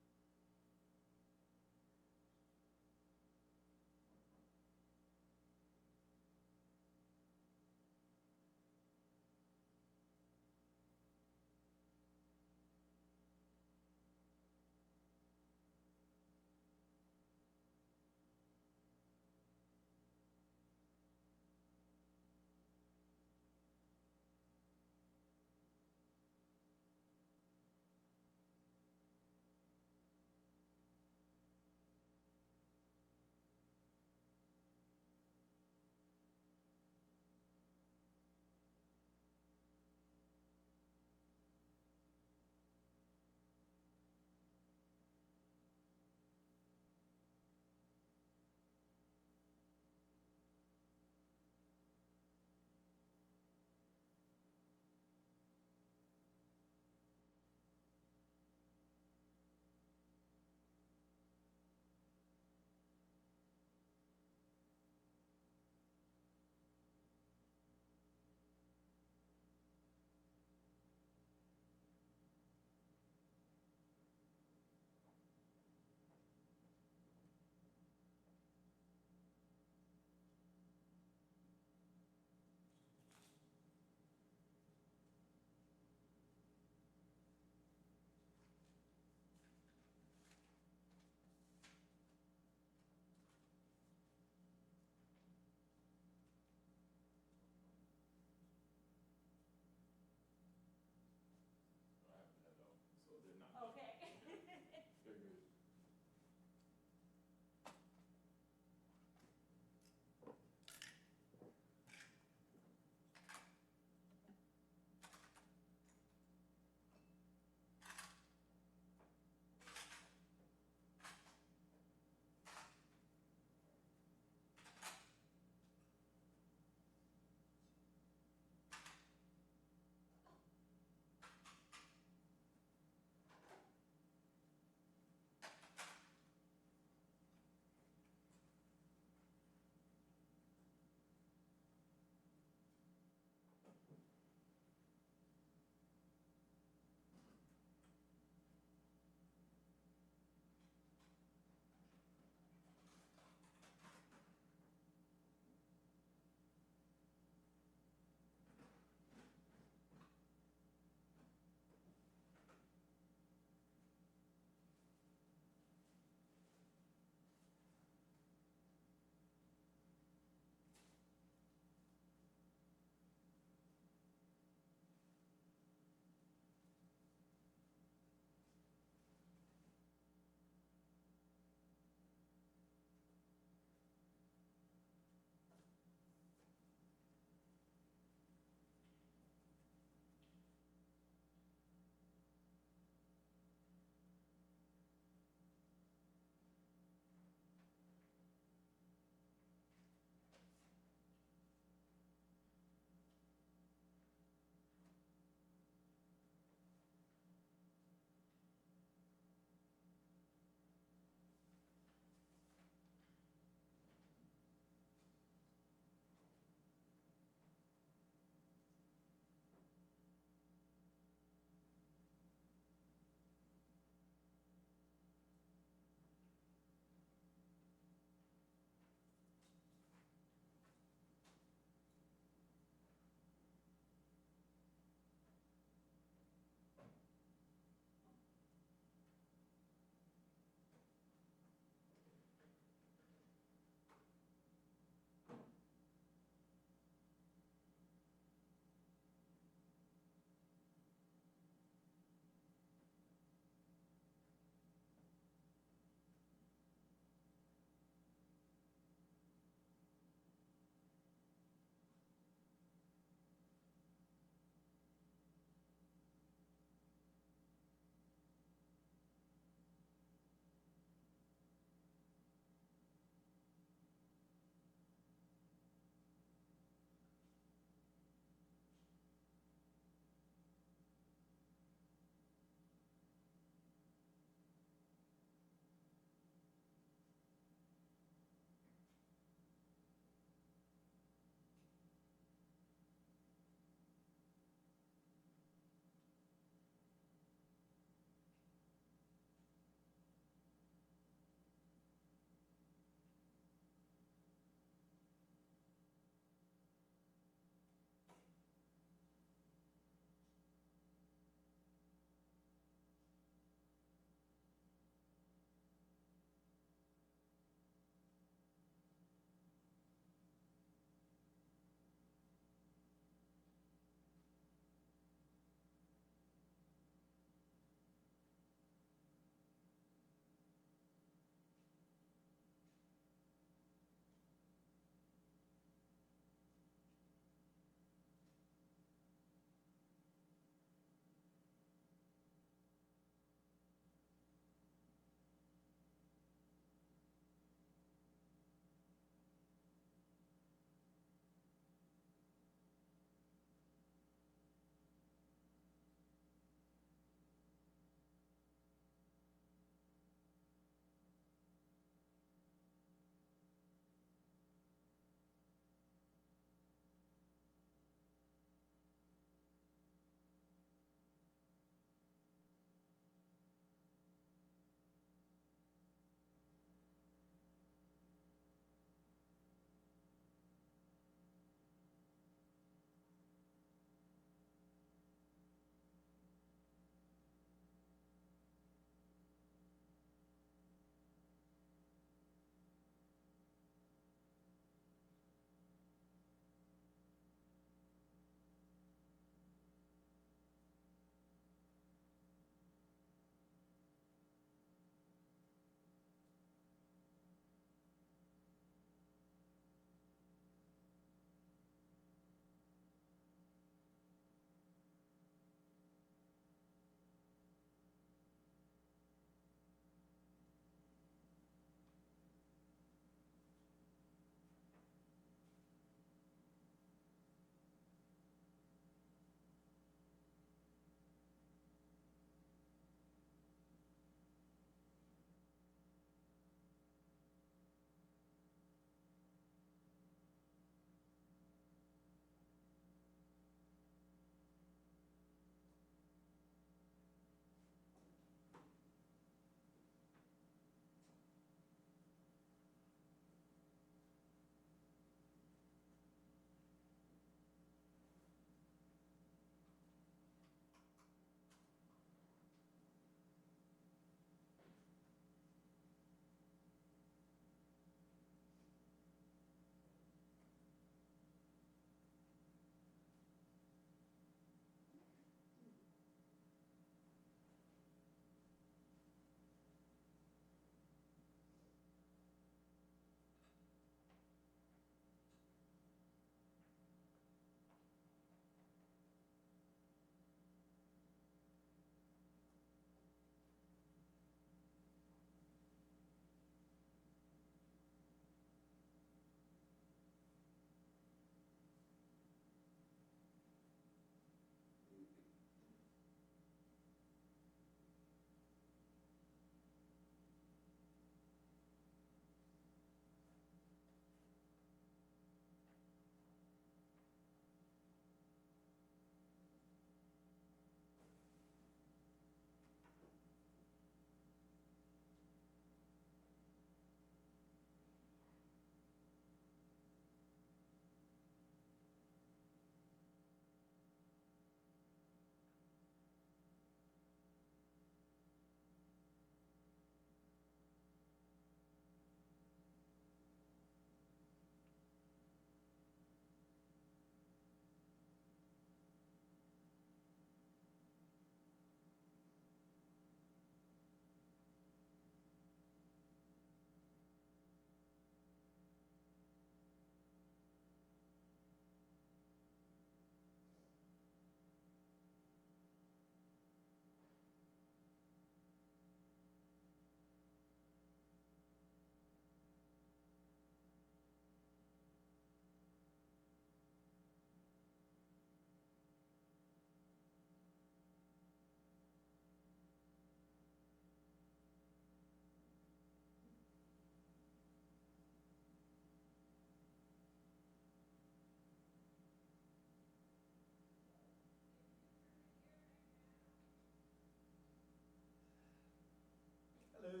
Welcome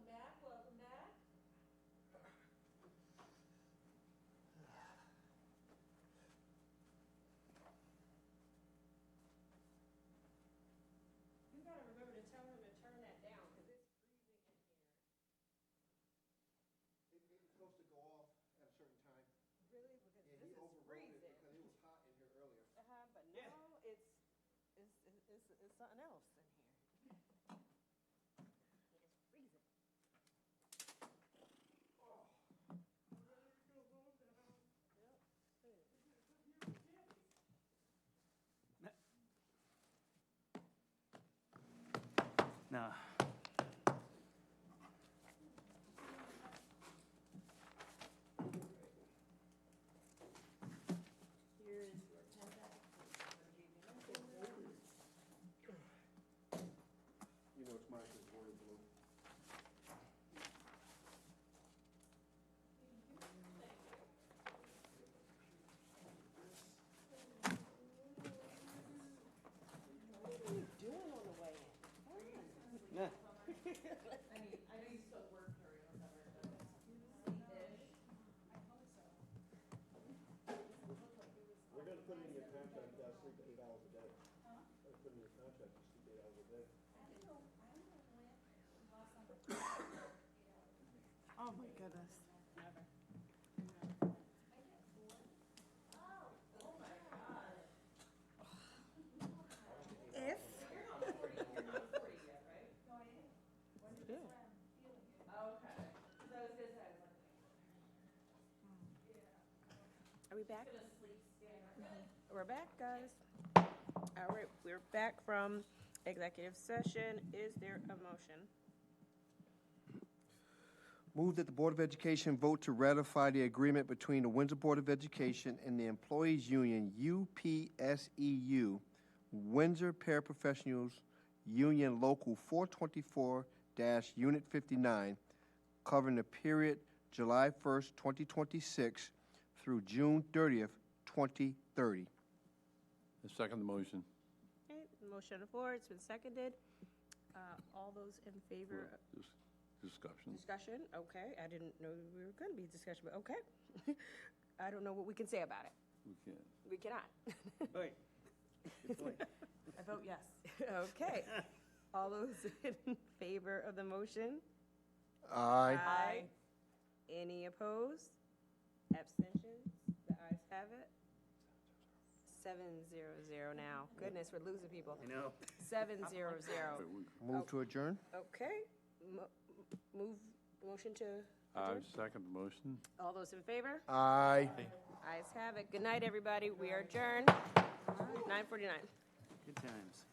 back, welcome back. You gotta remember to tell him to turn that down, because it's freezing in here. It's supposed to go off at a certain time. Really? Because Yeah, this he is overrode it freezing. because it was hot in here earlier. But now it's something else in here. It is freezing. No. You know, it's mine is royal blue. What are you doing on the way in? Yeah. I know you still work during the summer, but We're gonna put it in your contract, you gotta sleep 8 hours a day. We're gonna put it in your contract, you sleep 8 hours a day. Oh, my goodness. If. Are we back? We're back, guys. All right, we're back from executive session. Is there a motion? Move that the Board of Education vote to ratify the agreement between the Windsor Board of Education and the Employees Union, UPSEU, Windsor Paraprofessionals Union Local 424-Unit 59, covering the period July 1st, 2026 through June 30th, 2030. I second the motion. Okay, motion on the floor, it's been seconded. All those in favor? Discussion. Discussion, okay. I didn't know we were going to be discussion, but okay. I don't know what we can say about it. We can't. We cannot. Right. Good point. I vote yes. Okay. All those in favor of the motion? Aye. Aye. Any opposed? Abstentions? The ayes have it. 7-0-0 now. Goodness, we're losing people. I know. 7-0-0. Move to adjourn? Okay. Motion to I adjourn? second the motion. All those in favor? Aye. Ayes have it. Good night, everybody. We are adjourned. 9:49. Good times.